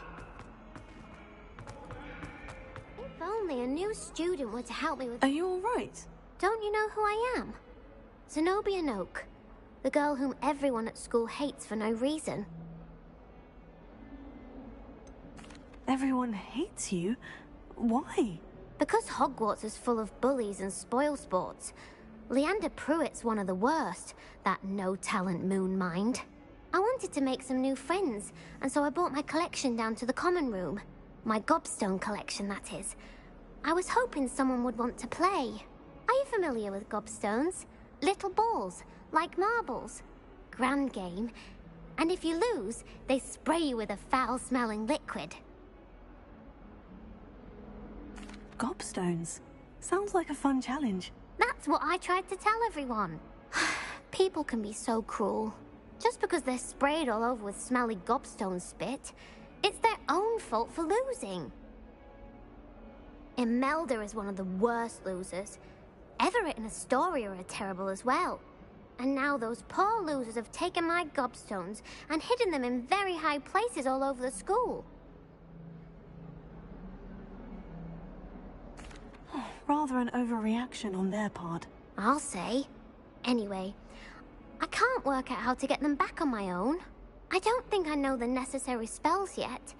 If only a new student were to help me with... Are you all right? Don't you know who I am? Zenobia Noak, the girl whom everyone at school hates for no reason. Everyone hates you? Why? Because Hogwarts is full of bullies and spoilsports. Leander Pruitt's one of the worst, that no-talent moon mind. I wanted to make some new friends, and so I brought my collection down to the common room. My gobstone collection, that is. I was hoping someone would want to play. Are you familiar with gobstones? Little balls, like marbles. Grand game. And if you lose, they spray you with a foul-smelling liquid. Gobstones? Sounds like a fun challenge. That's what I tried to tell everyone. People can be so cruel. Just because they're sprayed all over with smelly gobstone spit, it's their own fault for losing. Imelda is one of the worst losers. Everett and Astoria are terrible as well. And now those poor losers have taken my gobstones and hidden them in very high places all over the school. Rather an overreaction on their part. I'll say. Anyway, I can't work out how to get them back on my own. I don't think I know the necessary spells yet.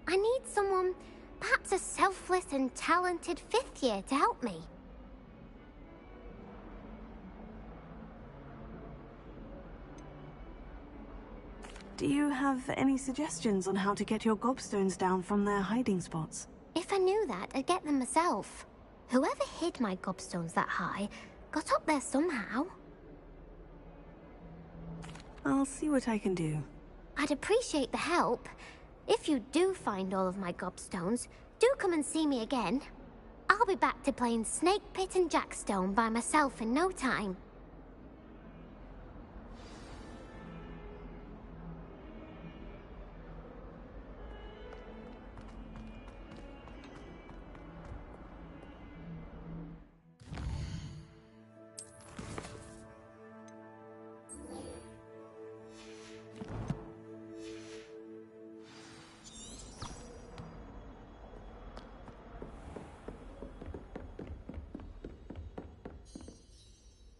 I need someone, perhaps a selfless and talented fifth year to help me. Do you have any suggestions on how to get your gobstones down from their hiding spots? If I knew that, I'd get them myself. Whoever hid my gobstones that high got up there somehow. I'll see what I can do. I'd appreciate the help. If you do find all of my gobstones, do come and see me again. I'll be back to playing Snake Pit and Jackstone by myself in no time.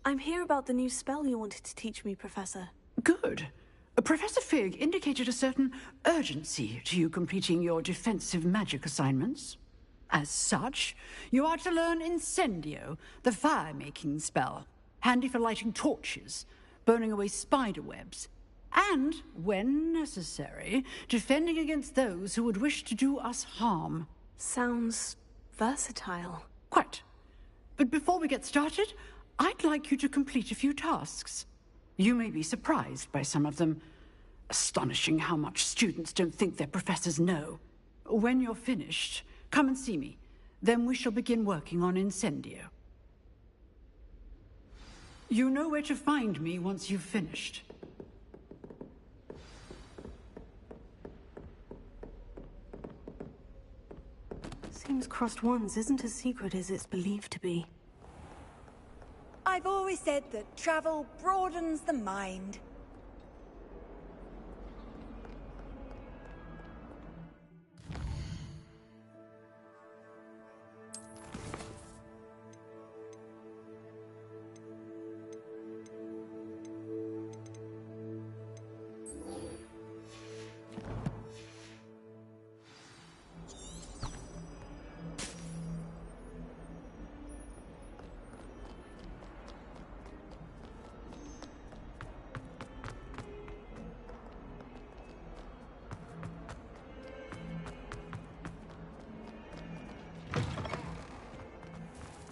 I'm here about the new spell you wanted to teach me, Professor. Good. Professor Fig indicated a certain urgency to you completing your defensive magic assignments. As such, you are to learn Incendio, the fire-making spell, handy for lighting torches, burning away spider webs, and, when necessary, defending against those who would wish to do us harm. Sounds versatile. Quite. But before we get started, I'd like you to complete a few tasks. You may be surprised by some of them. Astonishing how much students don't think their professors know. When you're finished, come and see me. Then we shall begin working on Incendio. You know where to find me once you've finished. Seems crossed once isn't as secret as it's believed to be. I've always said that travel broadens the mind.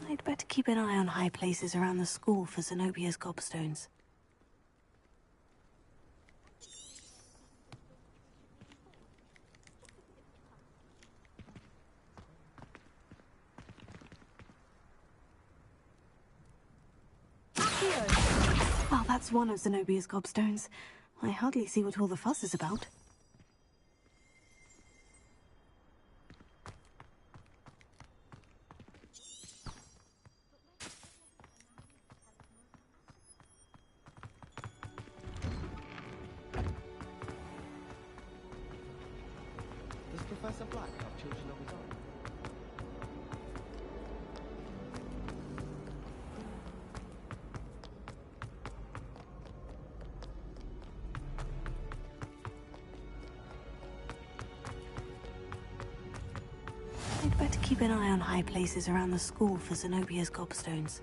I'd better keep an eye on high places around the school for Zenobia's gobstones. That's one of Zenobia's gobstones. I hardly see what all the fuss is about. Does Professor Black have children of his own? I'd better keep an eye on high places around the school for Zenobia's gobstones.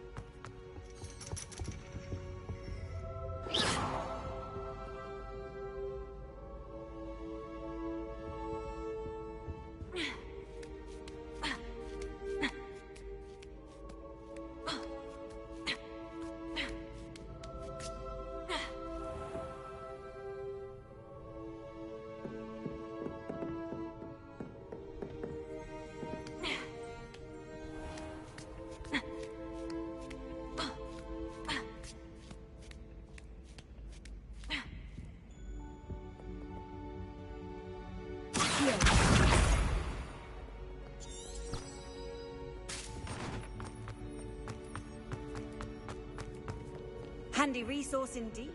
Handy resource indeed.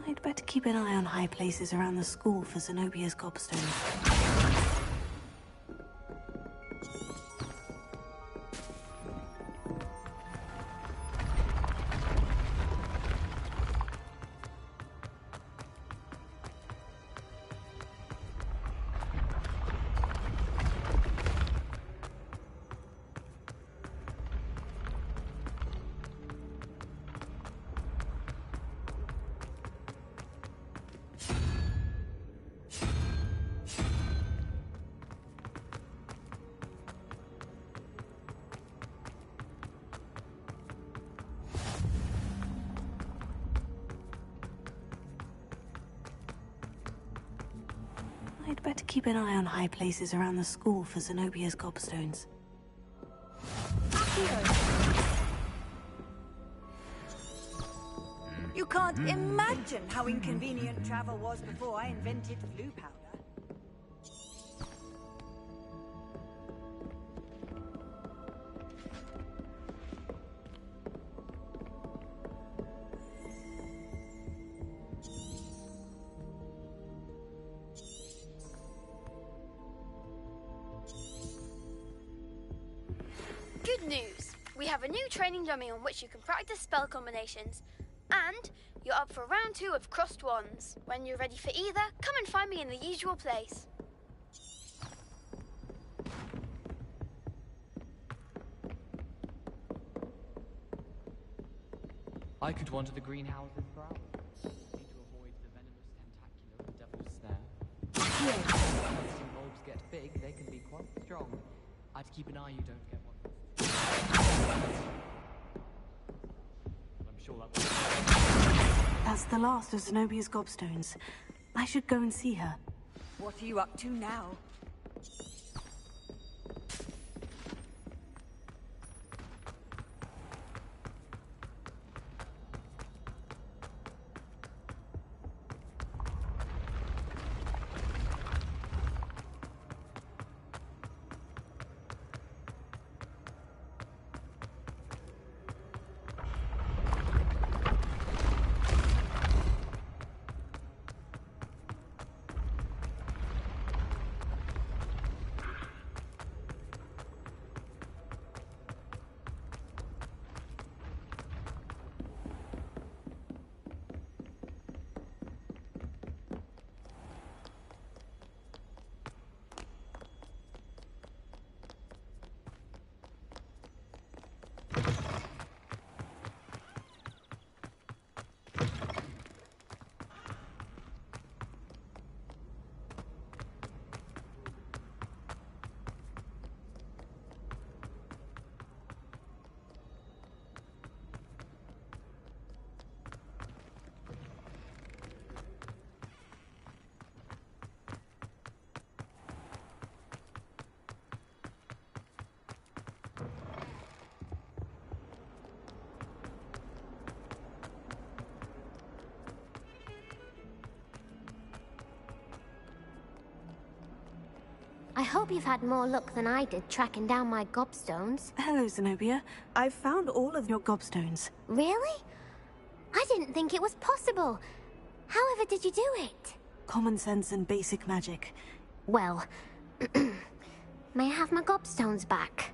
I'd better keep an eye on high places around the school for Zenobia's gobstones. I'd better keep an eye on high places around the school for Zenobia's gobstones. You can't imagine how inconvenient travel was before I invented blue powder. Good news! We have a new training dummy on which you can practice spell combinations. And you're up for round 2 of Crossed Wands. When you're ready for either, come and find me in the usual place. I could wander the greenhouses for hours. Need to avoid the venomous tentacular devil's snare. As bulbs get big, they can be quite strong. I'd keep an eye you don't get one. I'm sure that will... That's the last of Zenobia's gobstones. I should go and see her. What are you up to now? hope you've had more luck than I did tracking down my gobstones. Hello, Zenobia. I've found all of your gobstones. Really? I didn't think it was possible. However did you do it? Common sense and basic magic. Well, may I have my gobstones back?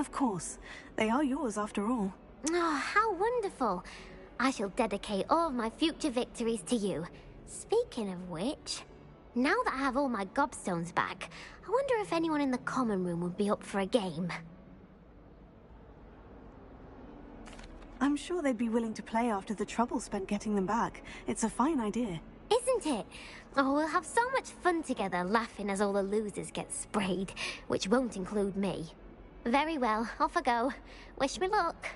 Of course. They are yours after all. Oh, how wonderful. I shall dedicate all of my future victories to you. Speaking of which, now that I have all my gobstones back, I wonder if anyone in the common room would be up for a game. I'm sure they'd be willing to play after the trouble spent getting them back. It's a fine idea. Isn't it? Oh, we'll have so much fun together, laughing as all the losers get sprayed, which won't include me. Very well, off I go. Wish me luck.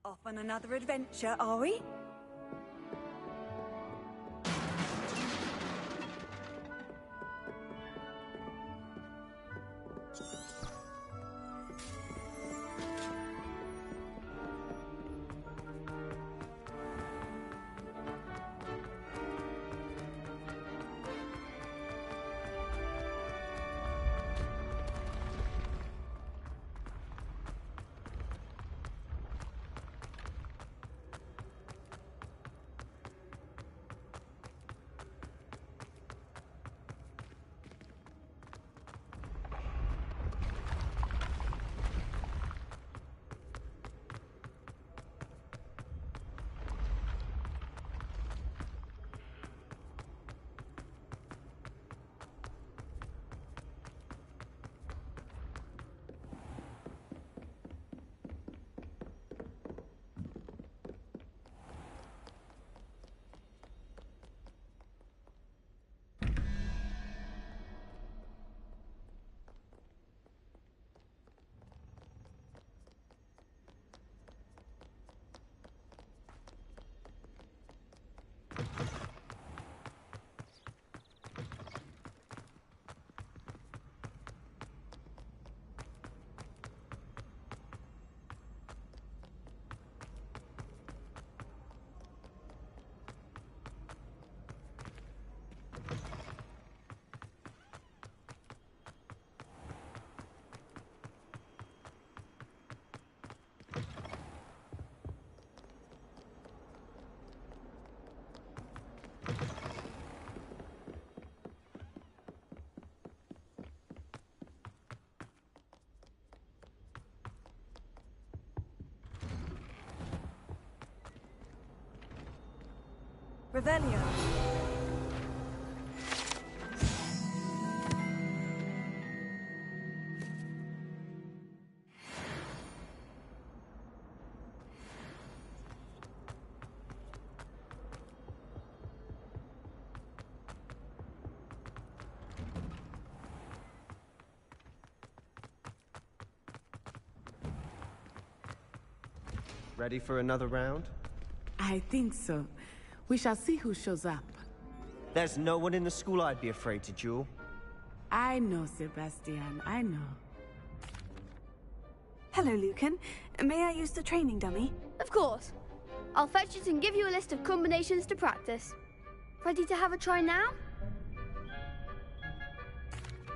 Off on another adventure, are we? Revelio. Ready for another round? I think so. We shall see who shows up. There's no one in the school I'd be afraid to duel. I know, Sebastian, I know. Hello, Lucan. May I use the training dummy? Of course. I'll fetch it and give you a list of combinations to practice. Ready to have a try now?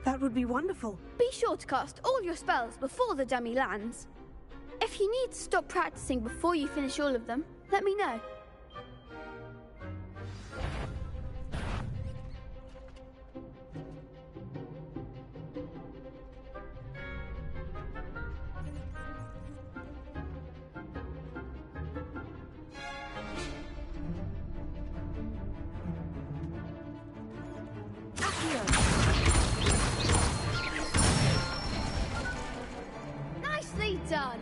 That would be wonderful. Be sure to cast all your spells before the dummy lands. If you need to stop practicing before you finish all of them, let me know. Nicely done.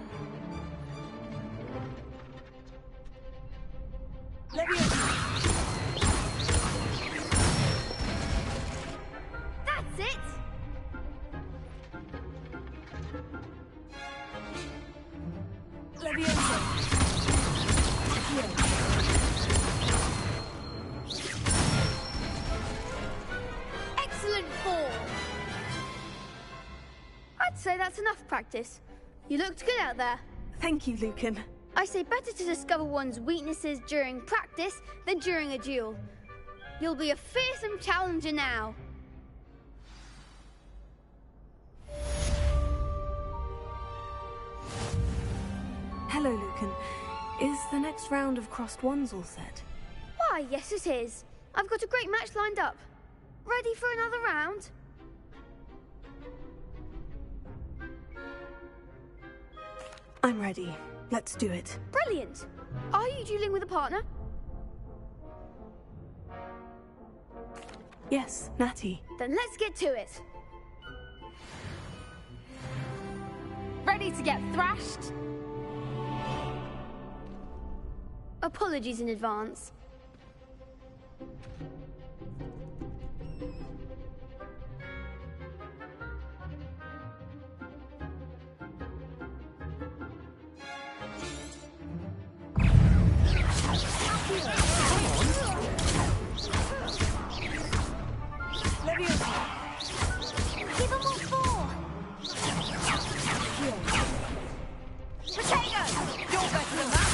That's it! Excellent form! I'd say that's enough practice. You looked good out there. Thank you, Lucan. I say better to discover one's weaknesses during practice than during a duel. You'll be a fearsome challenger now. Hello, Lucan. Is the next round of crossed ones all set? Why, yes it is. I've got a great match lined up. Ready for another round? I'm ready. Let's do it. Brilliant. Are you dueling with a partner? Yes, Natty. Then let's get to it. Ready to get thrashed? Apologies in advance. Give them all four! Potato! You're better than that!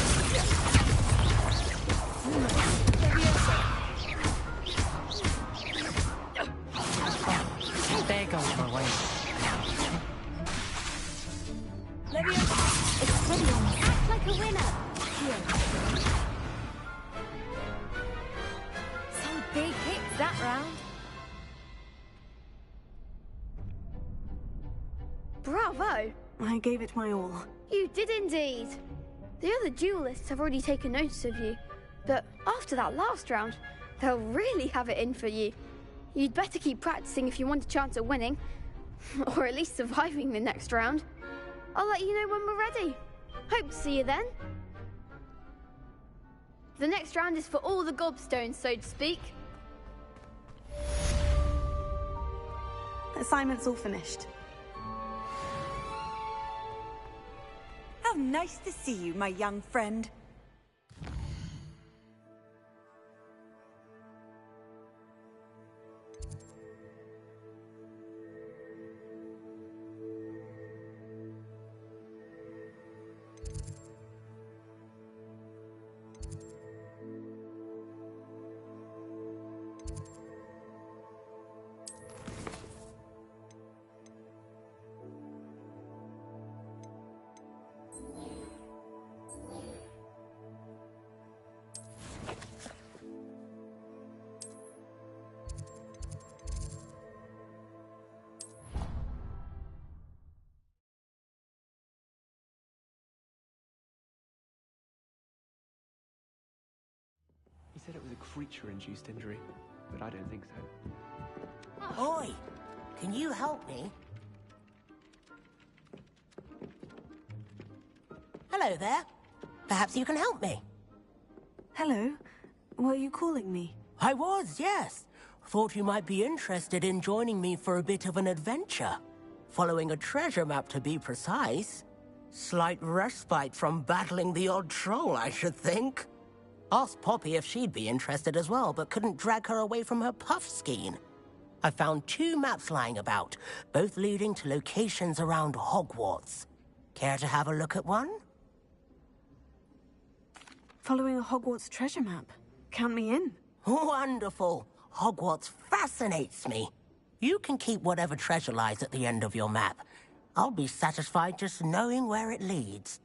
There goes my way. Act like a winner! Some big hits that round. Bravo! I gave it my all. You did indeed. The other duelists have already taken notice of you, but after that last round, they'll really have it in for you. You'd better keep practicing if you want a chance at winning, or at least surviving the next round. I'll let you know when we're ready. Hope to see you then. The next round is for all the gobstones, so to speak. Assignment's all finished. How nice to see you, my young friend. said it was a creature-induced injury, but I don't think so. Oi! Can you help me? Hello there. Perhaps you can help me. Hello. Were you calling me? I was, yes. Thought you might be interested in joining me for a bit of an adventure. Following a treasure map, to be precise. Slight respite from battling the odd troll, I should think. Asked Poppy if she'd be interested as well, but couldn't drag her away from her puff skein. I found 2 maps lying about, both leading to locations around Hogwarts. Care to have a look at one? Following a Hogwarts treasure map. Count me in. Wonderful. Hogwarts fascinates me. You can keep whatever treasure lies at the end of your map. I'll be satisfied just knowing where it leads.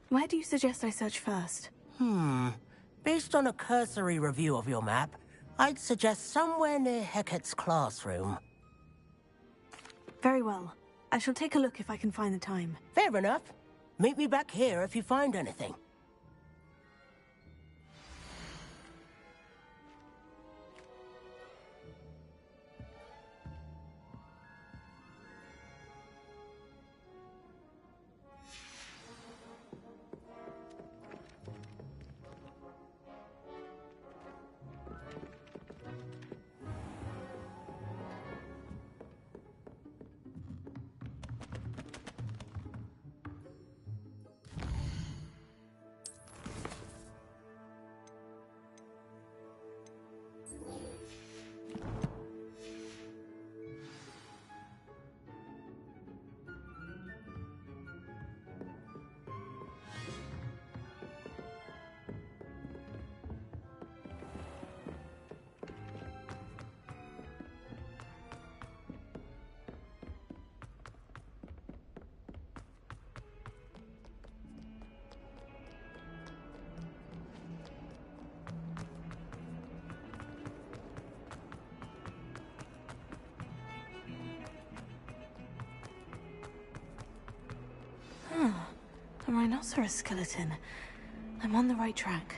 Where do you suggest I search first? Based on a cursory review of your map, I'd suggest somewhere near Hecat's classroom. Very well. I shall take a look if I can find the time. Fair enough. Meet me back here if you find anything. A rhinoceros skeleton. I'm on the right track.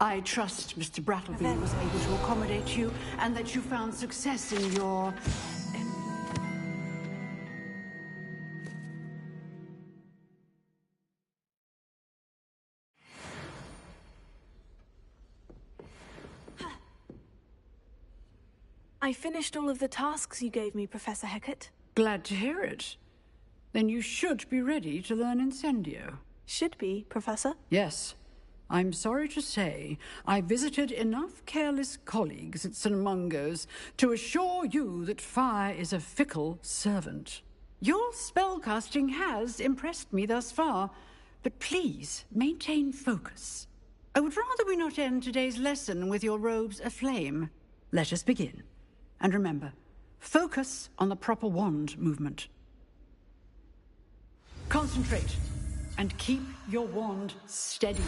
I trust Mr. Brattleby was able to accommodate you, and that you found success in your... I finished all of the tasks you gave me, Professor Hecat. Glad to hear it. Then you should be ready to learn Incendio. Should be, Professor? Yes. I'm sorry to say, I visited enough careless colleagues at St. Mungo's to assure you that fire is a fickle servant. Your spellcasting has impressed me thus far, but please maintain focus. I would rather we not end today's lesson with your robes aflame. Let us begin. And remember, focus on the proper wand movement. Concentrate, and keep your wand steady.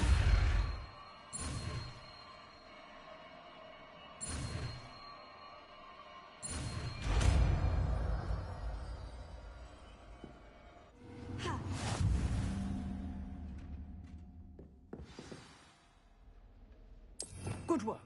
Good work.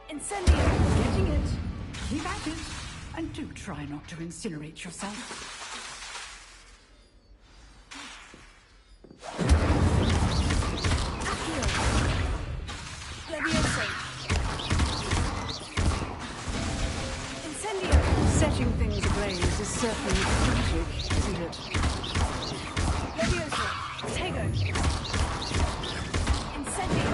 Incendio! Getting it. Keep at it. And do try not to incinerate yourself. Setting things ablaze is certainly strategic, isn't it? Leviosa! Tego! Incendio!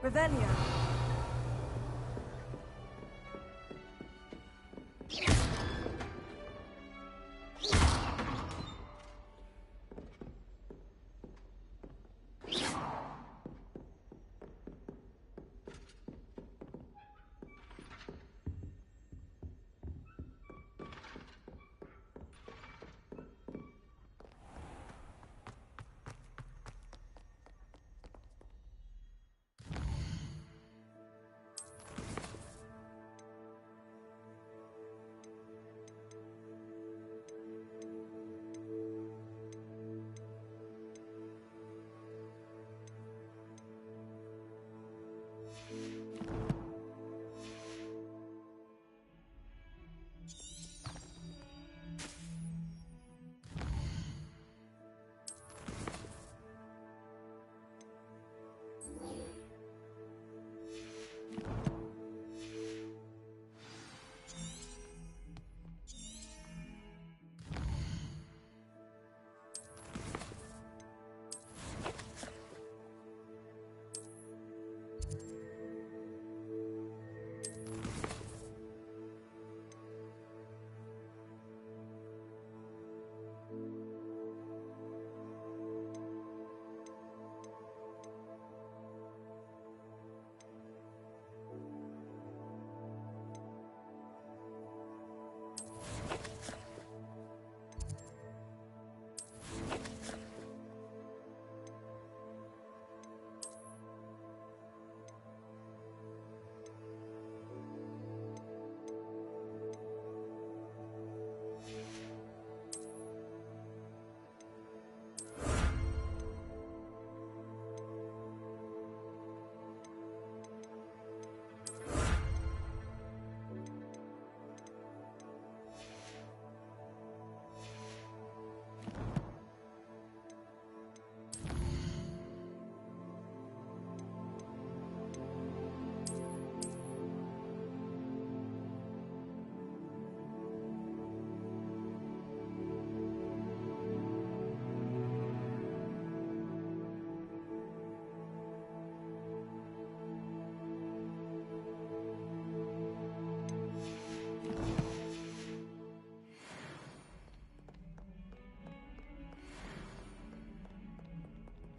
Revelio.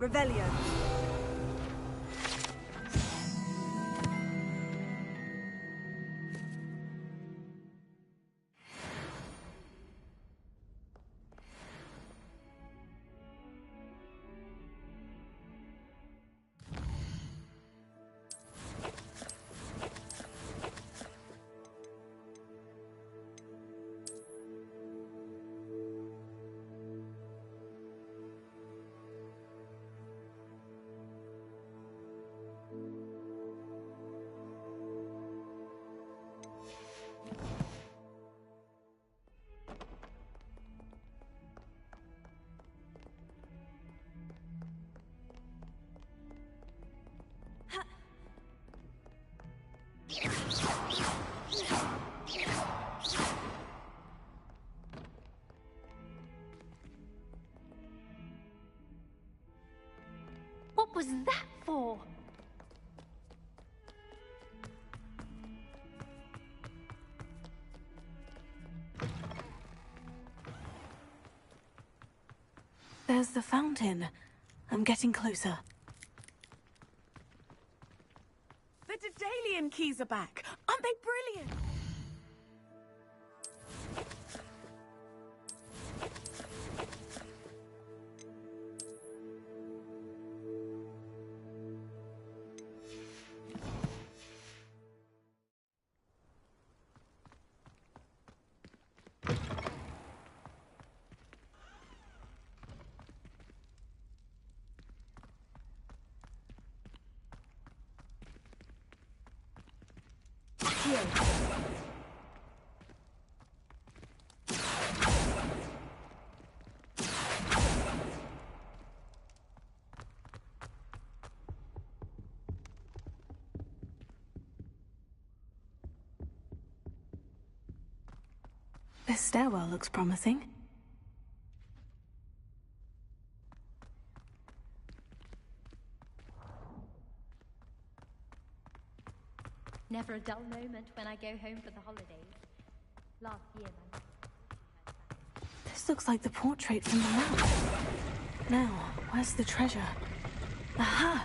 Revelio. What was that for? There's the fountain. I'm getting closer. The Daedalian keys are back. Aren't they brilliant? This stairwell looks promising. Never a dull moment when I go home for the holidays. Last year, my... This looks like the portrait from the map. Now, where's the treasure? Aha!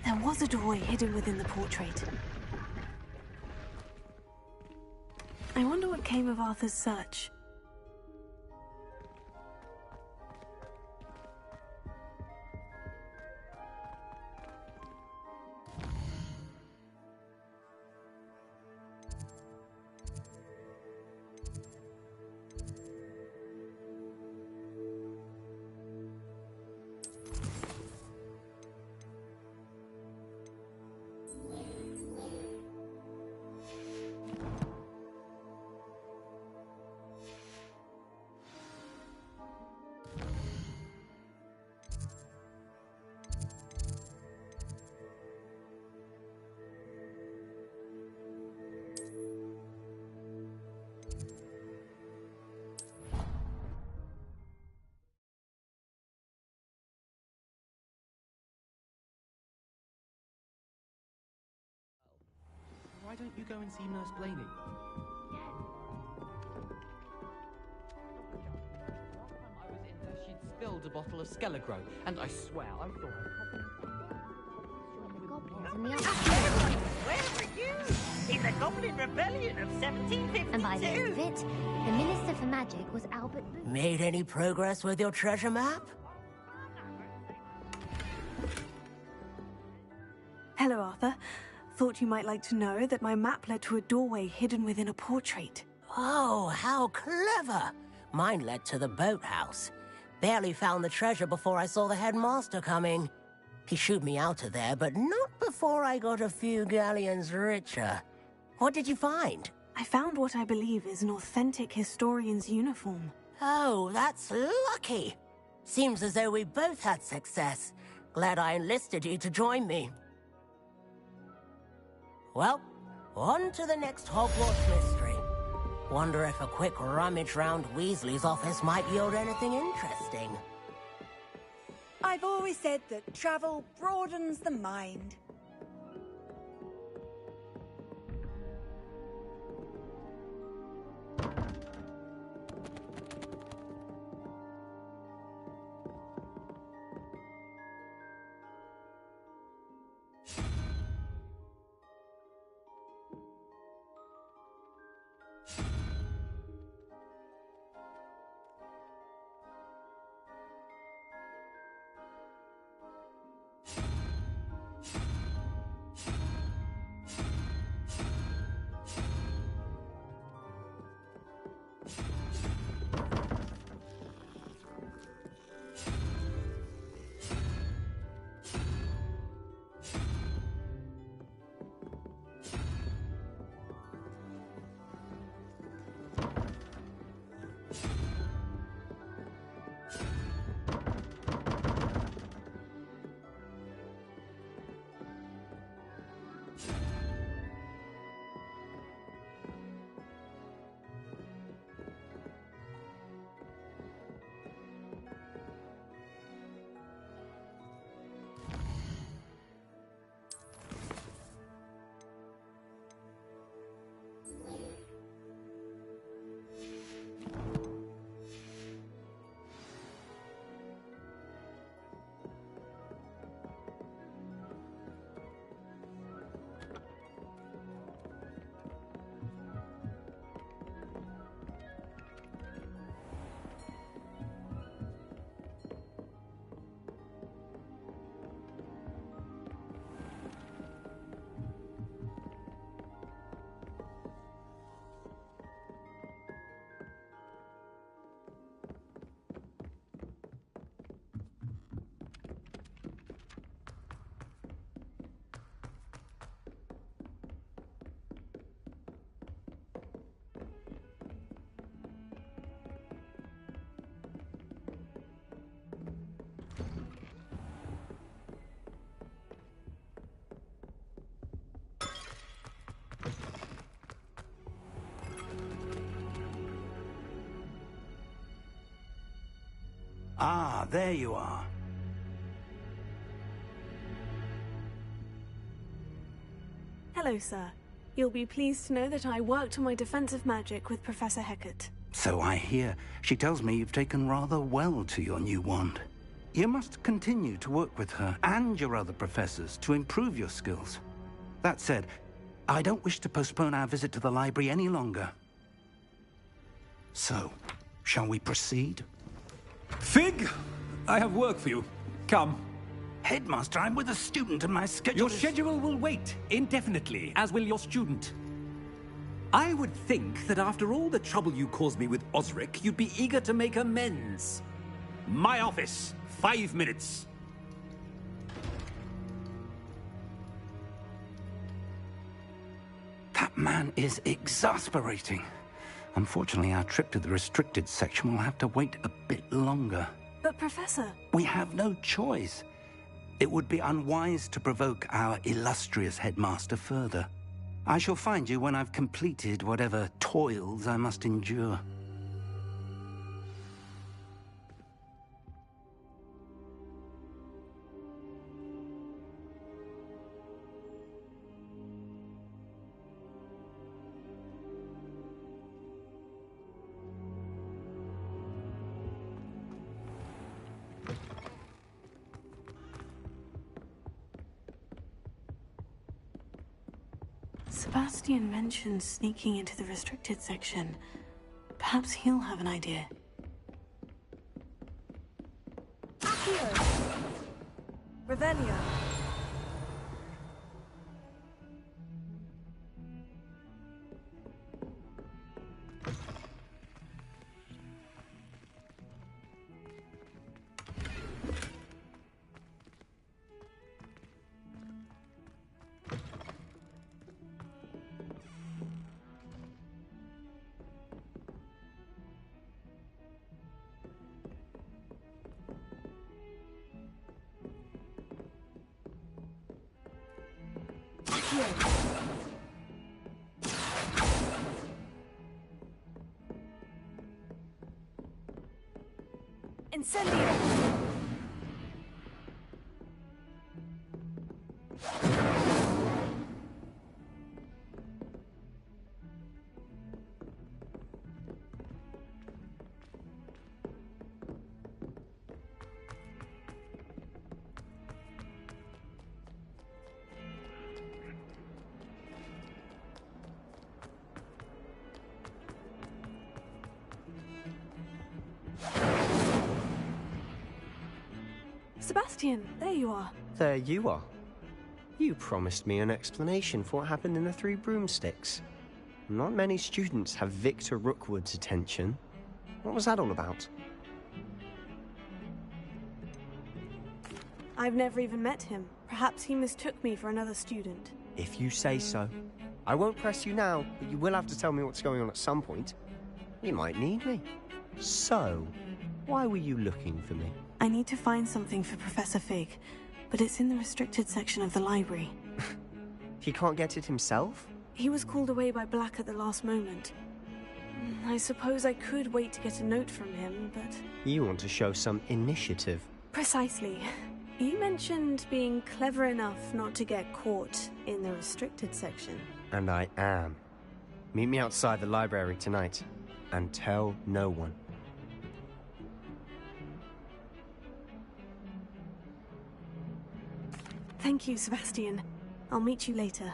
There was a doorway hidden within the portrait. I wonder what came of Arthur's search. Why don't you go and see Nurse Blaney? She'd spilled a bottle of Skelegro, and I swear I thought Where were you? In the Goblin Rebellion of 1752. And by the end of it, the Minister for Magic was Albert Booth. Made any progress with your treasure map? Hello, Arthur. Thought you might like to know that my map led to a doorway hidden within a portrait. Oh, how clever! Mine led to the boathouse. Barely found the treasure before I saw the headmaster coming. He shooed me out of there, but not before I got a few galleons richer. What did you find? I found what I believe is an authentic historian's uniform. Oh, that's lucky. Seems as though we both had success. Glad I enlisted you to join me. Well, on to the next Hogwarts mystery. Wonder if a quick rummage round Weasley's office might yield anything interesting. I've always said that travel broadens the mind. Ah, there you are. Hello, sir. You'll be pleased to know that I worked on my defensive magic with Professor Hecat. So I hear. She tells me you've taken rather well to your new wand. You must continue to work with her and your other professors to improve your skills. That said, I don't wish to postpone our visit to the library any longer. So, shall we proceed? Fig, I have work for you. Come. Headmaster, I'm with a student and my schedule Your schedule will wait indefinitely, as will your student. I would think that after all the trouble you caused me with Osric, you'd be eager to make amends. My office, 5 minutes. That man is exasperating. Unfortunately, our trip to the restricted section will have to wait a bit longer. But Professor... We have no choice. It would be unwise to provoke our illustrious headmaster further. I shall find you when I've completed whatever toils I must endure. Sebastian mentioned sneaking into the restricted section. Perhaps he'll have an idea. Revelio. Incendio! Sebastian, there you are. There you are. You promised me an explanation for what happened in the Three Broomsticks. Not many students have Victor Rookwood's attention. What was that all about? I've never even met him. Perhaps he mistook me for another student. If you say so. I won't press you now, but you will have to tell me what's going on at some point. You might need me. So, why were you looking for me? I need to find something for Professor Fig, but it's in the restricted section of the library. He can't get it himself? He was called away by Black at the last moment. I suppose I could wait to get a note from him, but... You want to show some initiative. Precisely. You mentioned being clever enough not to get caught in the restricted section. And I am. Meet me outside the library tonight, and tell no one. Thank you, Sebastian. I'll meet you later.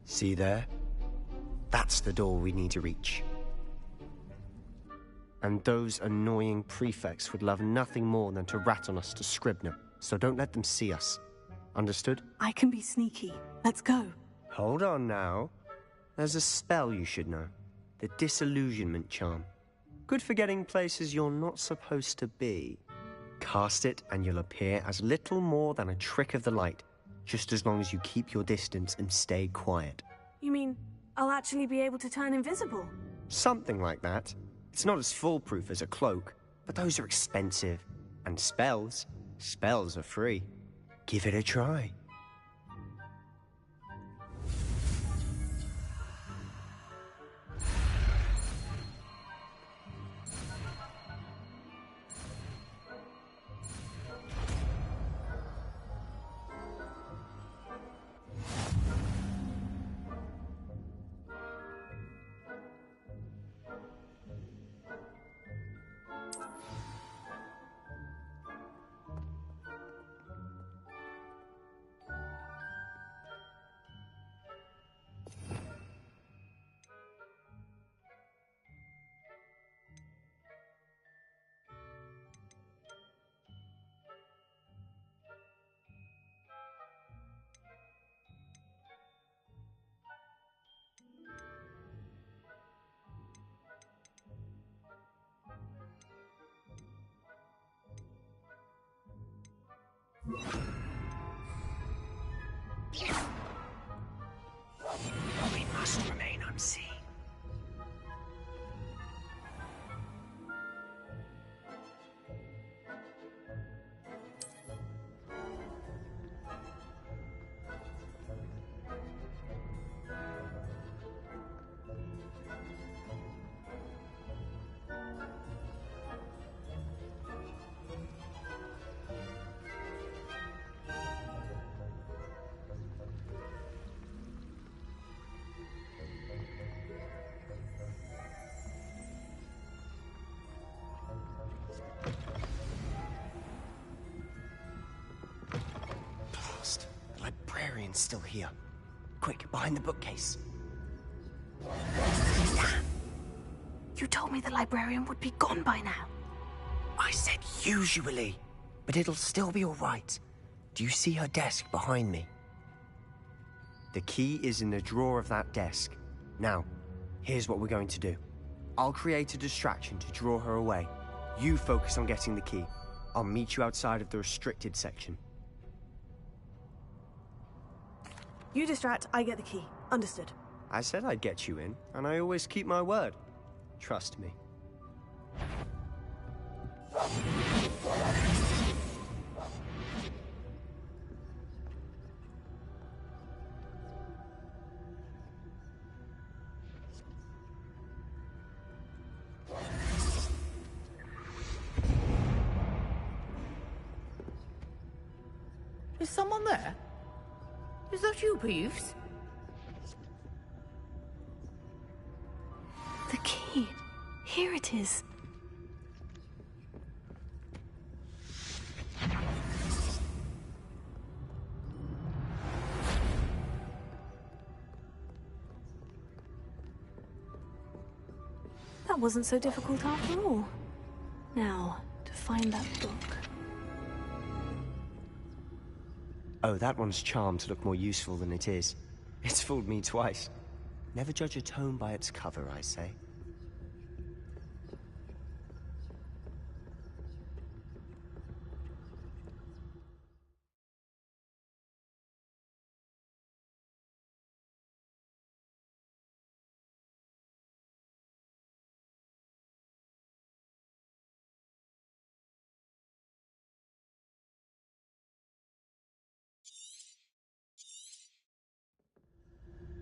See there? That's the door we need to reach. And those annoying prefects would love nothing more than to rat on us to Scribner, so don't let them see us. Understood? I can be sneaky. Let's go. Hold on now. There's a spell you should know. The Disillusionment Charm. Good for getting places you're not supposed to be. Cast it and you'll appear as little more than a trick of the light, just as long as you keep your distance and stay quiet. You mean I'll actually be able to turn invisible? Something like that. It's not as foolproof as a cloak, but those are expensive. And spells are free. Give it a try. We must remain unseen. The librarian's still here. Quick, behind the bookcase. You told me the librarian would be gone by now. I said usually, but it'll still be all right. Do you see her desk behind me? The key is in the drawer of that desk. Now, here's what we're going to do. I'll create a distraction to draw her away. You focus on getting the key. I'll meet you outside of the restricted section. You distract, I get the key. Understood. I said I'd get you in, and I always keep my word. Trust me. Is someone there? Is that you, Peeves? The key. Here it is. That wasn't so difficult after all. Now, to find that book. Oh, that one's charmed to look more useful than it is. It's fooled me twice. Never judge a tome by its cover, I say.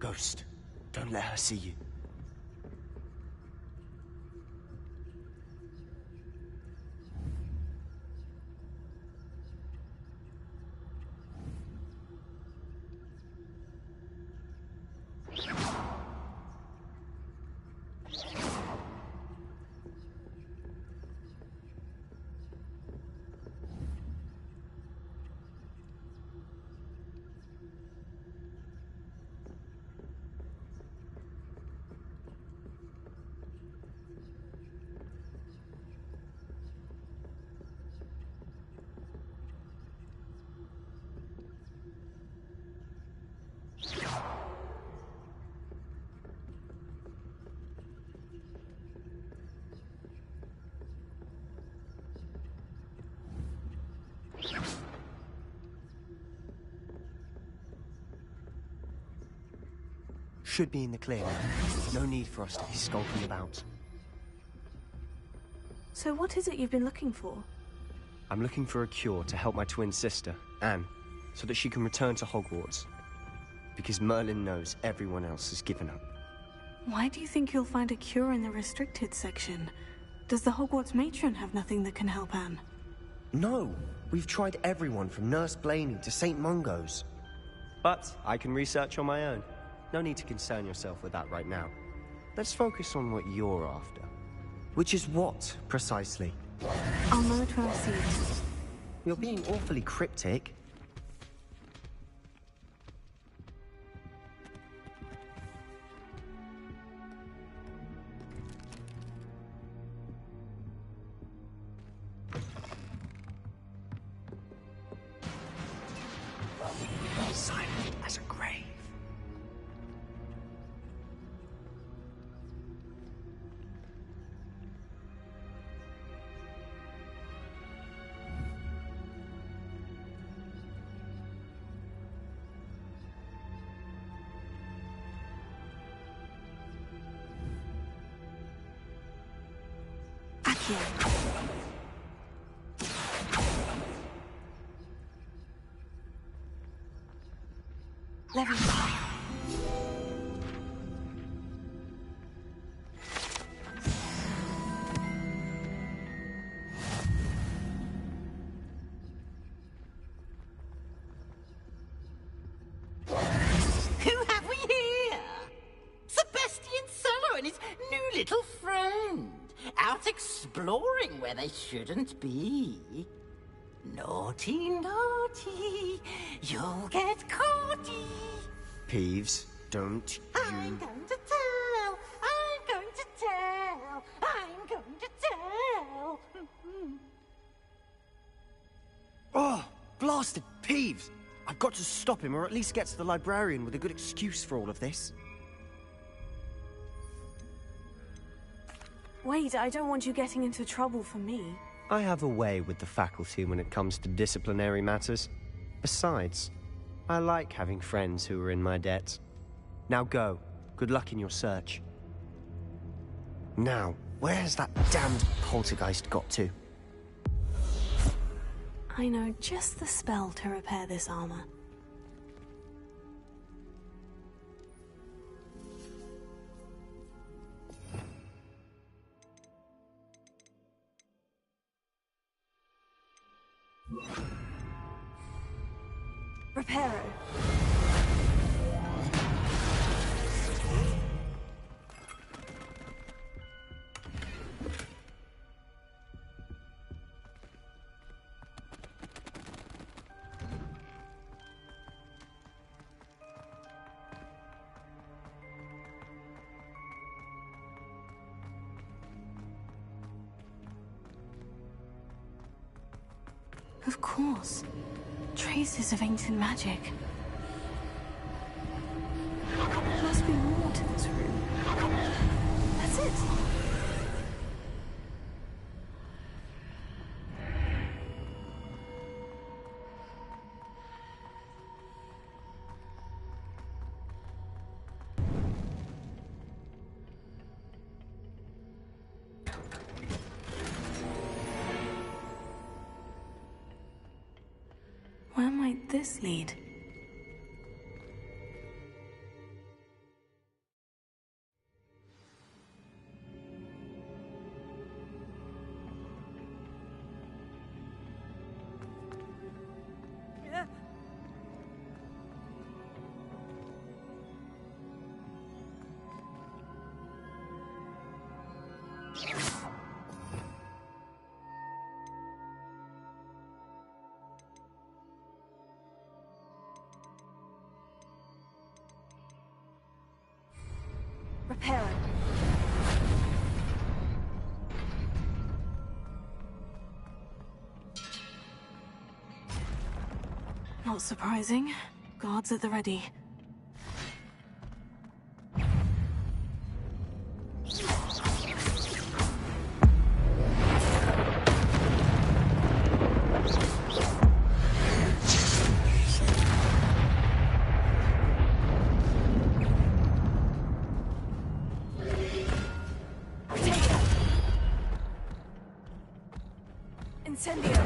Ghost, don't let her see you. Should be in the clear now. No need for us to be skulking about. So what is it you've been looking for? I'm looking for a cure to help my twin sister, Anne, so that she can return to Hogwarts. Because Merlin knows everyone else has given up. Why do you think you'll find a cure in the restricted section? Does the Hogwarts matron have nothing that can help Anne? No! We've tried everyone from Nurse Blaney to St. Mungo's. But I can research on my own. No need to concern yourself with that right now. Let's focus on what you're after. Which is what, precisely? I'll know it when I see it. You're being awfully cryptic. Silent as a grave. Who have we here? Sebastian Cello and his new little friend. Out exploring where they shouldn't be. Naughty, naughty, you'll get caughty. Peeves, don't I'm going to tell, I'm going to tell, I'm going to tell. Oh, blasted Peeves! I've got to stop him, or at least get to the librarian with a good excuse for all of this. Wait, I don't want you getting into trouble for me. I have a way with the faculty when it comes to disciplinary matters. Besides, I like having friends who are in my debt. Now go. Good luck in your search. Now, where's that damned poltergeist got to? I know just the spell to repair this armor. Reparo. Of course. Traces of ancient magic. There must be more to this room. That's it. Where might this lead? Reparo. Not surprising. Guards at the ready. Incendio.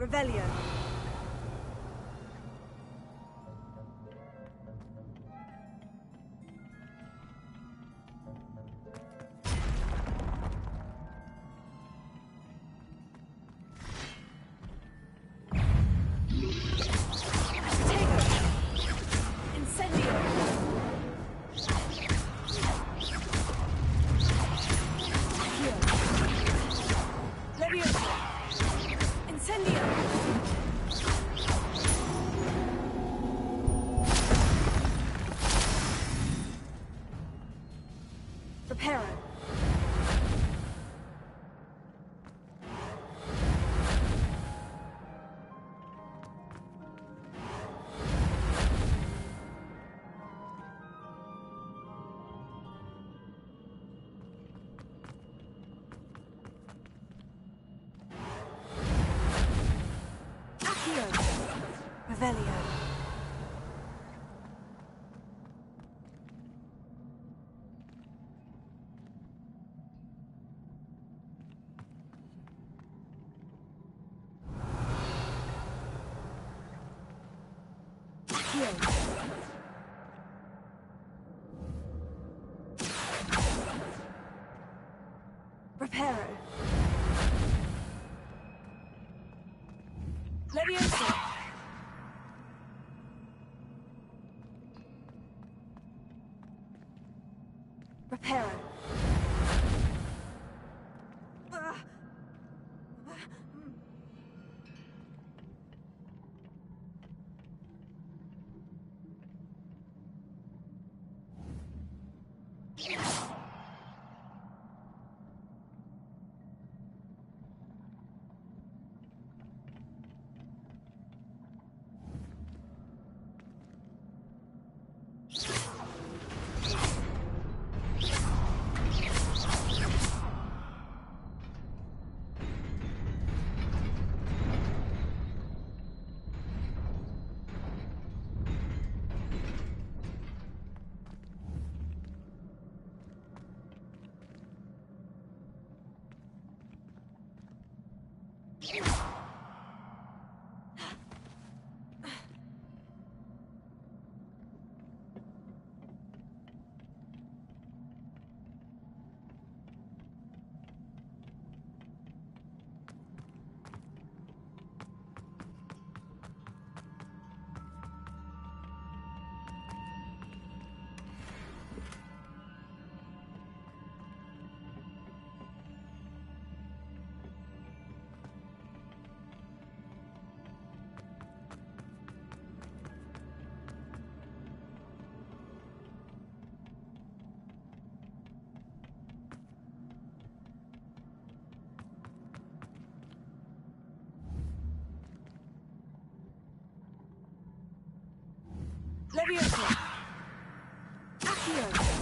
Revelio. Revelio. Reparo. Leviosa. Reparo. Leviosa. Accio.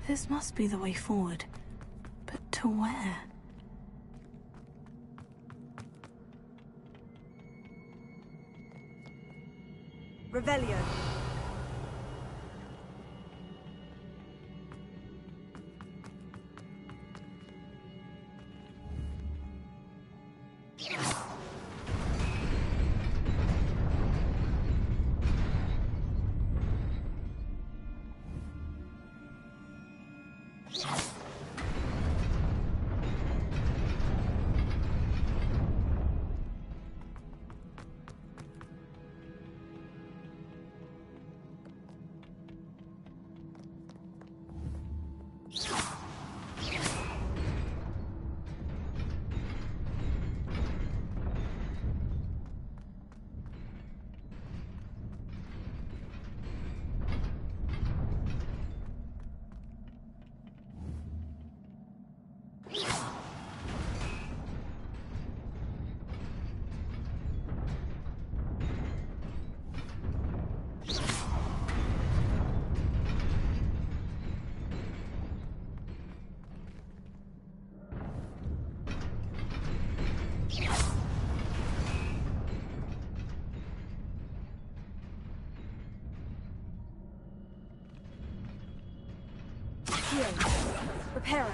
This must be the way forward. But to where? Revelio. Reparo.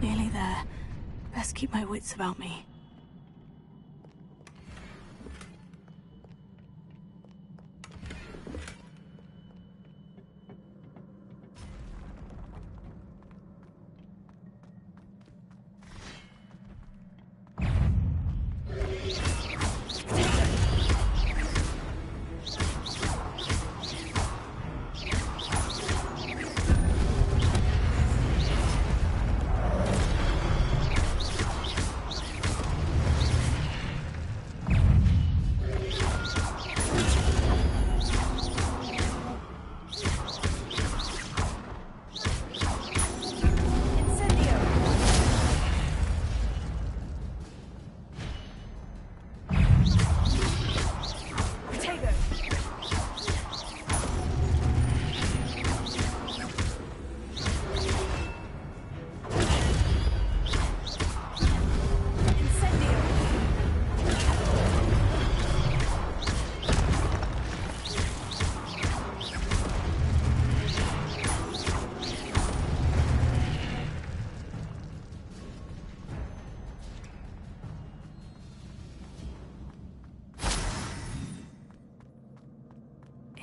Nearly there. Best keep my wits about me.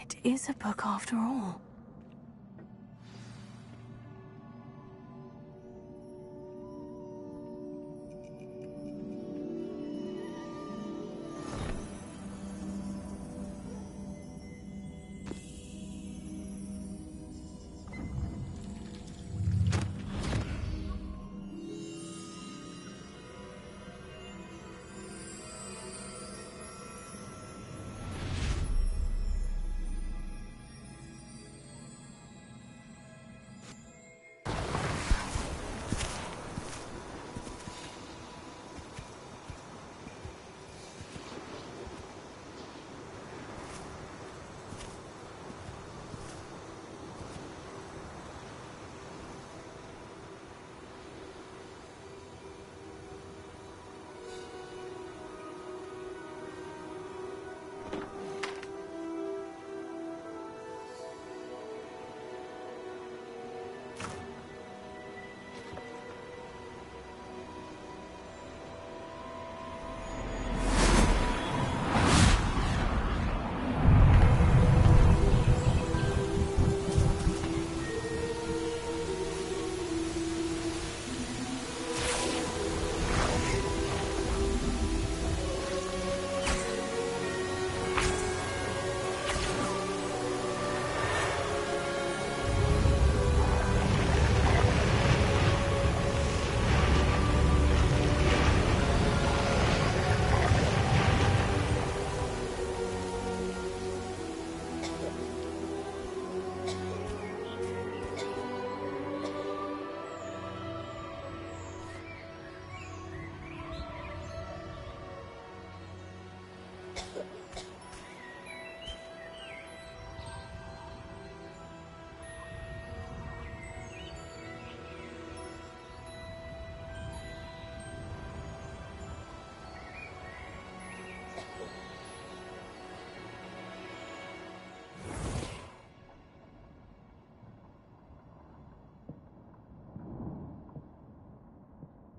It is a book after all.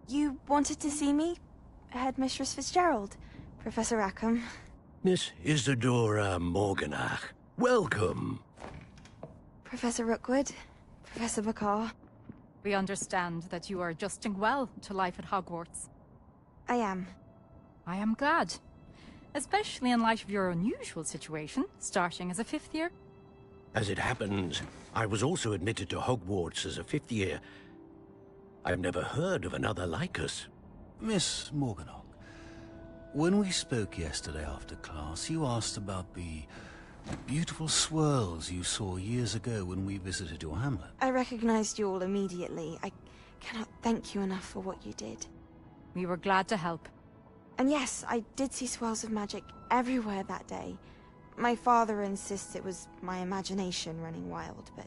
You wanted to see me? Headmistress Fitzgerald, Professor Rackham. Miss Isadora Morganach, welcome. Professor Rookwood, Professor Bakar. We understand that you are adjusting well to life at Hogwarts. I am. I am glad. Especially in light of your unusual situation, starting as a 5th year. As it happens, I was also admitted to Hogwarts as a 5th year. I've never heard of another like us. Miss Morganach, when we spoke yesterday after class, you asked about the beautiful swirls you saw years ago when we visited your hamlet. I recognized you all immediately. I cannot thank you enough for what you did. We were glad to help. And yes, I did see swirls of magic everywhere that day. My father insists it was my imagination running wild, but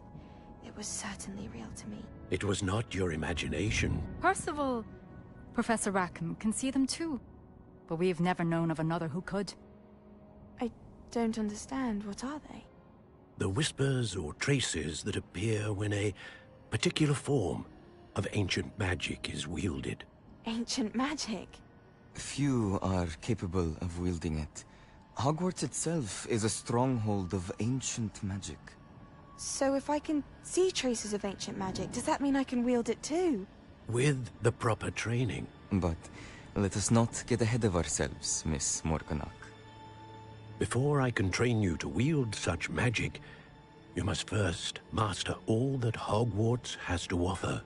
it was certainly real to me. It was not your imagination. Percival, Professor Rackham can see them too. But we've never known of another who could. I don't understand. What are they? The whispers or traces that appear when a particular form of ancient magic is wielded. Ancient magic? Few are capable of wielding it. Hogwarts itself is a stronghold of ancient magic. So if I can see traces of ancient magic, does that mean I can wield it too? With the proper training. But let us not get ahead of ourselves, Miss Morganach. Before I can train you to wield such magic, you must first master all that Hogwarts has to offer.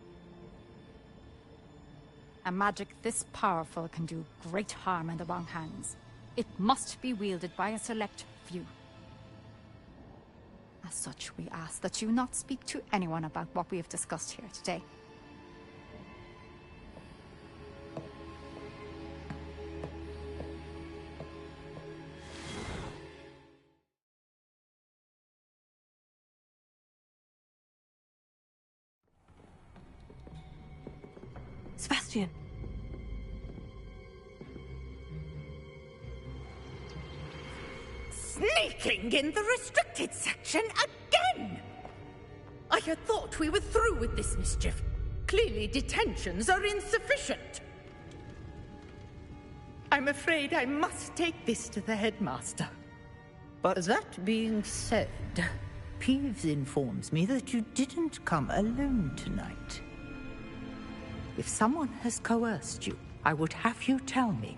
A magic this powerful can do great harm in the wrong hands. It must be wielded by a select few. As such, we ask that you not speak to anyone about what we have discussed here today. Sebastian. Sneaking in the restricted section again! I had thought we were through with this mischief. Clearly detentions are insufficient. I'm afraid I must take this to the headmaster. But that being said, Peeves informs me that you didn't come alone tonight. If someone has coerced you, I would have you tell me.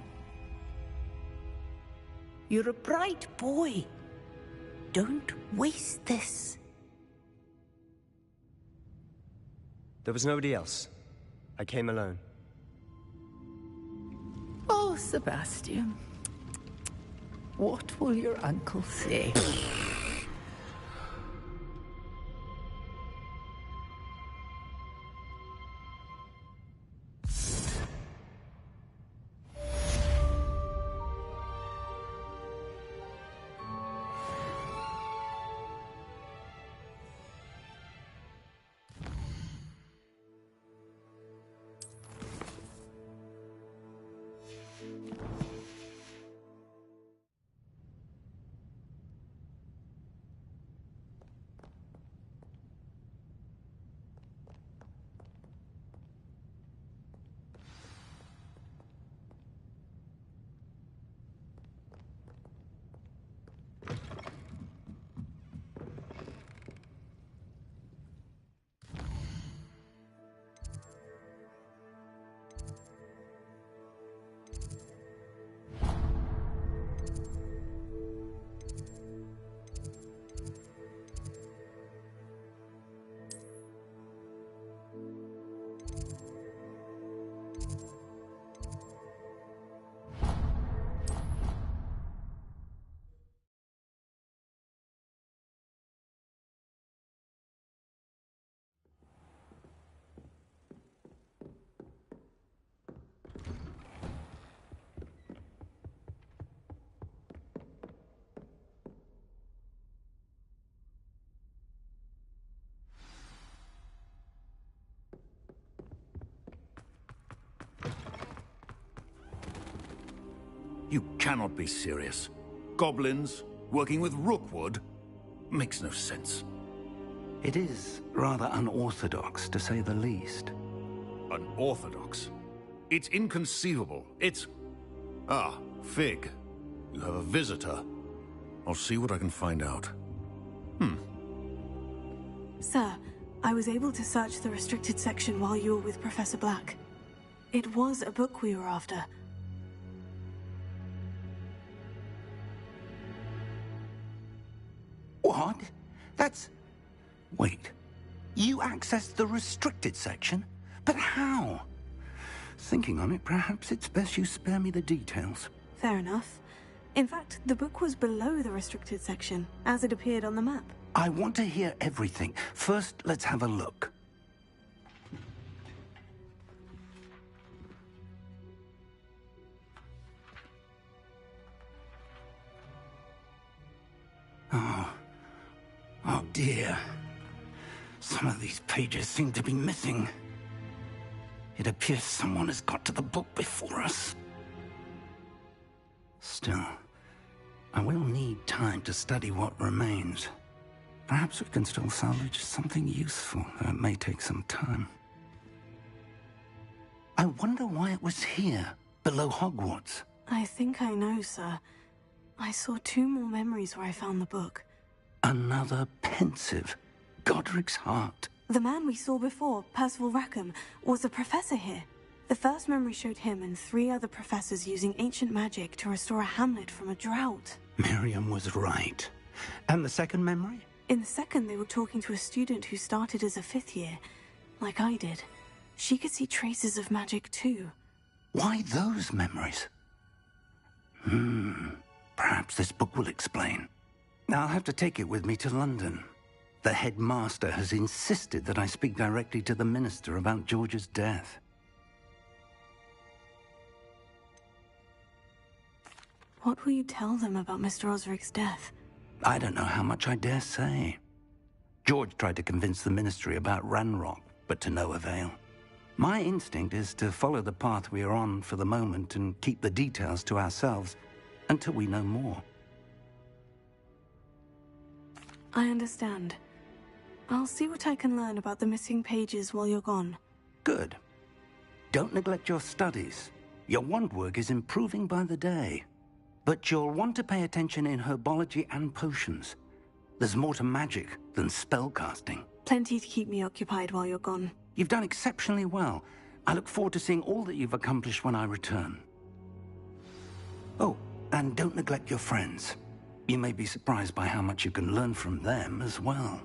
You're a bright boy. Don't waste this. There was nobody else. I came alone. Oh, Sebastian. What will your uncle say? You cannot be serious. Goblins, working with Rookwood? Makes no sense. It is rather unorthodox, to say the least. Unorthodox? It's inconceivable. It's... Ah, Fig. You have a visitor. I'll see what I can find out. Sir, I was able to search the restricted section while you were with Professor Black. It was a book we were after. What? That's... Wait. You accessed the restricted section? But how? Thinking on it, perhaps it's best you spare me the details. Fair enough. In fact, the book was below the restricted section, as it appeared on the map. I want to hear everything. First, let's have a look. Oh dear. Some of these pages seem to be missing. It appears someone has got to the book before us. Still, I will need time to study what remains. Perhaps we can still salvage something useful, though it may take some time. I wonder why it was here, below Hogwarts. I think I know, sir. I saw 2 more memories where I found the book. Another pensive. Godric's heart. The man we saw before, Percival Rackham, was a professor here. The first memory showed him and 3 other professors using ancient magic to restore a hamlet from a drought. Miriam was right. And the second memory? In the second, they were talking to a student who started as a 5th year, like I did. She could see traces of magic too. Why those memories? Perhaps this book will explain. I'll have to take it with me to London. The headmaster has insisted that I speak directly to the minister about George's death. What will you tell them about Mr. Osric's death? I don't know how much I dare say. George tried to convince the ministry about Ranrock, but to no avail. My instinct is to follow the path we are on for the moment and keep the details to ourselves until we know more. I understand. I'll see what I can learn about the missing pages while you're gone. Good. Don't neglect your studies. Your wand work is improving by the day. But you'll want to pay attention in herbology and potions. There's more to magic than spellcasting. Plenty to keep me occupied while you're gone. You've done exceptionally well. I look forward to seeing all that you've accomplished when I return. Oh, and don't neglect your friends. You may be surprised by how much you can learn from them as well.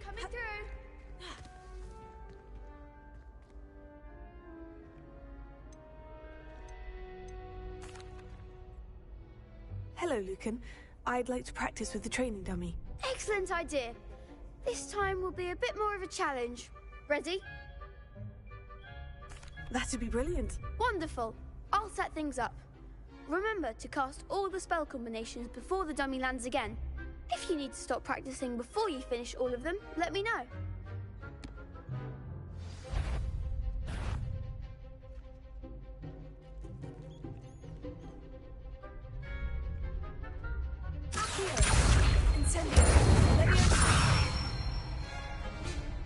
coming through. Hello, Lucan. I'd like to practice with the training dummy. Excellent idea. This time will be a bit more of a challenge. Ready? That'd be brilliant. Wonderful. I'll set things up. Remember to cast all the spell combinations before the dummy lands again. If you need to stop practicing before you finish all of them, let me know.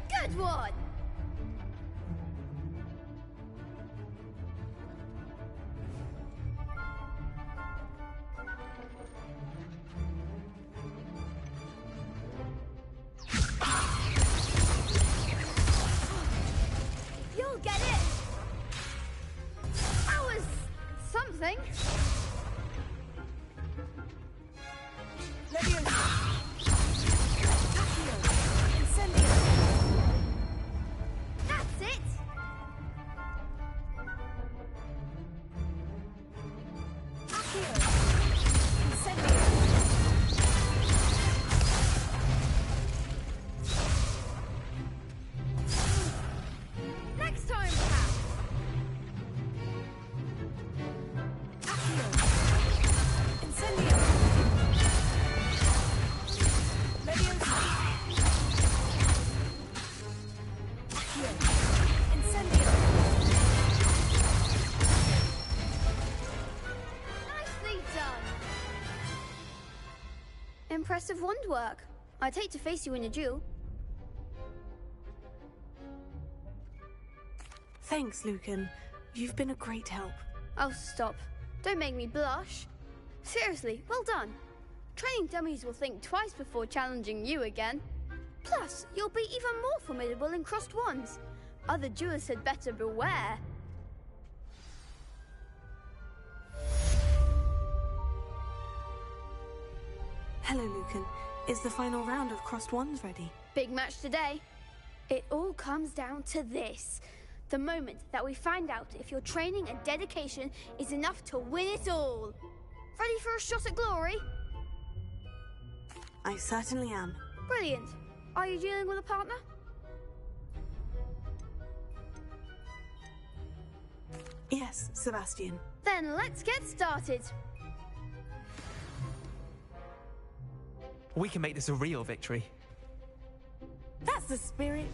Good one! You'll get it! That was something. That's it! Next time, perhaps. Nicely done. Impressive wand work. I'd hate to face you in a duel. Thanks, Lucan. You've been a great help. Oh, stop. Don't make me blush. Seriously, well done. Training dummies will think twice before challenging you again. Plus, you'll be even more formidable in crossed wands. Other duelists had better beware. Hello, Lucan. Is the final round of crossed wands ready? Big match today. It all comes down to this. The moment that we find out if your training and dedication is enough to win it all. Ready for a shot at glory? I certainly am. Brilliant. Are you dealing with a partner? Yes, Sebastian. Then let's get started. We can make this a real victory. That's the spirit.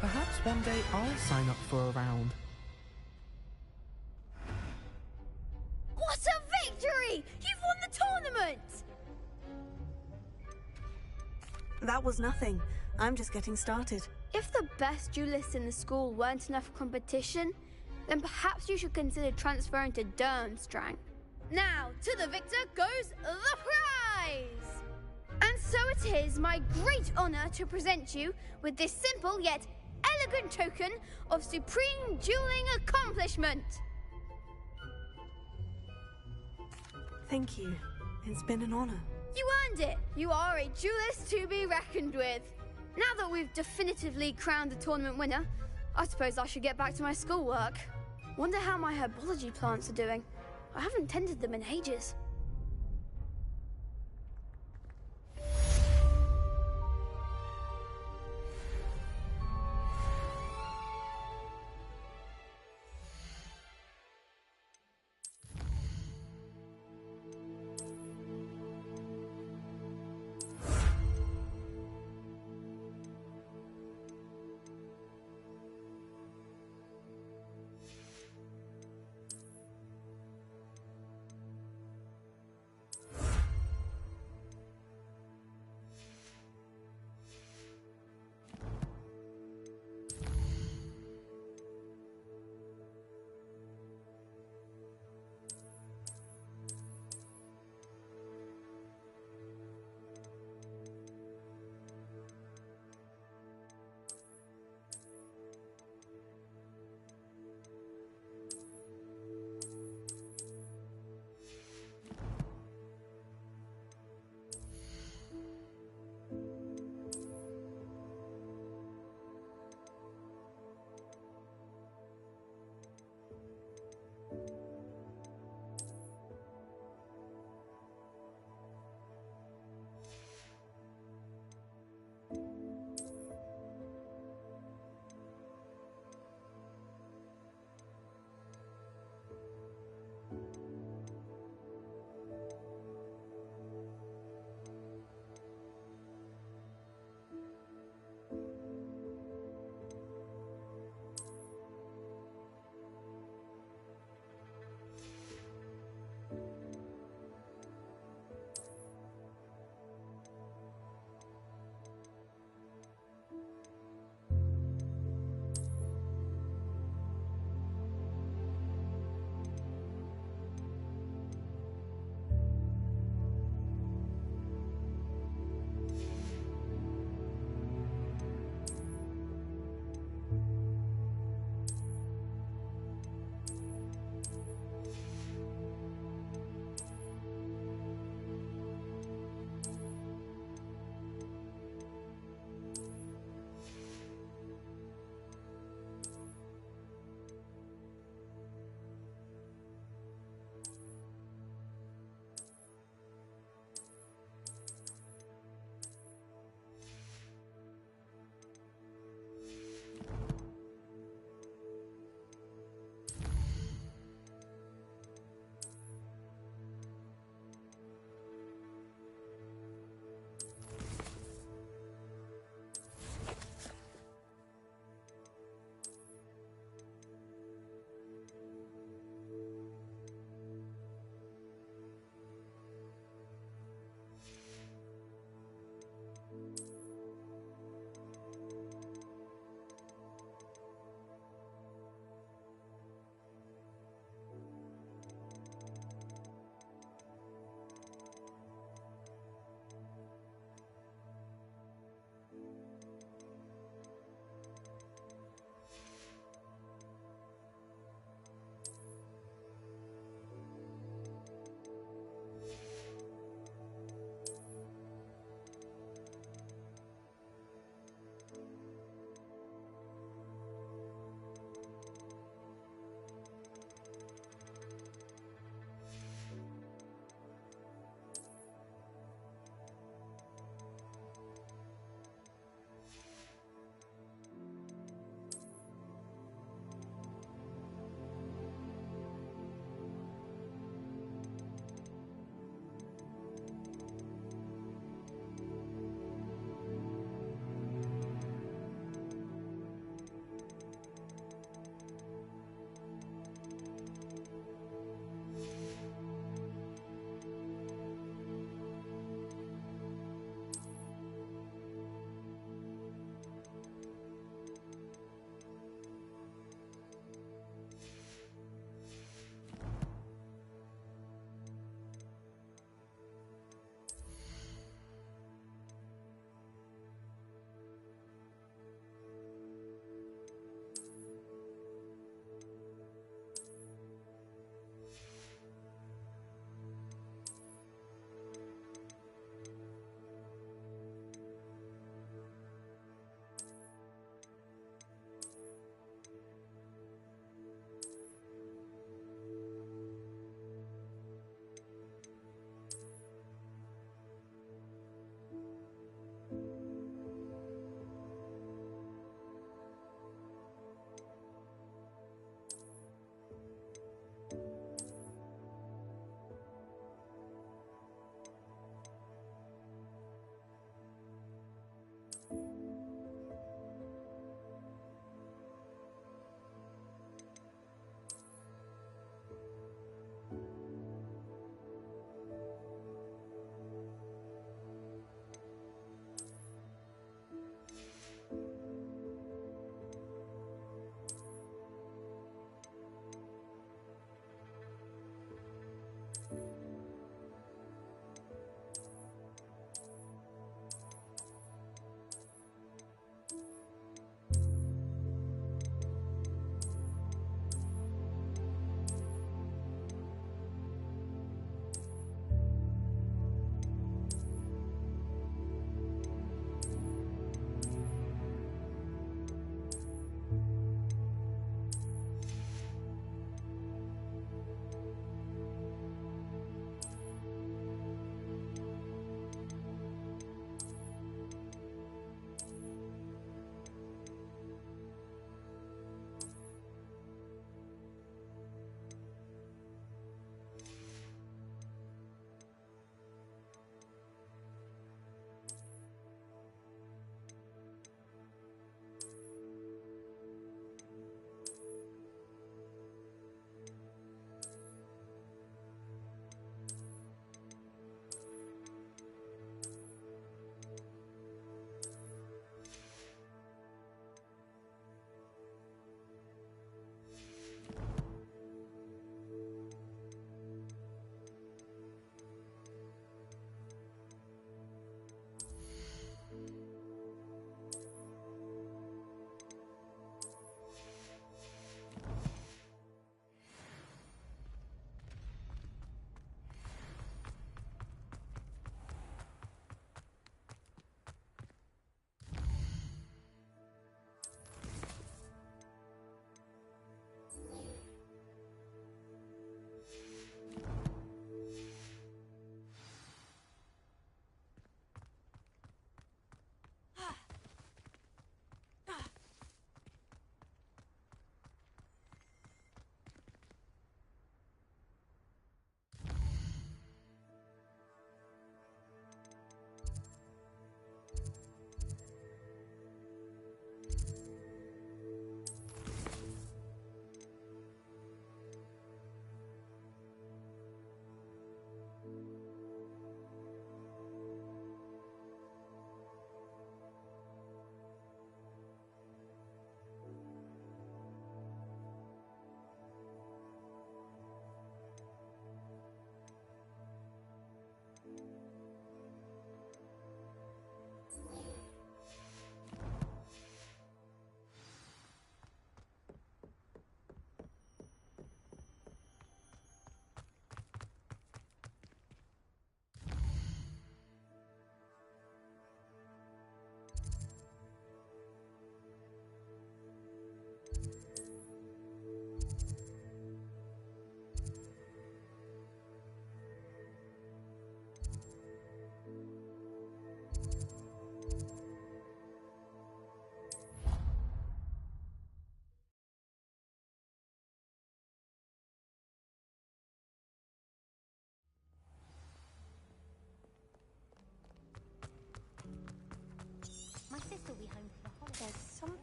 Perhaps one day I'll sign up for a round. What a victory! You've won the tournament! That was nothing. I'm just getting started. If the best duelists in the school weren't enough competition, then perhaps you should consider transferring to Durmstrang. Now, to the victor goes the prize! And so it is my great honor to present you with this simple yet elegant token of supreme dueling accomplishment. Thank you. It's been an honor. You earned it. You are a duelist to be reckoned with. Now that we've definitively crowned the tournament winner, I suppose I should get back to my schoolwork. Wonder how my herbology plants are doing. I haven't tended them in ages.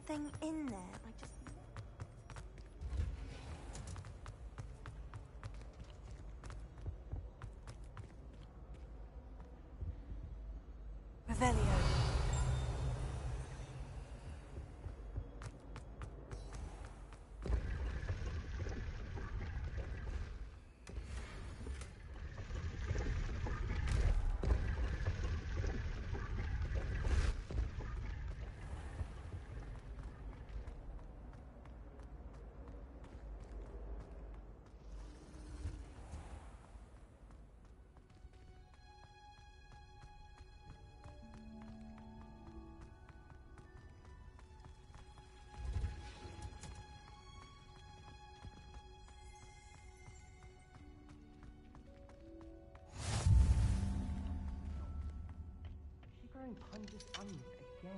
something in there. Revelio. Growing hundreds onions again.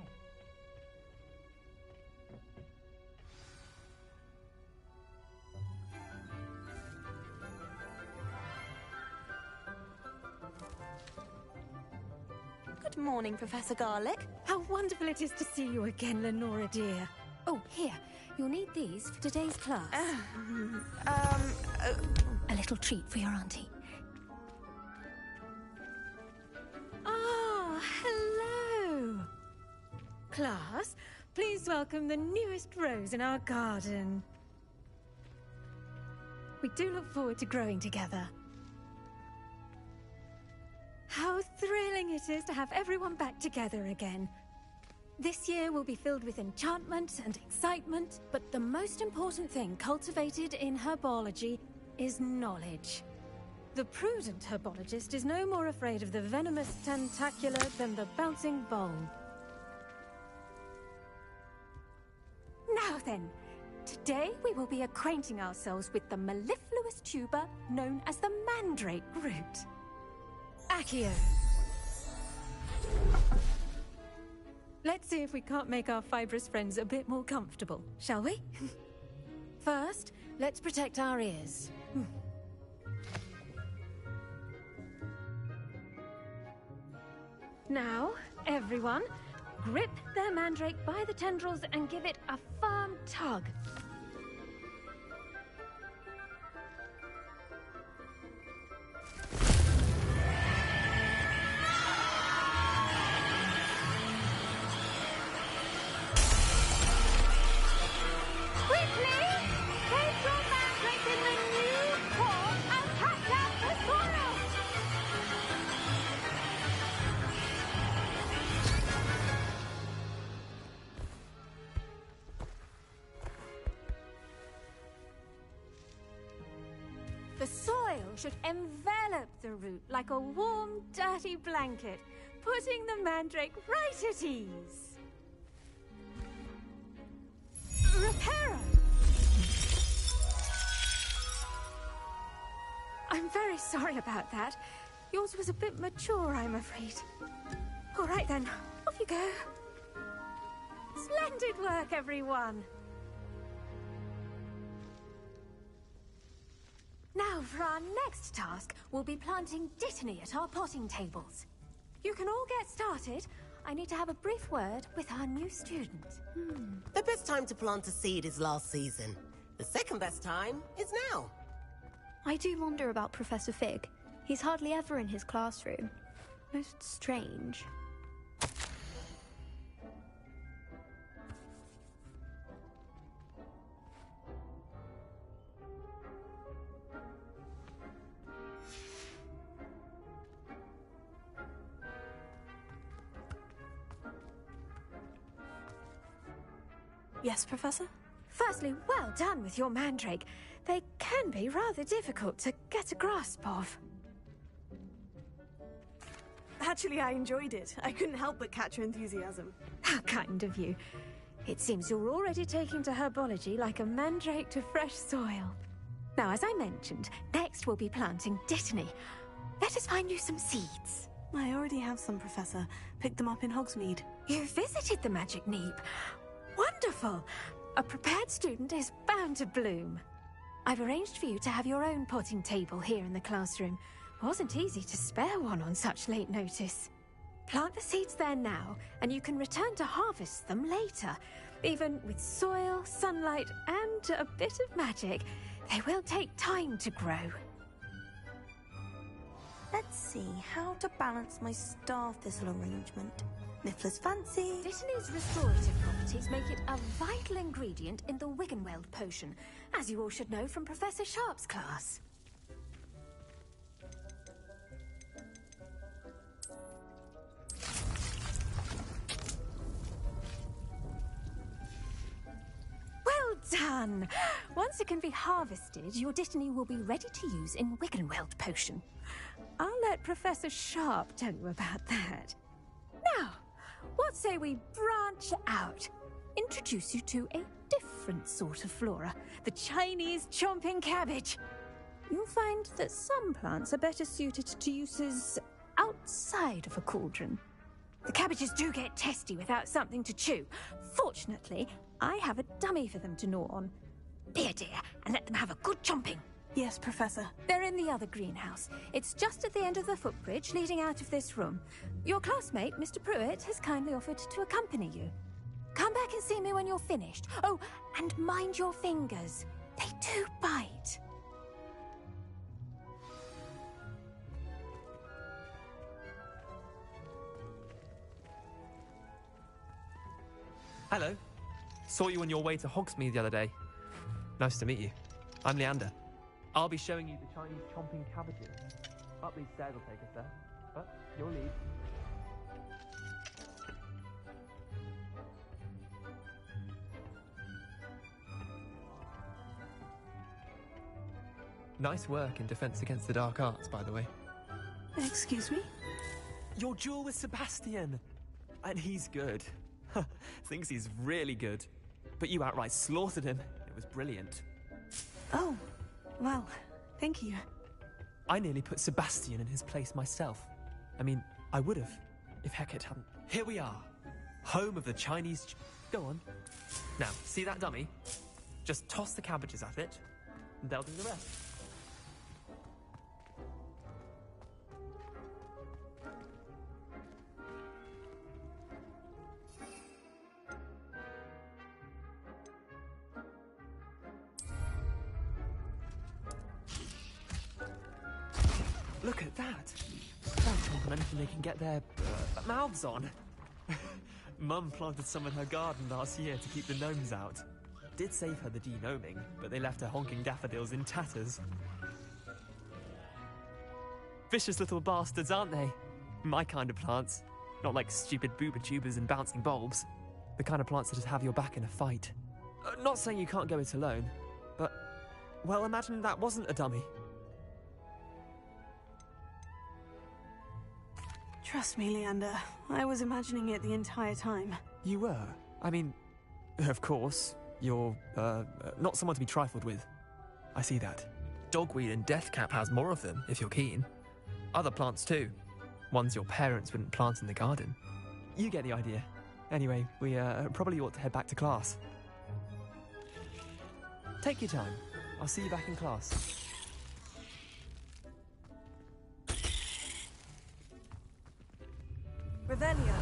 Good morning, Professor Garlic. How wonderful it is to see you again, Lenora dear. Oh, here. You'll need these for today's class. A little treat for your auntie. Ah, hello. Class, please welcome the newest rose in our garden. We do look forward to growing together. How thrilling it is to have everyone back together again. This year will be filled with enchantment and excitement, but the most important thing cultivated in herbology is knowledge. The prudent herbologist is no more afraid of the venomous tentacula than the bouncing bulb. Now then, today we will be acquainting ourselves with the mellifluous tuber known as the mandrake root. Accio. Let's see if we can't make our fibrous friends a bit more comfortable, shall we? First, let's protect our ears. Now, everyone, grip their mandrake by the tendrils and give it a firm tug. Quickly! Take your mandrake in the new form and catch out the soil! The soil should envelop the root like a warm, dirty blanket, putting the mandrake right at ease. Reparo! I'm very sorry about that. Yours was a bit mature, I'm afraid. All right then, off you go. Splendid work, everyone! Now, for our next task, we'll be planting dittany at our potting tables. You can all get started. I need to have a brief word with our new student. The best time to plant a seed is last season. The second best time is now. I do wonder about Professor Fig. He's hardly ever in his classroom. Most strange. Yes, Professor? Firstly, well done with your mandrake. They can be rather difficult to get a grasp of. Actually, I enjoyed it. I couldn't help but catch your enthusiasm. How kind of you. It seems you're already taking to herbology like a mandrake to fresh soil. Now, as I mentioned, next we'll be planting dittany. Let us find you some seeds. I already have some, Professor. Picked them up in Hogsmeade. You visited the Magic Neep. Wonderful! A prepared student is bound to bloom. I've arranged for you to have your own potting table here in the classroom. Wasn't easy to spare one on such late notice. Plant the seeds there now, and you can return to harvest them later. Even with soil, sunlight, and a bit of magic, they will take time to grow. Let's see how to balance my star thistle arrangement. Niffler's fancy. Dittany's restorative properties make it a vital ingredient in the Wiggenweld potion, as you all should know from Professor Sharp's class. Well done! Once it can be harvested, your Dittany will be ready to use in Wiggenweld potion. I'll let Professor Sharp tell you about that. Now, what say we branch out? Introduce you to a different sort of flora, the Chinese chomping cabbage. You'll find that some plants are better suited to uses outside of a cauldron. The cabbages do get testy without something to chew. Fortunately, I have a dummy for them to gnaw on. Be a dear and let them have a good chomping. Yes, Professor. They're in the other greenhouse. It's just at the end of the footbridge leading out of this room. Your classmate, Mr. Pruitt, has kindly offered to accompany you. Come back and see me when you're finished. Oh, and mind your fingers. They do bite. Hello. Saw you on your way to Hogsmeade the other day. Nice to meet you. I'm Leander. I'll be showing you the Chinese chomping cabbages. Up these stairs will take us there. But your lead. Nice work in Defense Against the Dark Arts, by the way. Excuse me? Your duel with Sebastian! And he's good. Thinks he's really good. But you outright slaughtered him. It was brilliant. Oh, well, thank you. I nearly put Sebastian in his place myself. I mean, I would have, if Hecate hadn't. Here we are, home of the Chinese... Go on. Now, see that dummy? Just toss the cabbages at it, and they'll do the rest. Look at that! They'll chomp on anything they can get their mouths on. Mum planted some in her garden last year to keep the gnomes out. Did save her the de-gnoming, but they left her honking daffodils in tatters. Vicious little bastards, aren't they? My kind of plants. Not like stupid booba tubers and bouncing bulbs. The kind of plants that just have your back in a fight. Not saying you can't go it alone, but... Well, imagine that wasn't a dummy. Trust me, Leander. I was imagining it the entire time. You were? I mean, of course, you're, not someone to be trifled with. I see that. Dogweed and deathcap has more of them, if you're keen. Other plants too. Ones your parents wouldn't plant in the garden. You get the idea. Anyway, we, probably ought to head back to class. Take your time. I'll see you back in class. Revelio.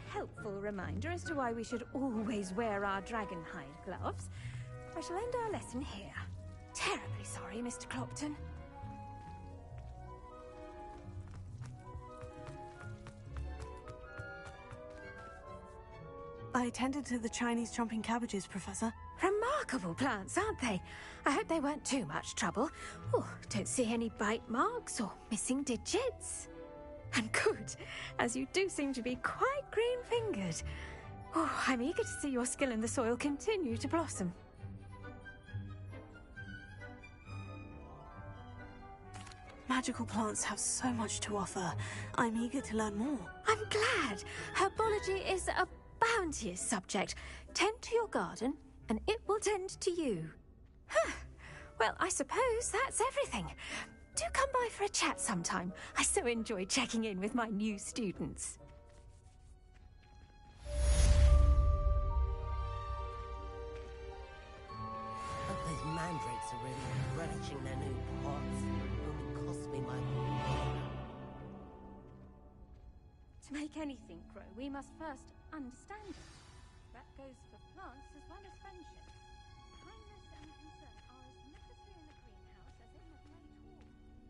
Helpful reminder as to why we should always wear our dragonhide gloves, I shall end our lesson here. Terribly sorry, Mr. Clopton. I tended to the Chinese chomping cabbages, Professor. Remarkable plants, aren't they? I hope they weren't too much trouble. Oh, don't see any bite marks or missing digits. And good, as you do seem to be quite green-fingered. Oh, I'm eager to see your skill in the soil continue to blossom. Magical plants have so much to offer. I'm eager to learn more. I'm glad. Herbology is a bounteous subject. Tend to your garden, and it will tend to you. Huh. Well, I suppose that's everything. Do come by for a chat sometime. I so enjoy checking in with my new students. But those mandrakes are really relishing their new pots. Only cost me my... To make anything grow, we must first understand it. That goes for plants as well as friendships. Kindness and concern are as necessary in the greenhouse as in the great hall.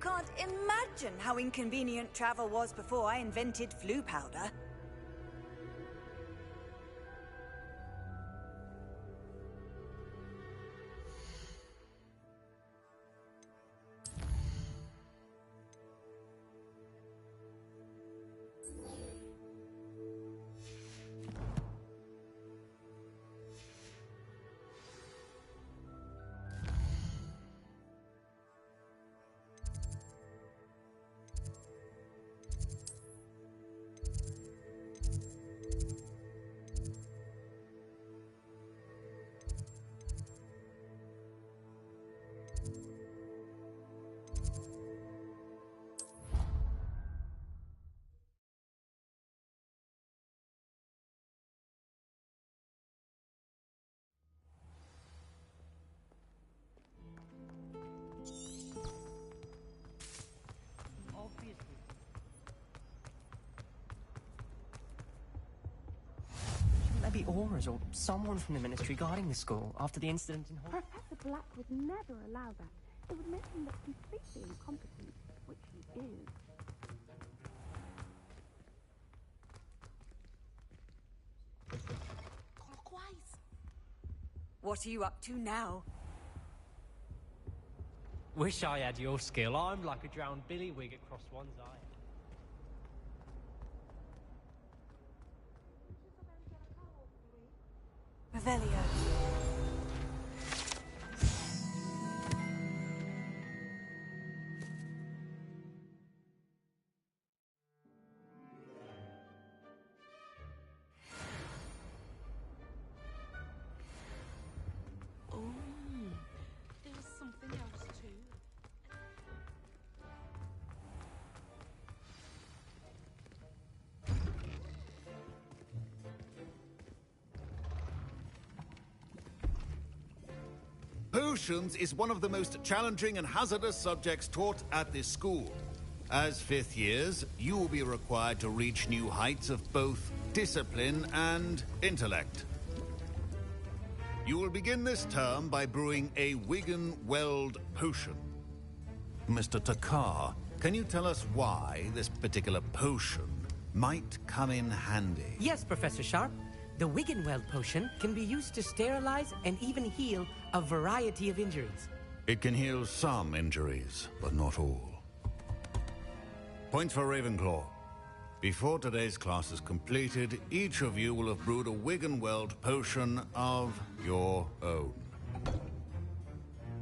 can't imagine how inconvenient travel was before I invented flu powder. Maybe Auras or someone from the Ministry guarding the school after the incident in Hong. Professor Black would never allow that. It would make him look completely incompetent, which he is. Clockwise. What are you up to now? Wish I had your skill. I'm like a drowned billywig across one's eye. Revelio. There was something else too. Potions is one of the most challenging and hazardous subjects taught at this school. As fifth years, you will be required to reach new heights of both discipline and intellect. You will begin this term by brewing a Wigan Weld potion. Mr. Takar, can you tell us why this particular potion might come in handy? Yes, Professor Sharp. The Wiggenweld potion can be used to sterilize and even heal a variety of injuries. It can heal some injuries, but not all. Points for Ravenclaw. Before today's class is completed, each of you will have brewed a Wiggenweld potion of your own.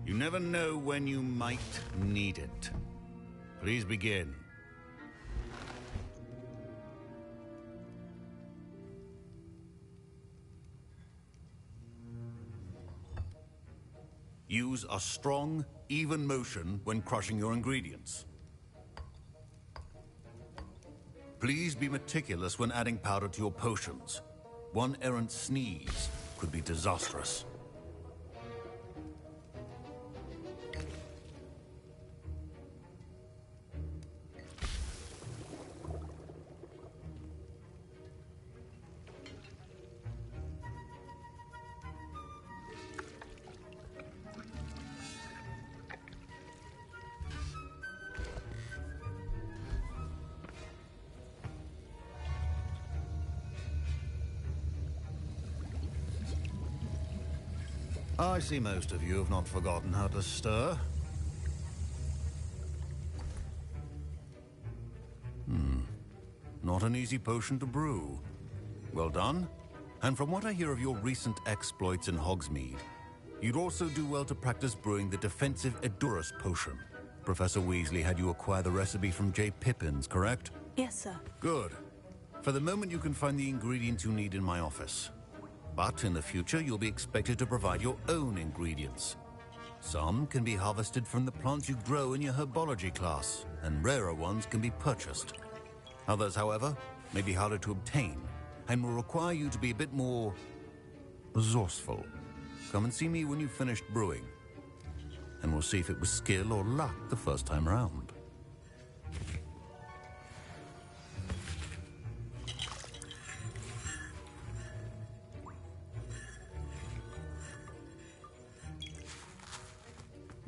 You never know when you might need it. Please begin. Use a strong, even motion when crushing your ingredients. Please be meticulous when adding powder to your potions. One errant sneeze could be disastrous. I see most of you have not forgotten how to stir. Not an easy potion to brew. Well done. And from what I hear of your recent exploits in Hogsmeade, you'd also do well to practice brewing the defensive Edurus potion. Professor Weasley had you acquire the recipe from J. Pippins, correct? Yes, sir. Good. For the moment, you can find the ingredients you need in my office. But in the future, you'll be expected to provide your own ingredients. Some can be harvested from the plants you grow in your herbology class, and rarer ones can be purchased. Others, however, may be harder to obtain, and will require you to be a bit more resourceful. Come and see me when you've finished brewing, and we'll see if it was skill or luck the first time around.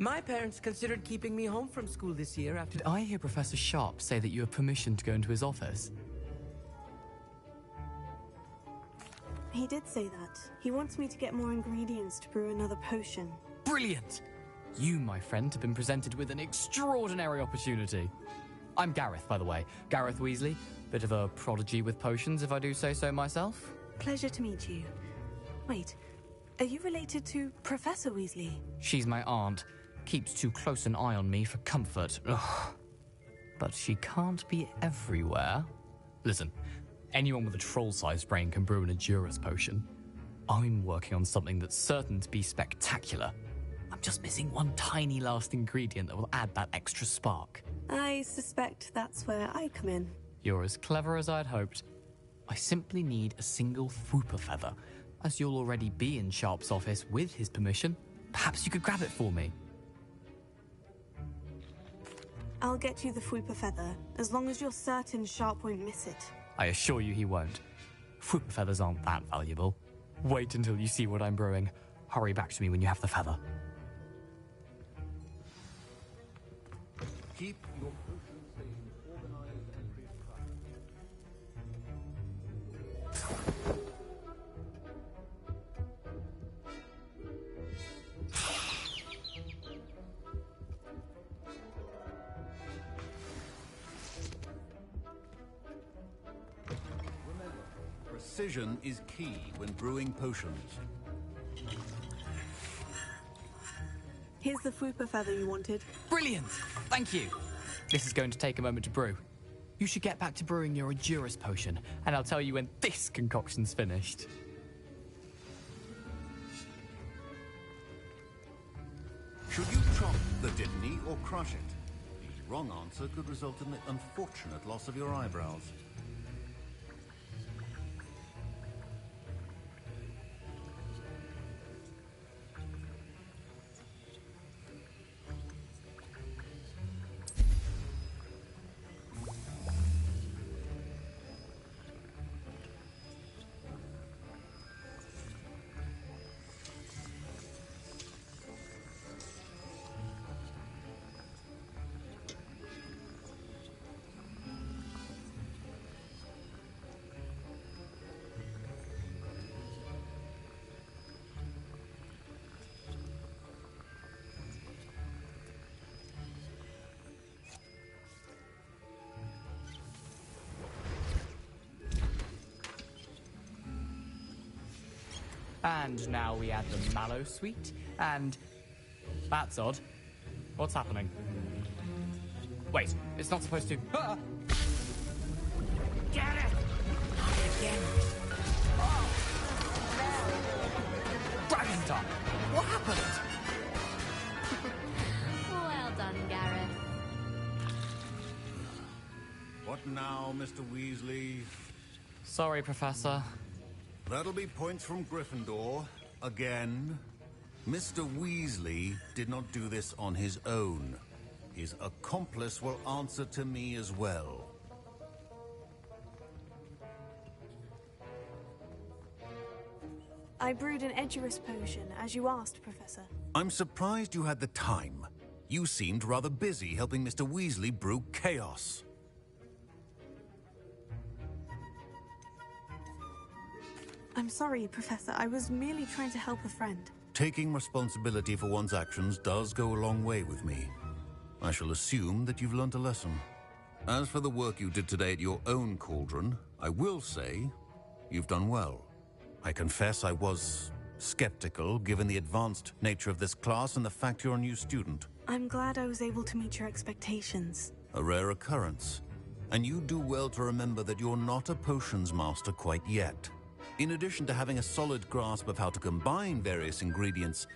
My parents considered keeping me home from school this year after... Did I hear Professor Sharp say that you have permission to go into his office? He did say that. He wants me to get more ingredients to brew another potion. Brilliant! You, my friend, have been presented with an extraordinary opportunity. I'm Gareth, by the way. Gareth Weasley. Bit of a prodigy with potions, if I do say so myself. Pleasure to meet you. Wait, are you related to Professor Weasley? She's my aunt. Keeps too close an eye on me for comfort. Ugh. But she can't be everywhere. Listen, anyone with a troll-sized brain can brew an Edurus potion. I'm working on something that's certain to be spectacular. I'm just missing one tiny last ingredient that will add that extra spark. I suspect that's where I come in. You're as clever as I'd hoped. I simply need a single Fwooper feather. As you'll already be in Sharp's office with his permission, perhaps you could grab it for me. I'll get you the Fwooper feather, as long as you're certain Sharp won't miss it. I assure you he won't. Fwooper feathers aren't that valuable. Wait until you see what I'm brewing. Hurry back to me when you have the feather. Keep your potion stains organized and prescribed. Remember, precision is key when brewing potions. Here's the Fwooper feather you wanted. Brilliant! Thank you! This is going to take a moment to brew. You should get back to brewing your Edurus potion, and I'll tell you when this concoction's finished. Should you chop the Dittany or crush it? The wrong answer could result in the unfortunate loss of your eyebrows. And now we add the mallow sweet, and... That's odd. What's happening? Wait, it's not supposed to... Ah! Get it! Not again. Oh! Dragon Tongue! What happened? Well done, Gareth. What now, Mr. Weasley? Sorry, Professor. That'll be points from Gryffindor. Again. Mr. Weasley did not do this on his own. His accomplice will answer to me as well. I brewed an Edurus potion, as you asked, Professor. I'm surprised you had the time. You seemed rather busy helping Mr. Weasley brew chaos. I'm sorry, Professor. I was merely trying to help a friend. Taking responsibility for one's actions does go a long way with me. I shall assume that you've learnt a lesson. As for the work you did today at your own cauldron, I will say you've done well. I confess I was skeptical, given the advanced nature of this class and the fact you're a new student. I'm glad I was able to meet your expectations. A rare occurrence. And you do well to remember that you're not a potions master quite yet. In addition to having a solid grasp of how to combine various ingredients,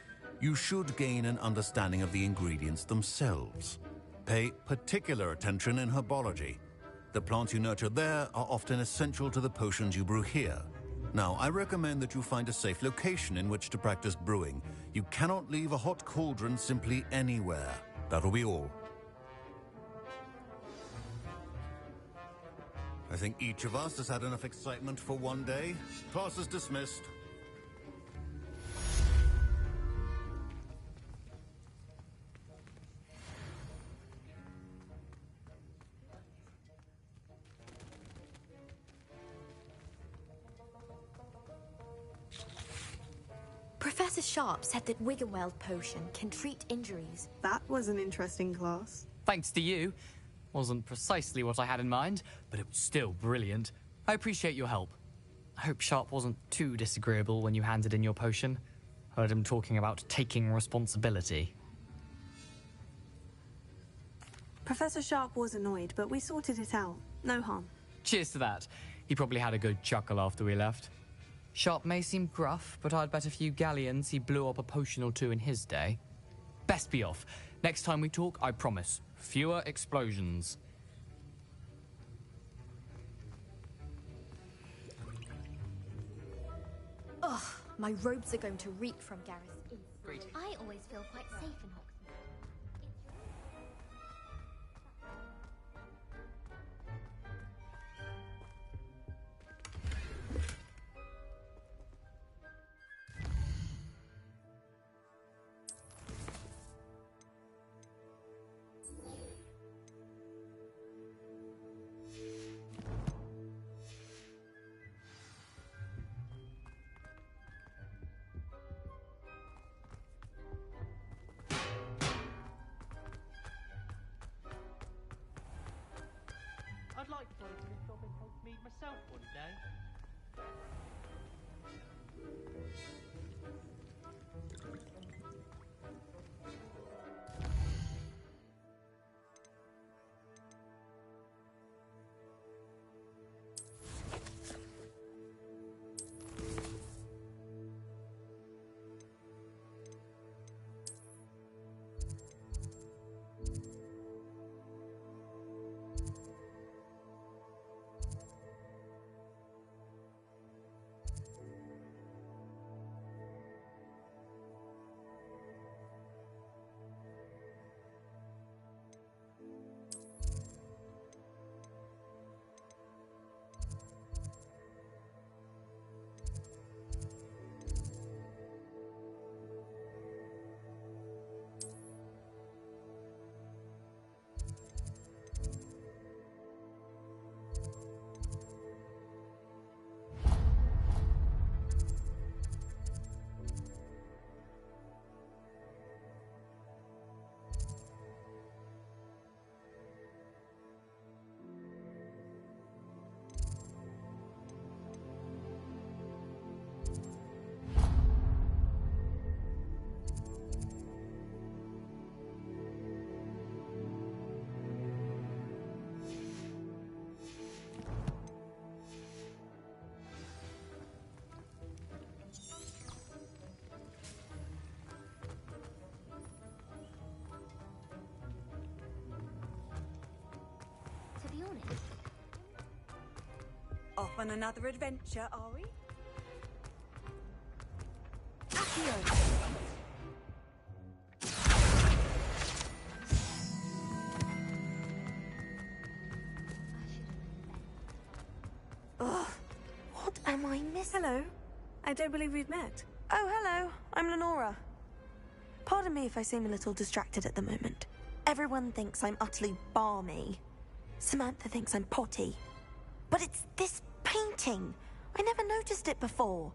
you should gain an understanding of the ingredients themselves. Pay particular attention in herbology. The plants you nurture there are often essential to the potions you brew here. Now, I recommend that you find a safe location in which to practice brewing. You cannot leave a hot cauldron simply anywhere. That'll be all. I think each of us has had enough excitement for one day. Class is dismissed. Professor Sharp said that Wiggenweld potion can treat injuries. That was an interesting class. Thanks to you. Wasn't precisely what I had in mind, but it was still brilliant. I appreciate your help. I hope Sharp wasn't too disagreeable when you handed in your potion. Heard him talking about taking responsibility. Professor Sharp was annoyed, but we sorted it out. No harm. Cheers to that. He probably had a good chuckle after we left. Sharp may seem gruff, but I'd bet a few galleons he blew up a potion or two in his day. Best be off. Next time we talk, I promise, fewer explosions. Ugh, my robes are going to reek from Gareth. Great. I always feel quite safe in Hogsmeade. I'd like to volunteer a job in Hogsmeade myself one day. Off on another adventure, are we? Ugh, what am I missing? Hello. I don't believe we've met. Oh, hello. I'm Lenora. Pardon me if I seem a little distracted at the moment. Everyone thinks I'm utterly balmy. Samantha thinks I'm potty. But it's this painting. I never noticed it before.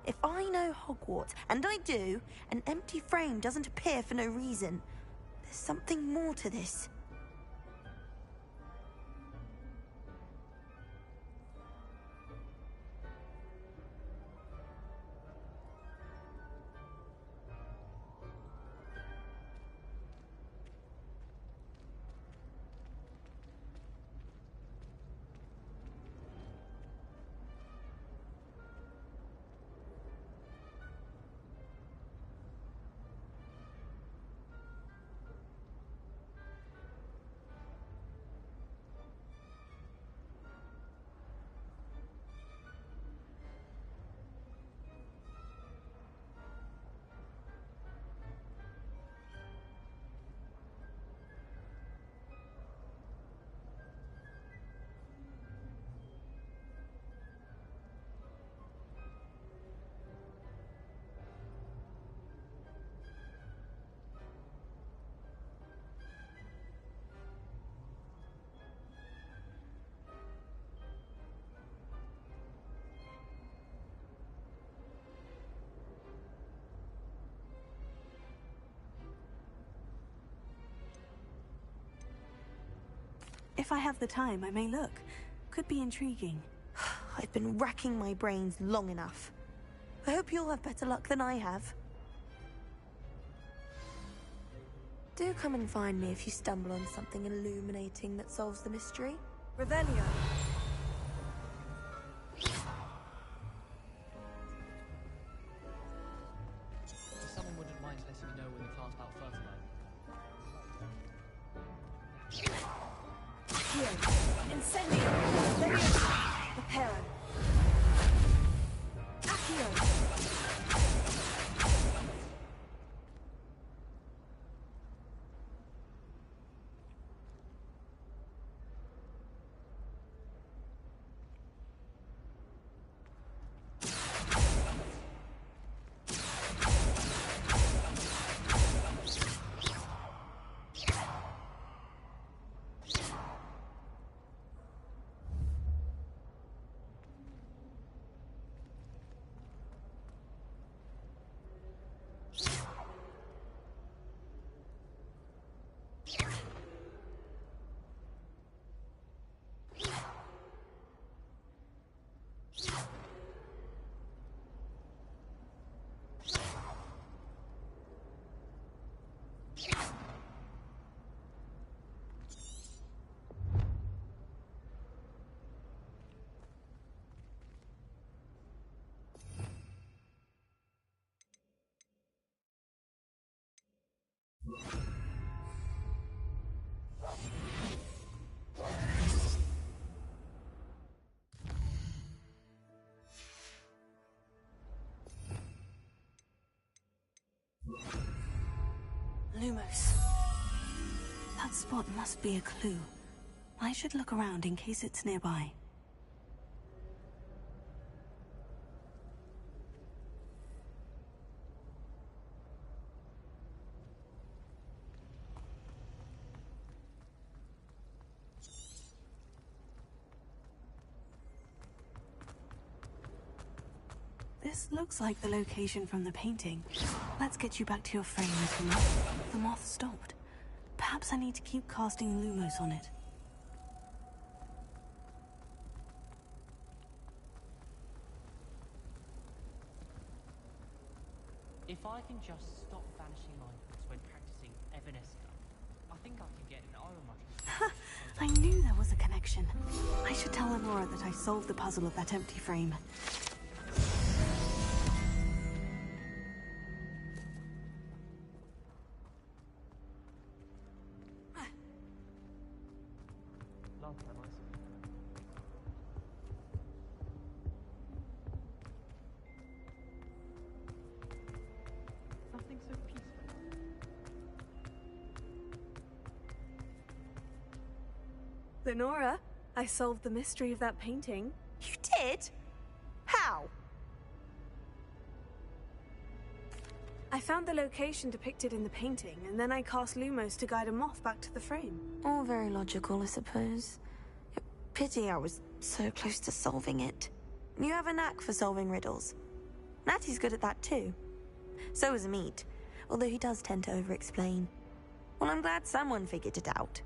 If I know Hogwarts, and I do, an empty frame doesn't appear for no reason. There's something more to this. If I have the time, I may look. Could be intriguing. I've been racking my brains long enough. I hope you'll have better luck than I have. Do come and find me if you stumble on something illuminating that solves the mystery. Revelio. Someone wouldn't mind letting me know when the class about fertilizer. Here. Incendio. Leviosa. Reparo. Accio. Lumos. That spot must be a clue. I should look around in case it's nearby. This looks like the location from the painting. Let's get you back to your frame, little moth. The moth stopped. Perhaps I need to keep casting Lumos on it. If I can just stop vanishing items when practicing Evanesca, I think I can get an iron module. I knew there was a connection. I should tell Aurora that I solved the puzzle of that empty frame. Nothing so peaceful. Lenora, I solved the mystery of that painting. You did? How? I found the location depicted in the painting, and then I cast Lumos to guide a moth back to the frame. All very logical, I suppose. Pity I was so close to solving it. You have a knack for solving riddles. Natty's good at that too. So is Amit, although he does tend to over-explain. Well, I'm glad someone figured it out.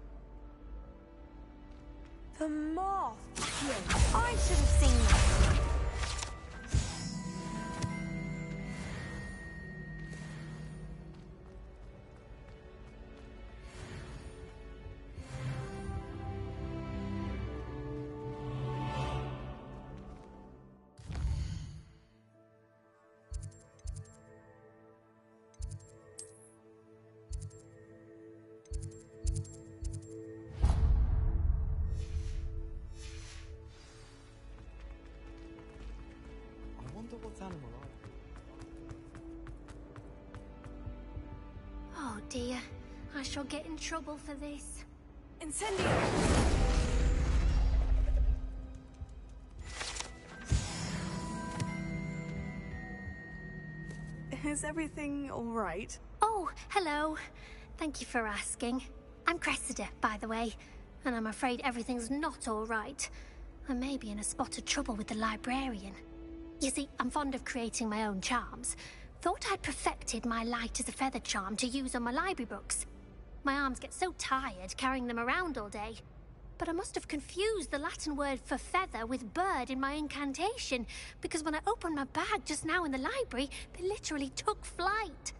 The moth! I should have seen that. What's animal Oh dear, I shall get in trouble for this. Incendio! Is everything all right? Oh, hello. Thank you for asking. I'm Cressida, by the way, and I'm afraid everything's not all right. I may be in a spot of trouble with the librarian. You see, I'm fond of creating my own charms. Thought I'd perfected my light as a feather charm to use on my library books. My arms get so tired carrying them around all day. But I must have confused the Latin word for feather with bird in my incantation, because when I opened my bag just now in the library, they literally took flight.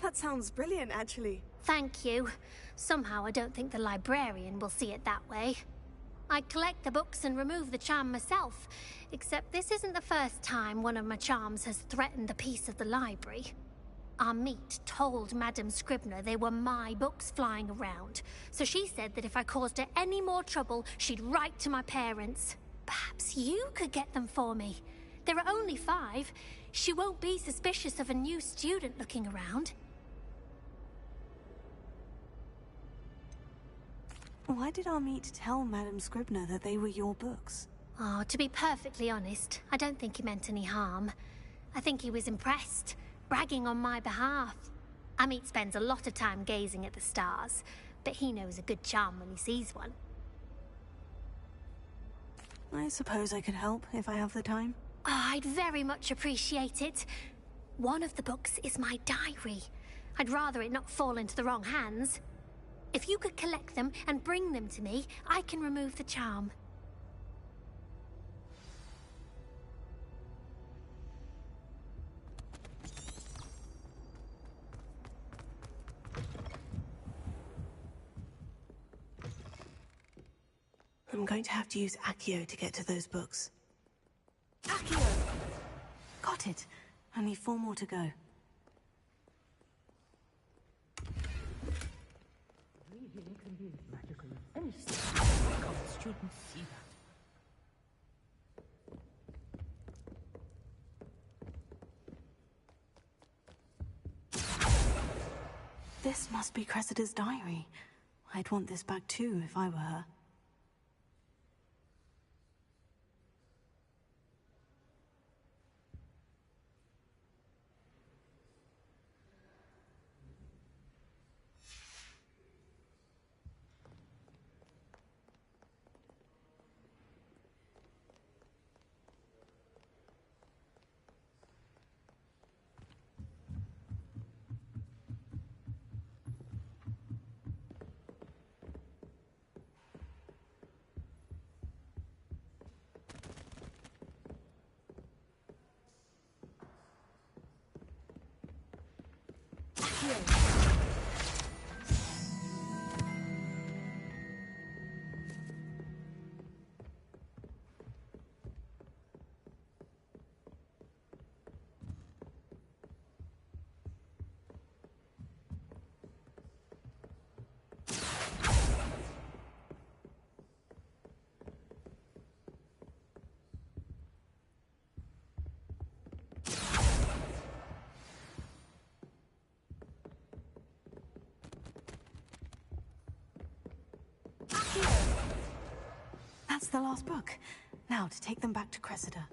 That sounds brilliant, actually. Thank you. Somehow I don't think the librarian will see it that way. I collect the books and remove the charm myself, except this isn't the first time one of my charms has threatened the peace of the library. Our meet told Madame Scribner they were my books flying around, so she said that if I caused her any more trouble, she'd write to my parents. Perhaps you could get them for me. There are only 5. She won't be suspicious of a new student looking around. Why did our meet tell Madame Scribner that they were your books? Oh, to be perfectly honest, I don't think he meant any harm. I think he was impressed, bragging on my behalf. Amit spends a lot of time gazing at the stars, but he knows a good charm when he sees one. I suppose I could help if I have the time. Oh, I'd very much appreciate it. One of the books is my diary. I'd rather it not fall into the wrong hands. If you could collect them and bring them to me, I can remove the charm. I'm going to have to use Accio to get to those books. Accio! Got it. Only 4 more to go. Students see that. This must be Cressida's diary. I'd want this back too if I were her. That's the last book. Now to take them back to Cressida.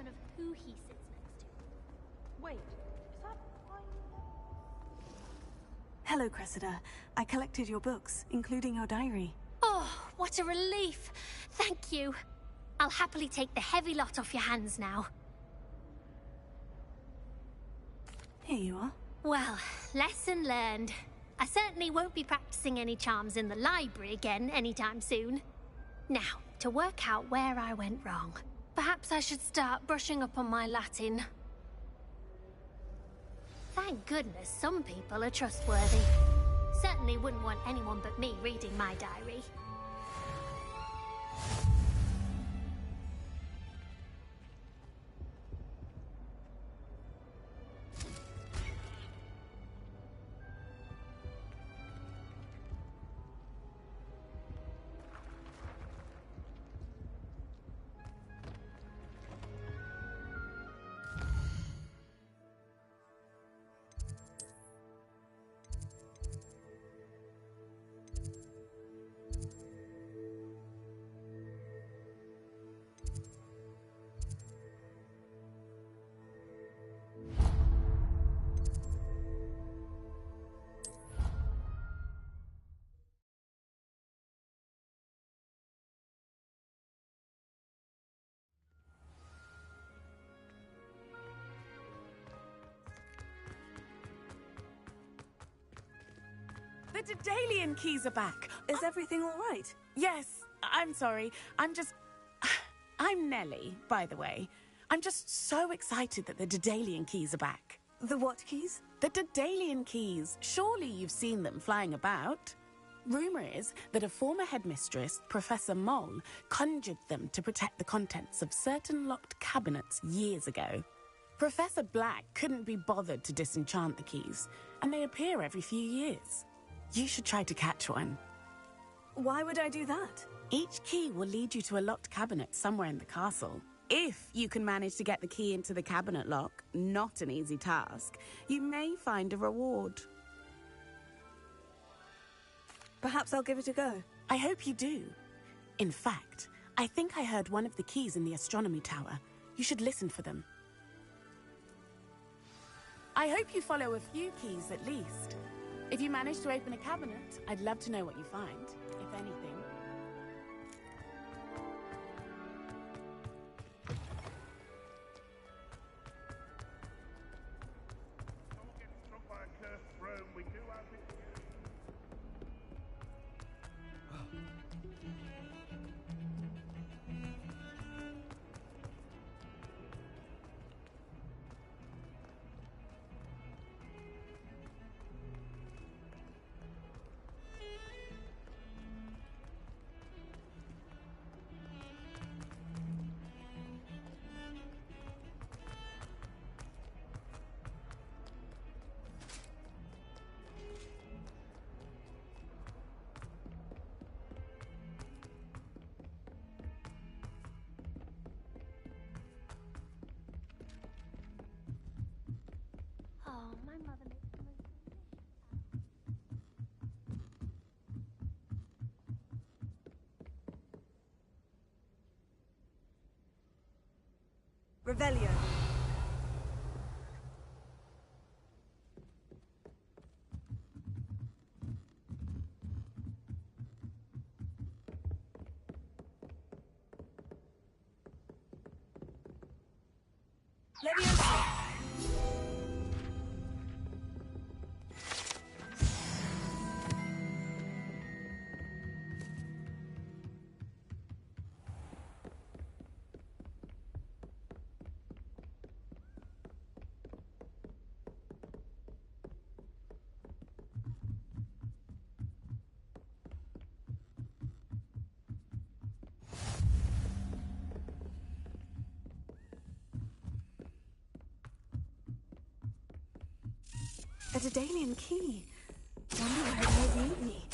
Of who he sits next to. Wait, is that Hello, Cressida. I collected your books, including your diary. Oh, what a relief. Thank you. I'll happily take the heavy lot off your hands now. Here you are. Well, lesson learned. I certainly won't be practicing any charms in the library again anytime soon. Now, to work out where I went wrong. Perhaps I should start brushing up on my Latin. Thank goodness some people are trustworthy. Certainly wouldn't want anyone but me reading my diary. The Daedalian keys are back. Is everything all right? Yes, I'm sorry. I'm Nellie, by the way. I'm just so excited that the Daedalian keys are back. The what keys? The Daedalian keys. Surely you've seen them flying about. Rumour is that a former headmistress, Professor Moll, conjured them to protect the contents of certain locked cabinets years ago. Professor Black couldn't be bothered to disenchant the keys, and they appear every few years. You should try to catch one. Why would I do that? Each key will lead you to a locked cabinet somewhere in the castle. If you can manage to get the key into the cabinet lock, not an easy task, you may find a reward. Perhaps I'll give it a go. I hope you do. In fact, I think I heard one of the keys in the astronomy tower. You should listen for them. I hope you follow a few keys at least. If you manage to open a cabinet, I'd love to know what you find, if anything. Oh, my mother makes the most Revelio. Leviosa. A Daedalian key. Wonder where it may lead me.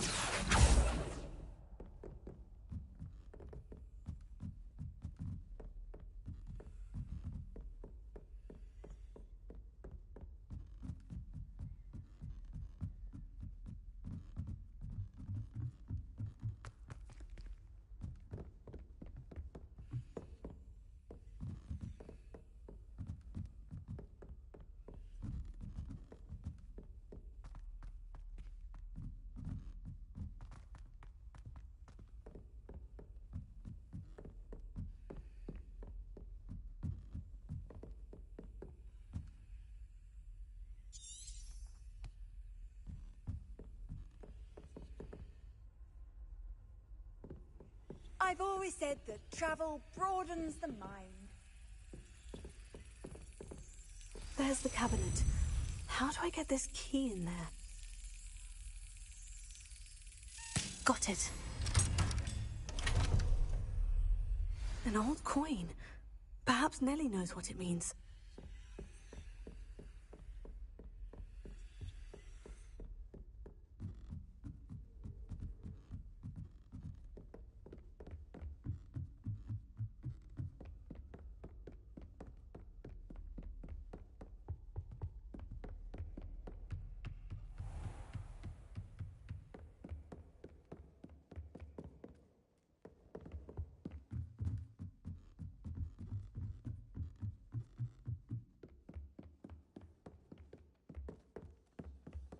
I've always said that travel broadens the mind. There's the cabinet. How do I get this key in there? Got it. An old coin. Perhaps Nellie knows what it means.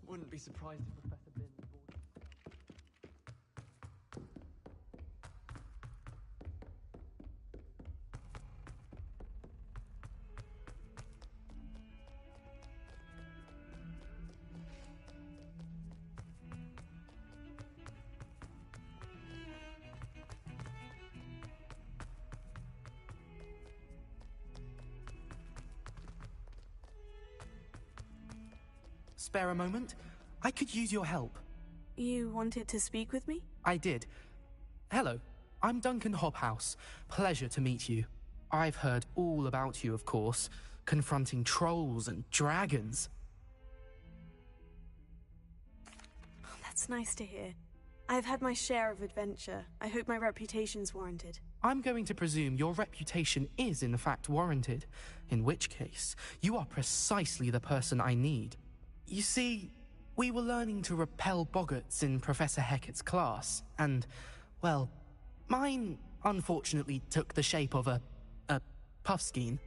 Wouldn't be surprised if Professor Bin bored. spare a moment? I could use your help. You wanted to speak with me? I did. Hello, I'm Duncan Hobhouse. Pleasure to meet you. I've heard all about you, of course, confronting trolls and dragons. Oh, that's nice to hear. I've had my share of adventure. I hope my reputation's warranted. I'm going to presume your reputation is in fact warranted, in which case, you are precisely the person I need. You see, we were learning to repel boggarts in Professor Hecat's class, and, well, mine unfortunately took the shape of a puffskein.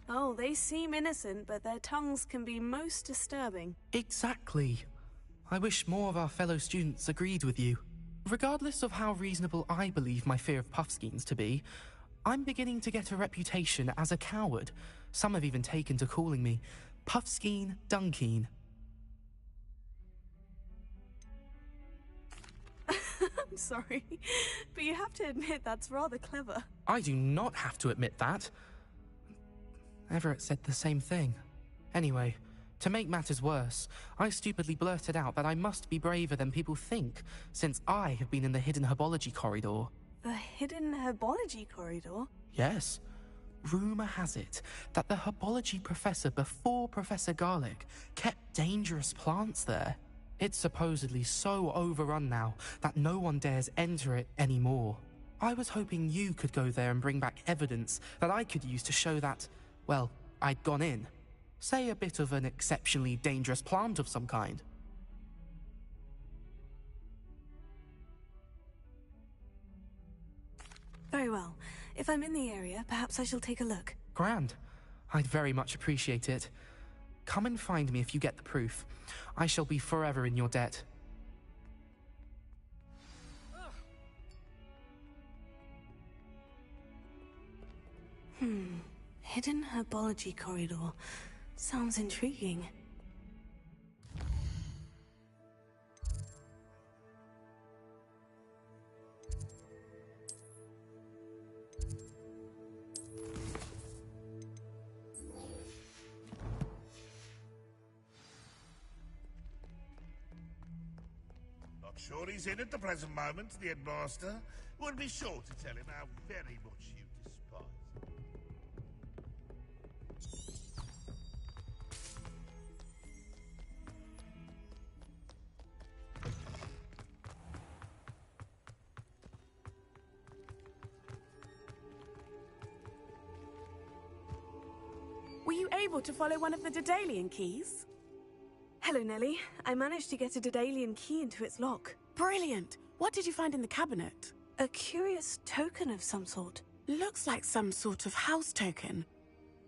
Oh, they seem innocent, but their tongues can be most disturbing. Exactly. I wish more of our fellow students agreed with you. Regardless of how reasonable I believe my fear of puffskeins to be, I'm beginning to get a reputation as a coward. Some have even taken to calling me Puffskeen Dunkeen. I'm sorry, but you have to admit that's rather clever. I do not have to admit that. Everett said the same thing. Anyway, to make matters worse, I stupidly blurted out that I must be braver than people think, since I have been in the hidden herbology corridor. The hidden herbology corridor? Yes. Rumour has it that the herbology professor before Professor Garlic kept dangerous plants there. It's supposedly so overrun now that no one dares enter it anymore. I was hoping you could go there and bring back evidence that I could use to show that, well, I'd gone in. Say a bit of an exceptionally dangerous plant of some kind. Very well. If I'm in the area, perhaps I shall take a look. Grand. I'd very much appreciate it. Come and find me if you get the proof. I shall be forever in your debt. Hidden herbology corridor. Sounds intriguing. Not sure he's in at the present moment, the headmaster. Would be sure to tell him how very much you despise him. Were you able to follow one of the Daedalian keys? Hello, Nellie. I managed to get a Daedalian key into its lock. Brilliant! What did you find in the cabinet? A curious token of some sort. Looks like some sort of house token.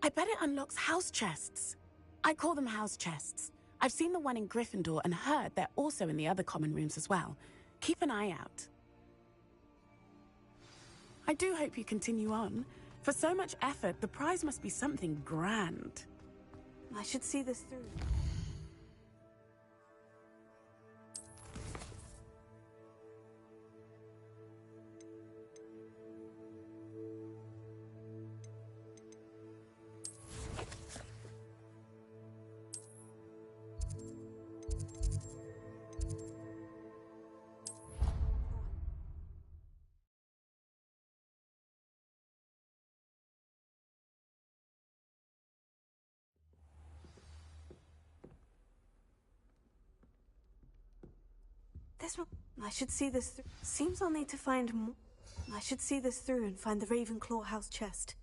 I bet it unlocks house chests. I call them house chests. I've seen the one in Gryffindor and heard they're also in the other common rooms as well. Keep an eye out. I do hope you continue on. For so much effort, the prize must be something grand. I should see this through. This one. I should see this through. Seems I'll need to find more. I should see this through and find the Ravenclaw house chest.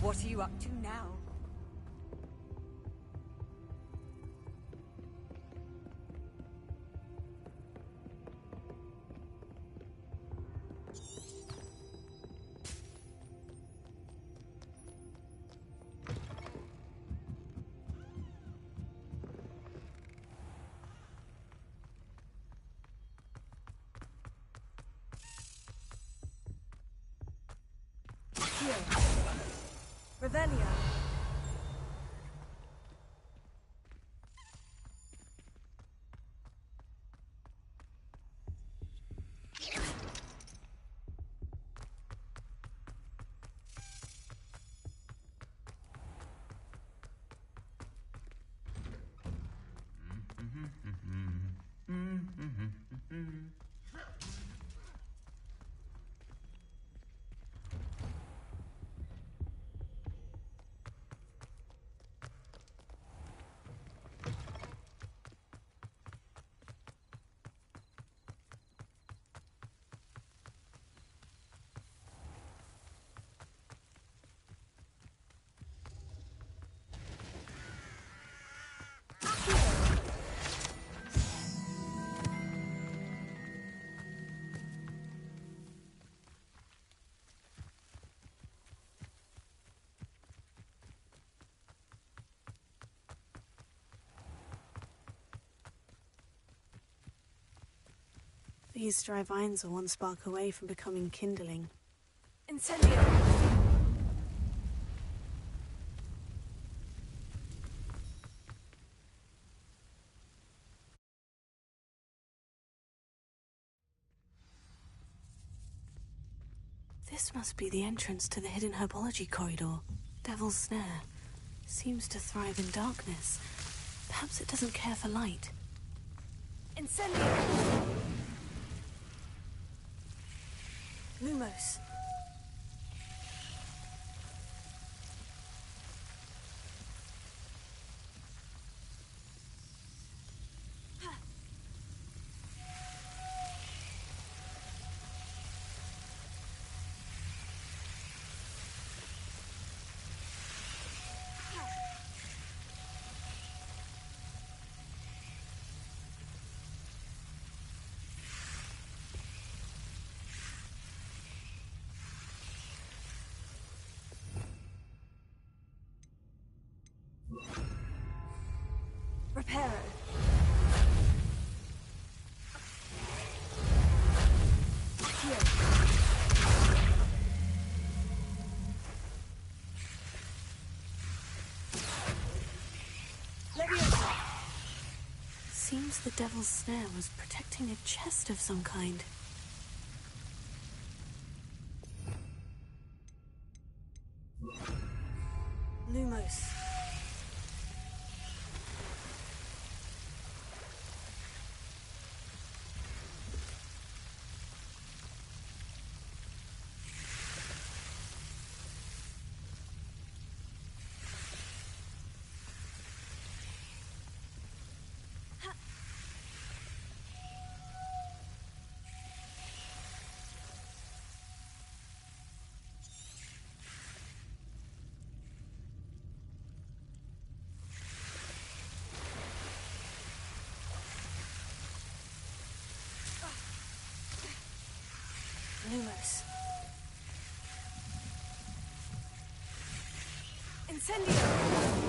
What are you up to now? Revelio. These dry vines are one spark away from becoming kindling. Incendio! This must be the entrance to the hidden herbology corridor. Devil's Snare. Seems to thrive in darkness. Perhaps it doesn't care for light. Incendio! Lumos. Reparo. Seems the Devil's Snare was protecting a chest of some kind. Lumos. Lumos. Incendio!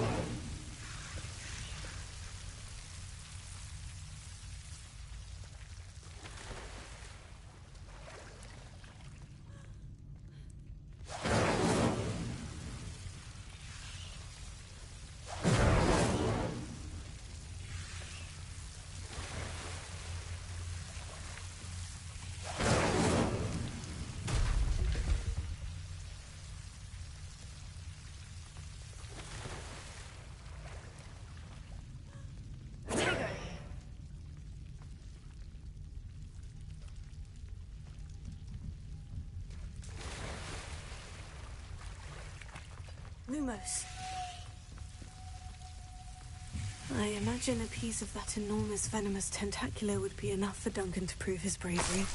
Lumos. I imagine a piece of that enormous venomous tentacular would be enough for Duncan to prove his bravery.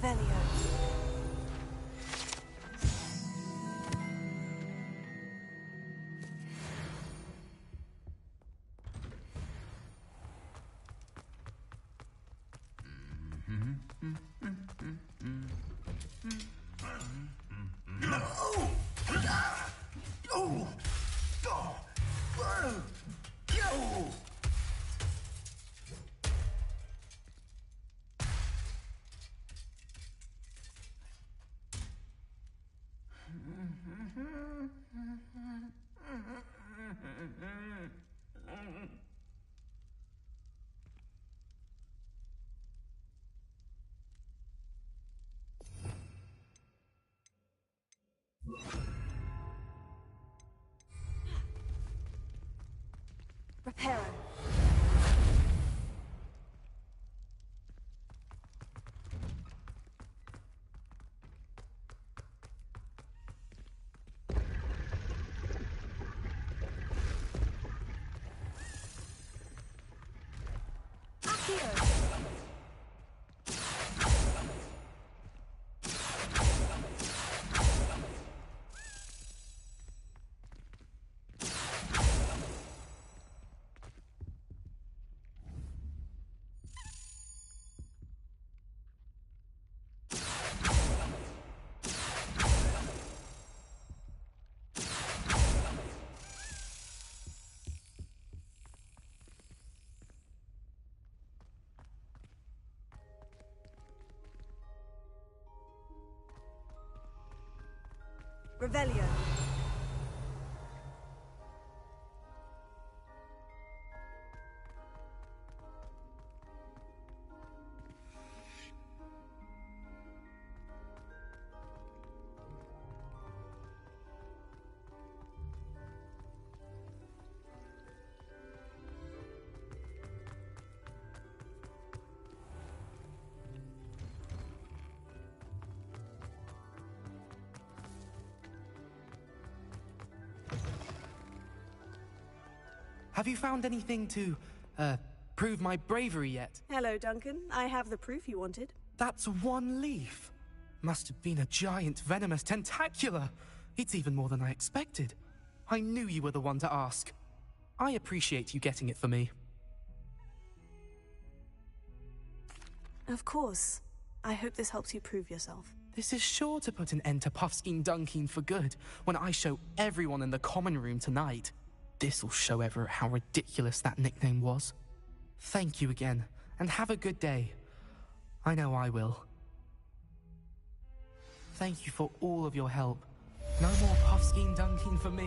Revelio. Reparo. Revelio. Have you found anything to, prove my bravery yet? Hello, Duncan. I have the proof you wanted. That's one leaf. Must have been a giant venomous tentacula. It's even more than I expected. I knew you were the one to ask. I appreciate you getting it for me. Of course. I hope this helps you prove yourself. This is sure to put an end to Puffskein Dunkeen for good when I show everyone in the common room tonight. This'll show Everett how ridiculous that nickname was. Thank you again, and have a good day. I know I will. Thank you for all of your help. No more Puffskein Dunkeen for me.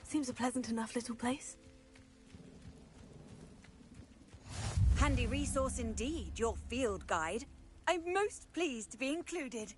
Seems a pleasant enough little place. handy resource indeed, your field guide. I'm most pleased to be included.